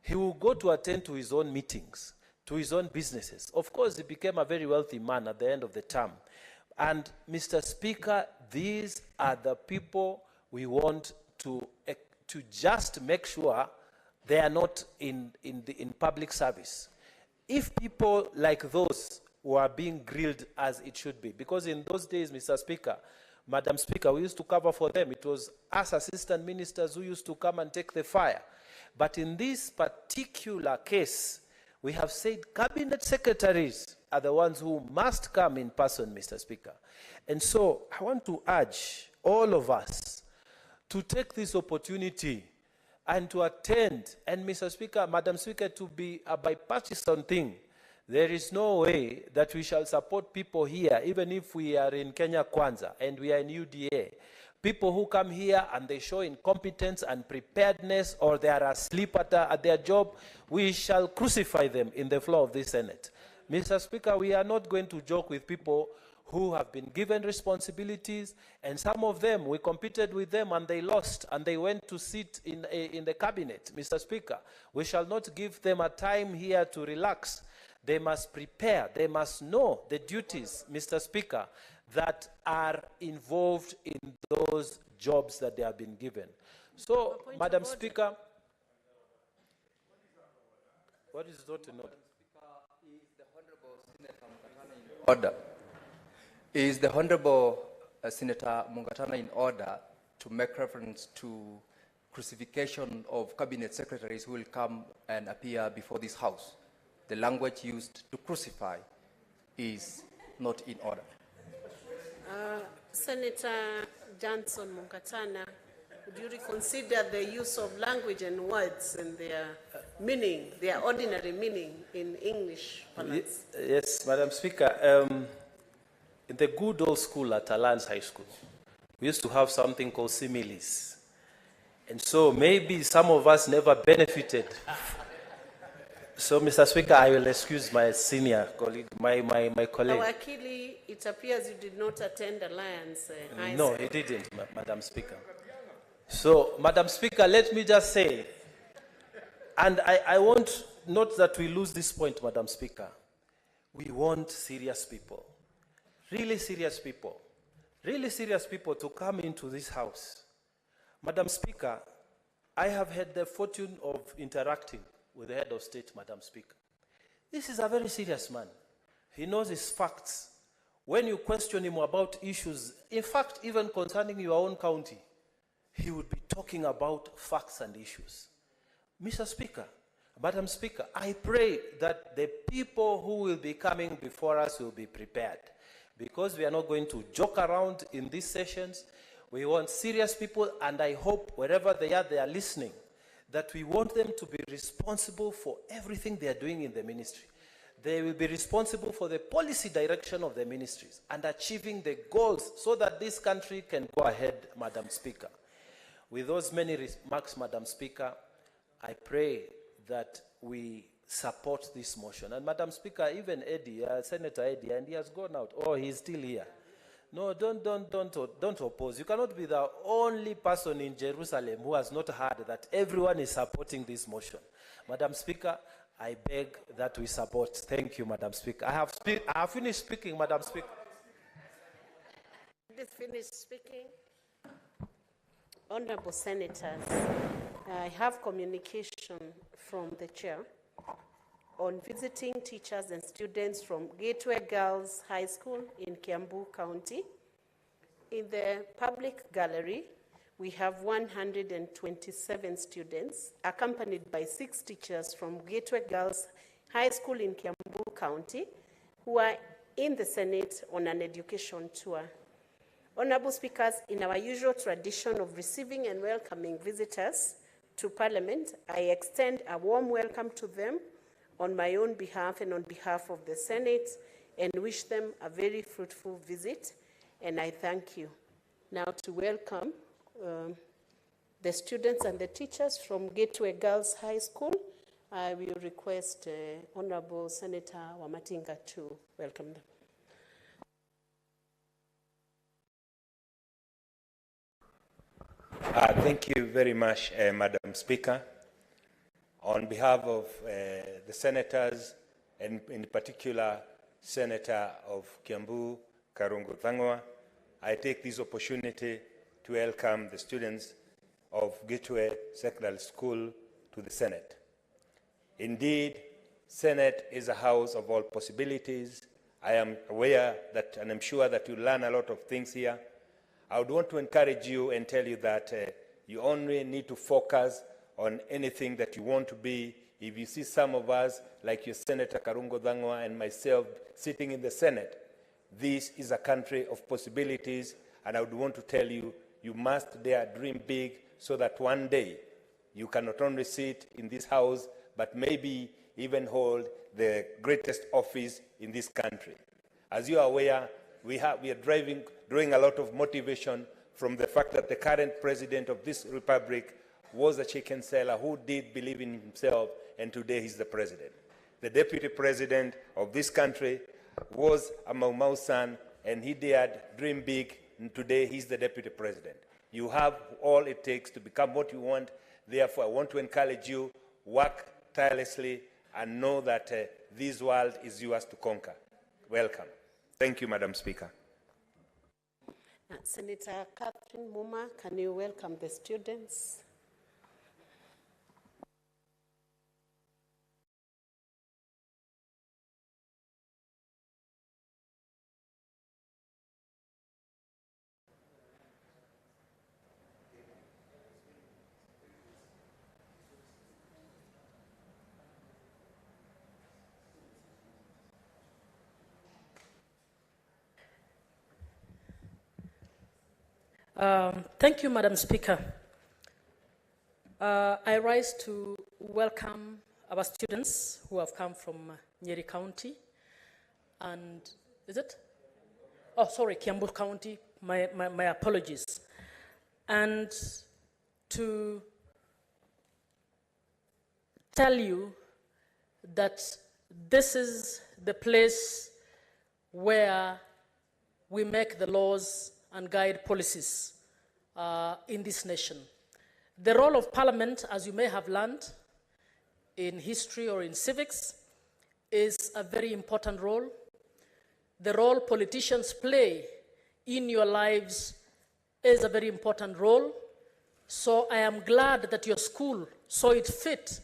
He would go to attend to his own meetings, to his own businesses. Of course, he became a very wealthy man at the end of the term. And Mr. Speaker, these are the people we want to just make sure they are not in public service. If people like those were being grilled as it should be, because in those days, Mr. Speaker, Madam Speaker, we used to cover for them. It was us assistant ministers who used to come and take the fire. But in this particular case, we have said cabinet secretaries are the ones who must come in person, Mr. Speaker. And so I want to urge all of us to take this opportunity and to attend, and Mr. Speaker, Madam Speaker, to be a bipartisan thing. There is no way that we shall support people here, even if we are in Kenya Kwanza and we are in UDA. People who come here and they show incompetence and preparedness, or they are asleep at their job, we shall crucify them in the floor of this Senate. Mr. Speaker, we are not going to joke with people who have been given responsibilities, and some of them, we competed with them and they lost, and they went to sit in the cabinet. Mr. Speaker, we shall not give them a time here to relax. They must prepare, they must know the duties, Mr. Speaker, that are involved in those jobs that they have been given. So, Madam Speaker, what is not in order? Order. Is the Honorable Senator Mungatana in order to make reference to crucifixion of cabinet secretaries who will come and appear before this House? The language used to crucify is not in order. Senator Johnson Mungatana, would you reconsider the use of language and words and their meaning, their ordinary meaning in English parlance? Yes, Madam Speaker. In the good old school at Alliance High School, we used to have something called similes. And so maybe some of us never benefited. So, Mr. Speaker, I will excuse my senior colleague, my colleague. Wakili, it appears you did not attend Alliance High No, School. he didn't, Madam Speaker. So, Madam Speaker, let me just say, and I want not that we lose this point, Madam Speaker. We want serious people. Really serious people to come into this House. Madam Speaker, I have had the fortune of interacting with the head of state, Madam Speaker. This is a very serious man. He knows his facts. When you question him about issues, in fact, even concerning your own county, he would be talking about facts and issues. Mr. Speaker, Madam Speaker, I pray that the people who will be coming before us will be prepared, because we are not going to joke around in these sessions. We want serious people, and I hope wherever they are listening, that we want them to be responsible for everything they are doing in the ministry. They will be responsible for the policy direction of the ministries and achieving the goals so that this country can go ahead, Madam Speaker. With those many remarks, Madam Speaker, I pray that we support this motion. And Madam Speaker, even Eddie, Senator Eddie, and he has gone out. Oh, he's still here. No, don't oppose. You cannot be the only person in Jerusalem who has not heard that everyone is supporting this motion. Madam Speaker, I beg that we support. Thank you, Madam Speaker. I have finished speaking, Madam Speaker. Just finished speaking. Honorable Senators, I have communication from the chair on visiting teachers and students from Gateway Girls High School in Kiambu County. In the public gallery, we have 127 students accompanied by 6 teachers from Gateway Girls High School in Kiambu County who are in the Senate on an education tour. Honorable Speakers, in our usual tradition of receiving and welcoming visitors to Parliament, I extend a warm welcome to them on my own behalf and on behalf of the Senate, and wish them a very fruitful visit, and I thank you. Now to welcome the students and the teachers from Gateway Girls High School, I will request Honorable Senator Wamatinga to welcome them. Thank you very much, Madam Speaker. On behalf of the senators, and in particular, Senator of Kiambu, Karungu Thangwa, I take this opportunity to welcome the students of Gateway Secondary School to the Senate. Indeed, Senate is a house of all possibilities. I am aware that, and I'm sure that you learn a lot of things here. I would want to encourage you and tell you that you only need to focus on anything that you want to be. If you see some of us, like your Senator Karungo Thangwa and myself, sitting in the Senate, this is a country of possibilities, and I would want to tell you, you must dare dream big so that one day you can not only sit in this house, but maybe even hold the greatest office in this country. As you are aware, we are drawing a lot of motivation from the fact that the current president of this republic was a chicken seller who did believe in himself, and today he's the president. The deputy president of this country was a Mau Mau son, and he dared dream big, and today he's the deputy president. You have all it takes to become what you want. Therefore, I want to encourage you, work tirelessly, and know that this world is yours to conquer. Welcome. Thank you, Madam Speaker. Senator Catherine Muma, can you welcome the students? Thank you, Madam Speaker. I rise to welcome our students who have come from Nyeri County, and is it? Oh, sorry, Kiambu County. My apologies. And to tell you that this is the place where we make the laws and guide policies in this nation. The role of Parliament, as you may have learned in history or in civics, is a very important role. The role politicians play in your lives is a very important role. So I am glad that your school saw it fit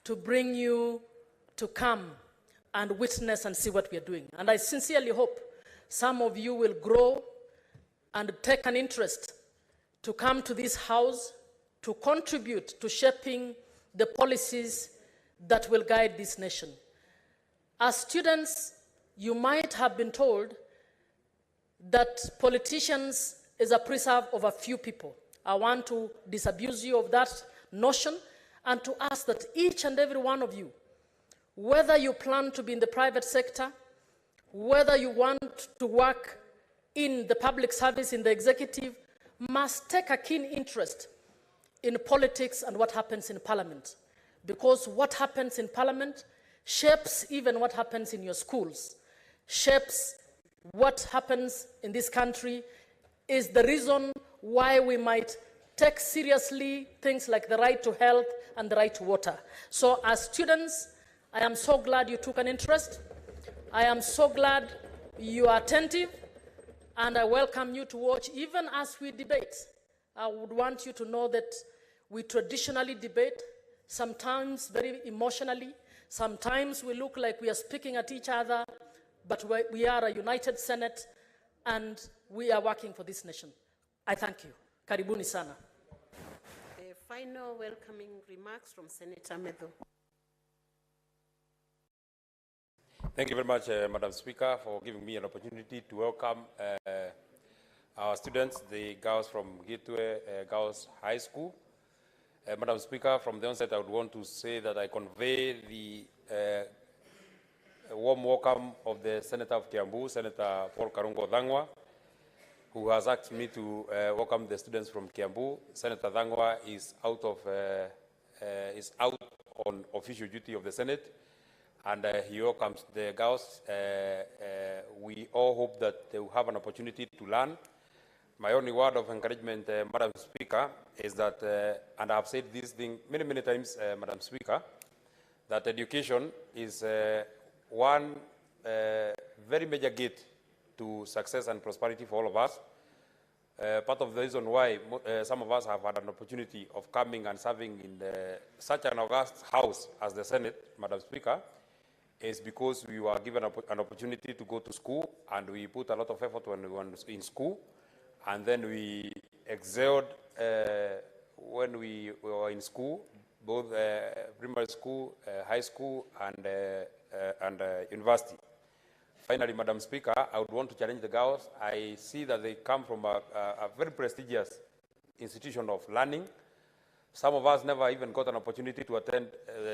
to bring you to come and witness and see what we are doing. And I sincerely hope some of you will grow and take an interest to come to this house to contribute to shaping the policies that will guide this nation. As students, you might have been told that politicians is a preserve of a few people. I want to disabuse you of that notion and to ask that each and every one of you, whether you plan to be in the private sector, whether you want to work in the public service, in the executive, must take a keen interest in politics and what happens in parliament. Because what happens in parliament shapes even what happens in your schools, shapes what happens in this country, is the reason why we might take seriously things like the right to health and the right to water. So as students, I am so glad you took an interest. I am so glad you are attentive, and I welcome you to watch even as we debate. I would want you to know that we traditionally debate, sometimes very emotionally, sometimes we look like we are speaking at each other, but we are a united Senate, and we are working for this nation. I thank you. Karibuni sana. The final welcoming remarks from Senator Medho. Thank you very much, Madam Speaker, for giving me an opportunity to welcome our students, the girls from Gateway Girls High School. Madam Speaker, from the onset, I would want to say that I convey the warm welcome of the Senator of Kiambu, Senator Paul Karungo Dhangwa, who has asked me to welcome the students from Kiambu. Senator Dhangwa is out on official duty of the Senate, and he welcomes the girls. We all hope that they will have an opportunity to learn. My only word of encouragement, Madam Speaker, is that, and I've said this thing many, many times, Madam Speaker, that education is one very major gate to success and prosperity for all of us. Part of the reason why some of us have had an opportunity of coming and serving in such an august house as the Senate, Madam Speaker, is because we were given an opportunity to go to school, and we put a lot of effort when we were in school, and then we excelled when we were in school, both primary school, high school, and university. Finally, Madam Speaker, I would want to challenge the girls. I see that they come from a very prestigious institution of learning. Some of us never even got an opportunity to attend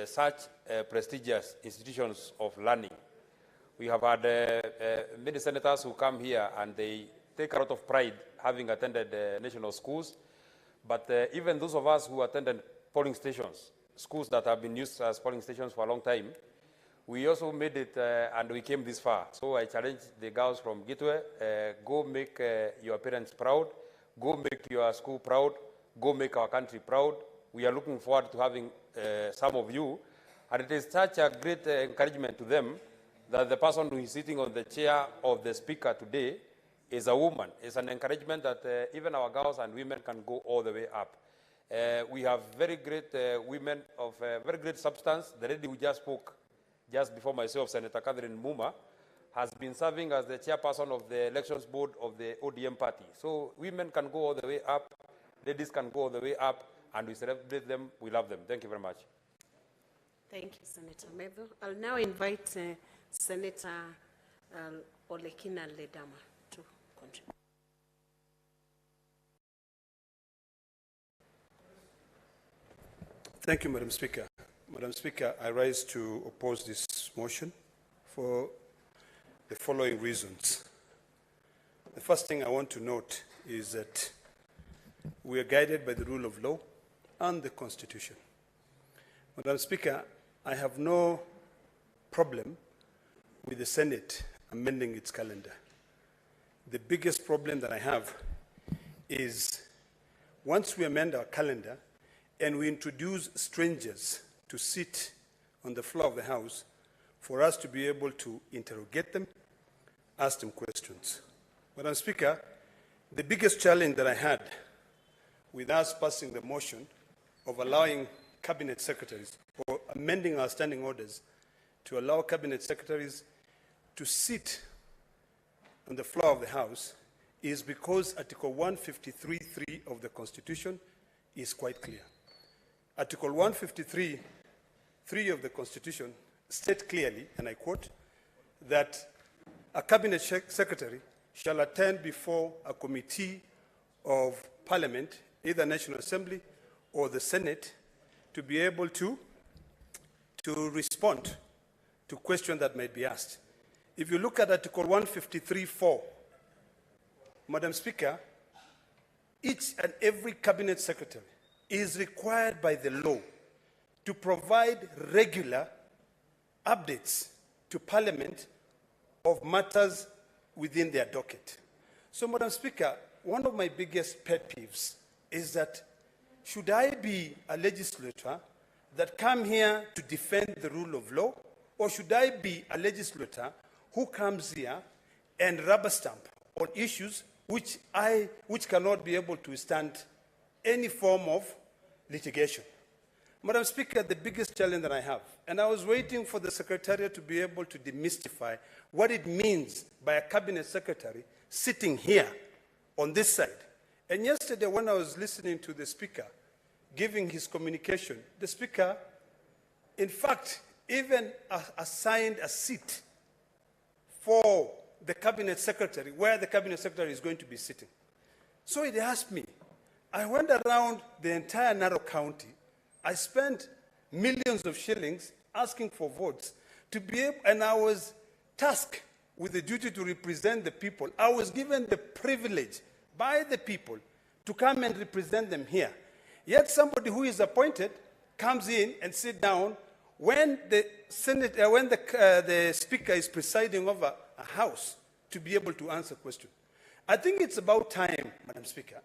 such prestigious institutions of learning. We have had many senators who come here and they take a lot of pride having attended national schools. But even those of us who attended polling stations, schools that have been used as polling stations for a long time, we also made it and we came this far. So I challenge the girls from Gateway, go make your parents proud, go make your school proud, go make our country proud. We are looking forward to having some of you. And it is such a great encouragement to them that the person who is sitting on the chair of the speaker today is a woman. It's an encouragement that even our girls and women can go all the way up. We have very great women of very great substance. The lady who just spoke just before myself, Senator Catherine Muma, has been serving as the chairperson of the elections board of the ODM party. So women can go all the way up, ladies can go all the way up, and we celebrate them, we love them. Thank you very much. Thank you, Senator Medho. I'll now invite Senator Olekina Ledama to contribute. Thank you, Madam Speaker. Madam Speaker, I rise to oppose this motion for the following reasons. The first thing I want to note is that we are guided by the rule of law and the Constitution. Madam Speaker, I have no problem with the Senate amending its calendar. The biggest problem that I have is once we amend our calendar and we introduce strangers to sit on the floor of the House, for us to be able to interrogate them, ask them questions. Madam Speaker, the biggest challenge that I had with us passing the motion of allowing cabinet secretaries or amending our standing orders to allow cabinet secretaries to sit on the floor of the House is because Article 153.3 of the Constitution is quite clear. Article 153.3 of the Constitution states clearly, and I quote, that a cabinet secretary shall attend before a committee of parliament, either National Assembly or the Senate, to be able to respond to questions that might be asked. If you look at Article 153.4, Madam Speaker, each and every cabinet secretary is required by the law to provide regular updates to Parliament of matters within their docket. So, Madam Speaker, one of my biggest pet peeves is that should I be a legislator that come here to defend the rule of law, or should I be a legislator who comes here and rubber stamp on issues which cannot be able to withstand any form of litigation? Madam Speaker, the biggest challenge that I have, and I was waiting for the Secretariat to be able to demystify what it means by a cabinet secretary sitting here on this side. And yesterday when I was listening to the Speaker giving his communication, the Speaker, in fact, even assigned a seat for the cabinet secretary, where the cabinet secretary is going to be sitting. So it asked me. I went around the entire Narok County. I spent millions of shillings asking for votes to be able, and I was tasked with the duty to represent the people. I was given the privilege by the people to come and represent them here. Yet somebody who is appointed comes in and sits down when the Senate, when the Speaker is presiding over a house to be able to answer questions. I think it's about time, Madam Speaker,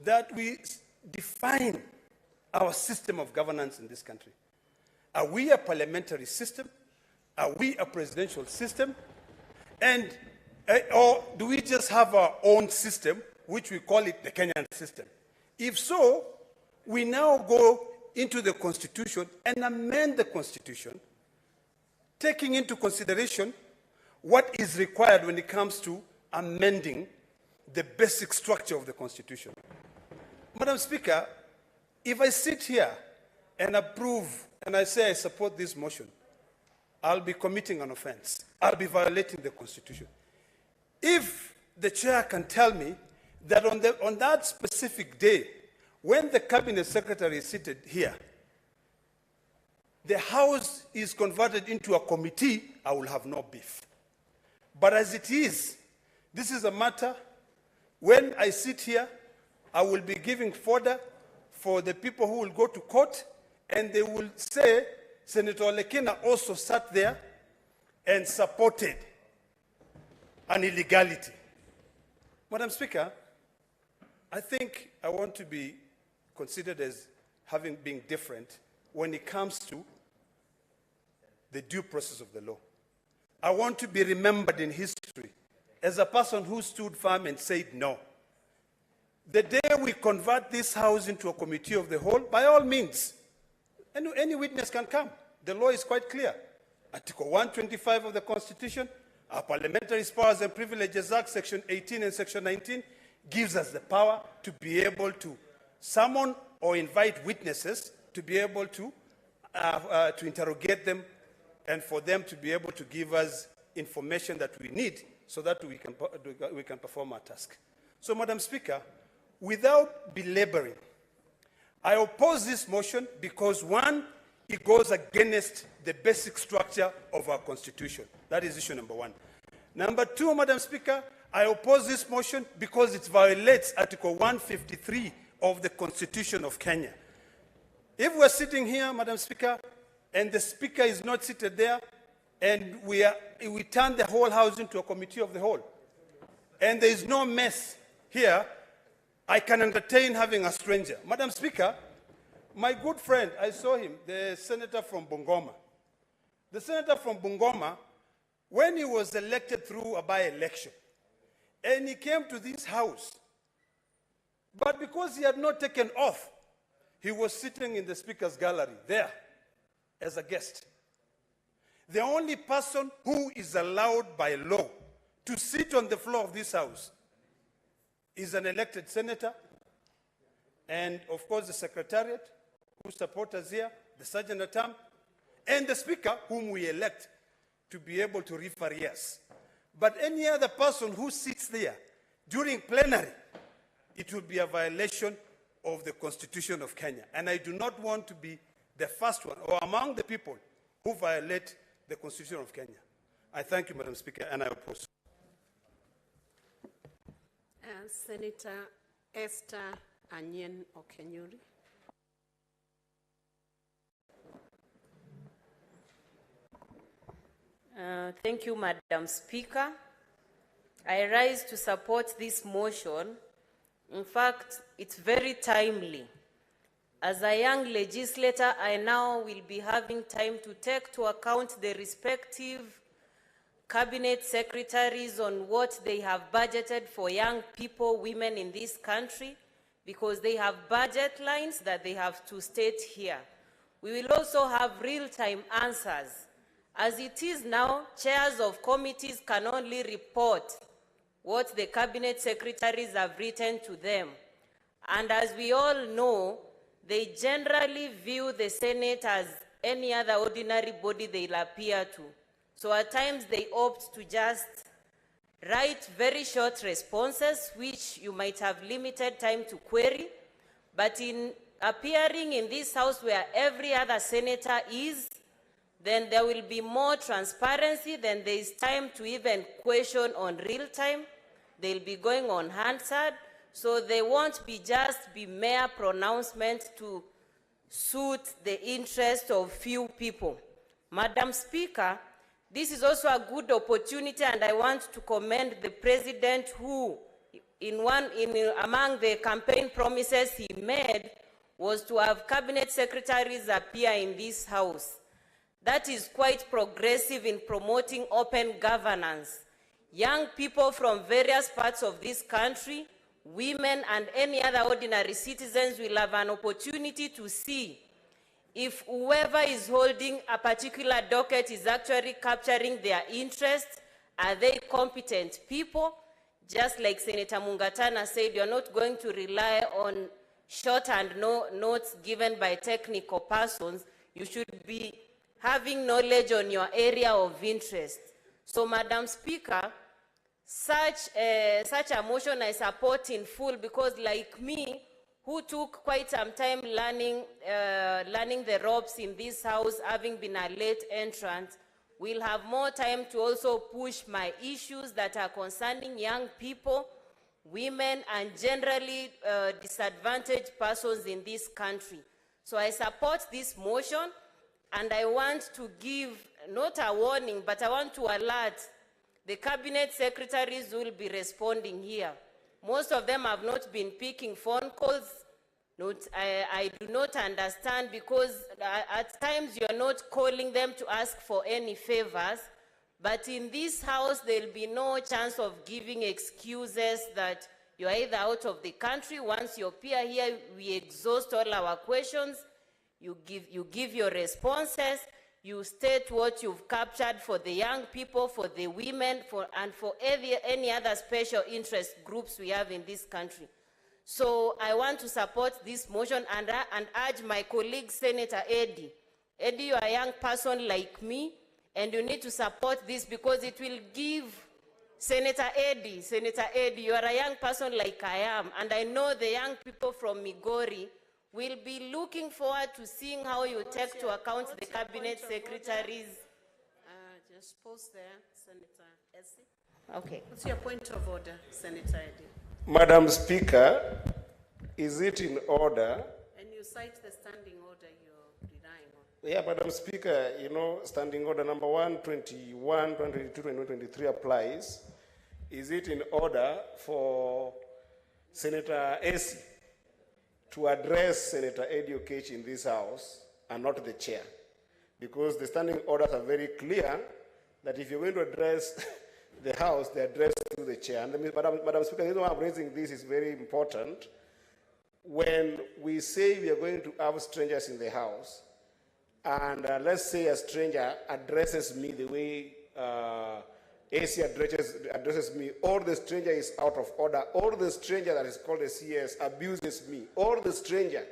that we define our system of governance in this country. Are we a parliamentary system? Are we a presidential system? And, or do we just have our own system, which we call it the Kenyan system? If so, we now go into the Constitution and amend the Constitution, taking into consideration what is required when it comes to amending the basic structure of the Constitution. Madam Speaker, if I sit here and approve and I say I support this motion, I'll be committing an offense. I'll be violating the Constitution. If the chair can tell me that on that specific day, when the cabinet secretary is seated here, the House is converted into a committee, I will have no beef. But as it is, this is a matter, when I sit here, I will be giving fodder for the people who will go to court, and they will say, Senator Lekina also sat there and supported an illegality. Madam Speaker, I think I want to be considered as having been different when it comes to the due process of the law. I want to be remembered in history as a person who stood firm and said no. The day we convert this House into a committee of the whole, by all means, any witness can come. The law is quite clear. Article 125 of the Constitution, our Parliamentary Powers and Privileges Act, Section 18 and Section 19, gives us the power to be able to summon or invite witnesses to be able to interrogate them and for them to be able to give us information that we need so that we can perform our task. So, Madam Speaker, without belaboring, I oppose this motion because, one, it goes against the basic structure of our Constitution. That is issue number one. Number two, Madam Speaker, I oppose this motion because it violates Article 153 of the Constitution of Kenya. If we're sitting here, Madam Speaker, and the Speaker is not seated there, and we turn the whole House into a committee of the whole, and there is no mess here, I can entertain having a stranger. Madam Speaker, my good friend, I saw him, the senator from Bungoma. The senator from Bungoma, when he was elected through a by-election, and he came to this House, but because he had not taken oath, he was sitting in the Speaker's gallery there as a guest. The only person who is allowed by law to sit on the floor of this House is an elected senator, and of course the Secretariat, who support us here, the Sergeant at Arms, and the Speaker, whom we elect to be able to referee us. But any other person who sits there during plenary, it will be a violation of the Constitution of Kenya. And I do not want to be the first one or among the people who violate the Constitution of Kenya. I thank you, Madam Speaker, and I oppose. Senator Esther Anyen Okenyuri. Thank you, Madam Speaker. I rise to support this motion. In fact, it's very timely. As a young legislator, I now will be having time to take to account the respective cabinet secretaries on what they have budgeted for young people, women in this country, because they have budget lines that they have to state here. We will also have real-time answers. As it is now, chairs of committees can only report what the cabinet secretaries have written to them. And as we all know, they generally view the Senate as any other ordinary body they'll appear to. So at times they opt to just write very short responses, which you might have limited time to query. But in appearing in this house where every other senator is, then there will be more transparency, then there is time to even question on real time. They'll be going on Hansard, so they won't be just be mere pronouncements to suit the interest of few people. Madam Speaker, this is also a good opportunity, and I want to commend the President who, among the campaign promises he made, was to have cabinet secretaries appear in this house. That is quite progressive in promoting open governance. Young people from various parts of this country, women and any other ordinary citizens will have an opportunity to see if whoever is holding a particular docket is actually capturing their interests. Are they competent people? Just like Senator Mungatana said, you're not going to rely on shorthand notes given by technical persons. You should be having knowledge on your area of interest. So, Madam Speaker, such a motion I support in full, because like me, who took quite some time learning the ropes in this house, having been a late entrant, will have more time to also push my issues that are concerning young people, women, and generally disadvantaged persons in this country. So I support this motion, and I want to give, not a warning, but I want to alert the cabinet secretaries who will be responding here. Most of them have not been picking phone calls. I do not understand, because at times you're not calling them to ask for any favors, but in this house there'll be no chance of giving excuses that you're either out of the country. Once you appear here, we exhaust all our questions. You give your responses, you state what you've captured for the young people, for the women, and for any other special interest groups we have in this country. So I want to support this motion and urge my colleague, Senator Eddie. Eddie, you're a young person like me, and you need to support this, because it will give Senator Eddie, you are a young person like I am, and I know the young people from Migori will be looking forward to seeing how you take to account the cabinet secretaries. Just pause there, Senator Essie. Okay. What's your point of order, Senator Eddie? Madam Speaker, is it in order? And you cite the standing order you're relying on. Yeah, Madam Speaker, you know, standing order number 121, 122, 2023 applies. Is it in order for Senator Essie to address Senator Eddie Okech in this house and not the chair? Because the standing orders are very clear that if you're going to address the house, they address to the chair. And Madam Speaker, the reason why I'm raising this is very important. When we say we are going to have strangers in the house, and let's say a stranger addresses me the way AC addresses me, or the stranger is out of order, or the stranger that is called a CS abuses me, or the stranger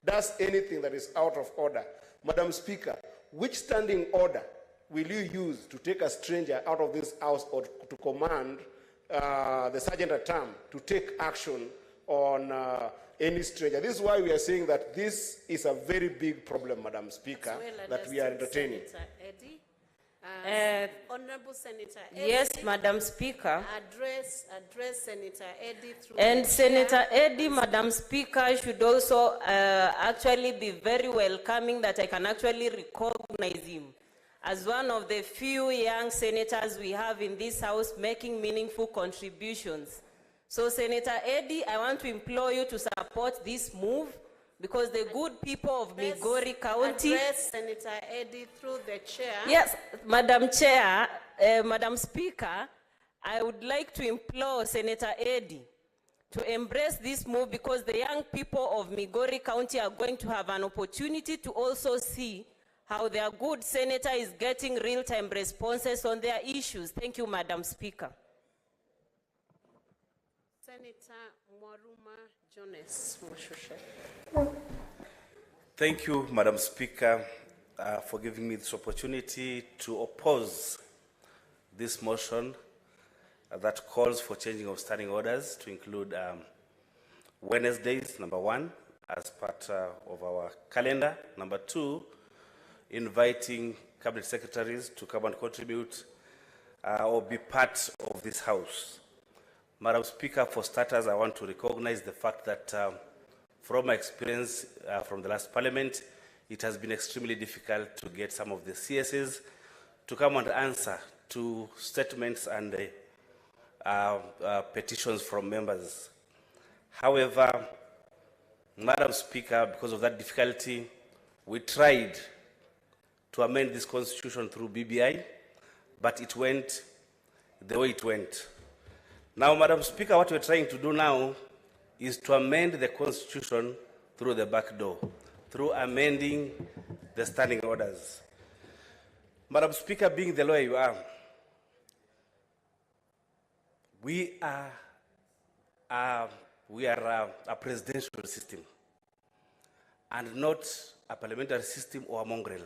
does anything that is out of order. Madam Speaker, which standing order will you use to take a stranger out of this house or to command the sergeant at arms to take action on any stranger? This is why we are saying that this is a very big problem, Madam Speaker, that we are entertaining. Senator Eddie. Honorable Senator Eddie. Yes, Madam Speaker. Address Senator Eddie through And the Senator chair. Eddie, Madam Speaker, should also actually be very welcoming that I can actually recognize him as one of the few young senators we have in this house making meaningful contributions. So Senator Eddie, I want to implore you to support this move because the good people of Migori County... Address Senator Eddie through the chair. Yes, Madam Chair, Madam Speaker, I would like to implore Senator Eddie to embrace this move because the young people of Migori County are going to have an opportunity to also see how their good senator is getting real-time responses on their issues. Thank you, Madam Speaker. Senator Mwaruma Jones Mushushe. Thank you, Madam Speaker, for giving me this opportunity to oppose this motion that calls for changing of standing orders to include Wednesdays, number 1, as part of our calendar. Number 2, inviting cabinet secretaries to come and contribute or be part of this house. Madam Speaker, for starters, I want to recognize the fact that from my experience from the last parliament, it has been extremely difficult to get some of the CSs to come and answer to statements and petitions from members. However, Madam Speaker, because of that difficulty, we tried to amend this constitution through BBI, but it went the way it went. Now, Madam Speaker, what we're trying to do now is to amend the constitution through the back door, through amending the standing orders. Madam Speaker, being the lawyer you are, we are a presidential system and not a parliamentary system or a mongrel.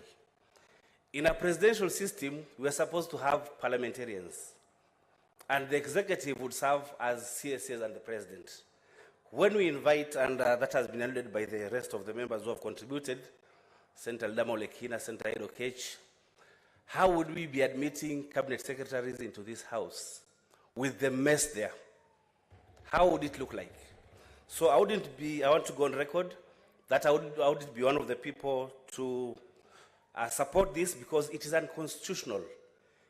In a presidential system, we are supposed to have parliamentarians, and the executive would serve as CSAs and the president. When we invite, and that has been alluded by the rest of the members who have contributed, Senator Damo Lekina, Senator Edo Kech, how would we be admitting cabinet secretaries into this house with the mess there? How would it look like? So I want to go on record that I would be one of the people to support this because it is unconstitutional.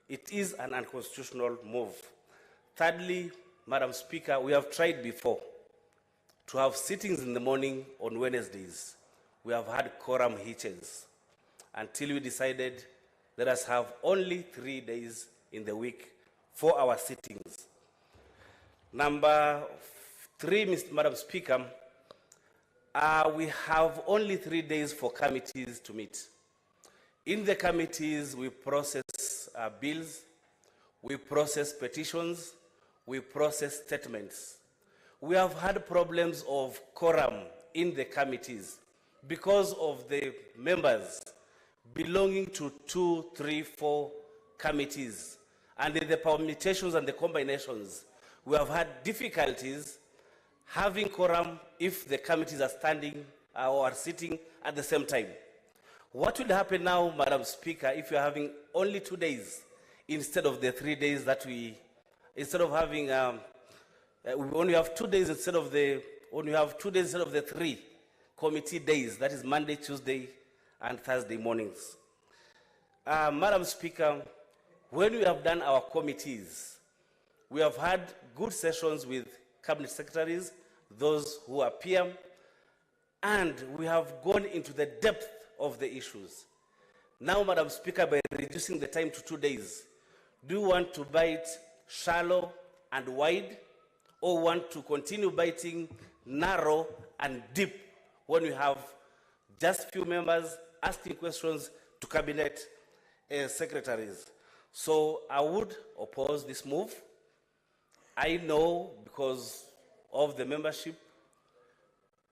It is an unconstitutional move. Thirdly, Madam Speaker, we have tried before to have sittings in the morning on Wednesdays. We have had quorum hitches until we decided let us have only 3 days in the week for our sittings. Number 3, Madam Speaker, we have only 3 days for committees to meet. In the committees, we process bills, we process petitions, we process statements. We have had problems of quorum in the committees because of the members belonging to 2, 3, 4 committees. And in the permutations and the combinations, we have had difficulties having quorum if the committees are standing or are sitting at the same time. What will happen now, Madam Speaker, if you're having only 2 days instead of the 3 days that instead of having, we only have 2 days instead of the 3 committee days, that is Monday, Tuesday, and Thursday mornings. Madam Speaker, when we have done our committees, we have had good sessions with cabinet secretaries, those who appear, and we have gone into the depth of the issues. Now, Madam Speaker, by reducing the time to 2 days, do you want to bite shallow and wide, or want to continue biting narrow and deep when we have just few members asking questions to cabinet secretaries? So I would oppose this move. I know because of the membership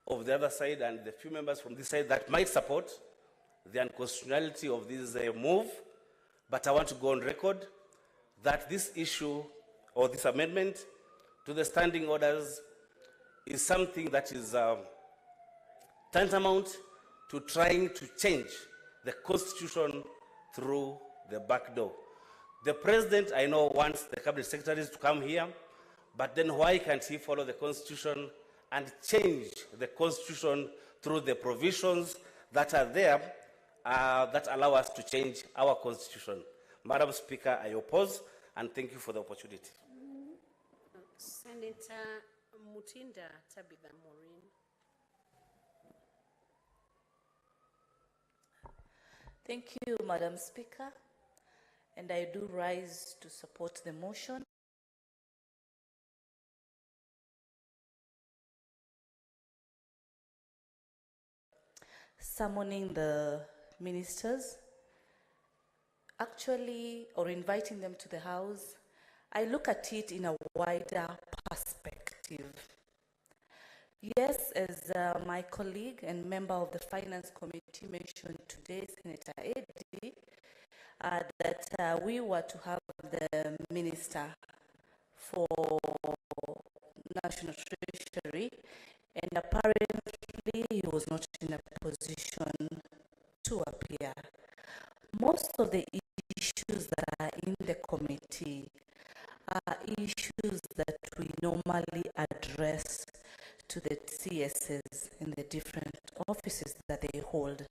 of the other side and the few members from this side that might support the unconstitutionality of this move, but I want to go on record that this issue or this amendment to the standing orders is something that is tantamount to trying to change the constitution through the back door. The president, I know, wants the cabinet secretaries to come here, but then why can't he follow the constitution and change the constitution through the provisions that are there that allow us to change our constitution? Madam Speaker, I oppose, and thank you for the opportunity. Senator Mutinda Tabitha Maureen. Thank you, Madam Speaker, and I do rise to support the motion. Summoning the ministers, actually, or inviting them to the House, I look at it in a wider perspective. Yes, as my colleague and member of the Finance Committee mentioned today, Senator Eddy, that we were to have the Minister for National Treasury, and apparently he was not in a position to appear. Most of the issues that are in the committee are issues that we normally address to the CSs in the different offices that they hold.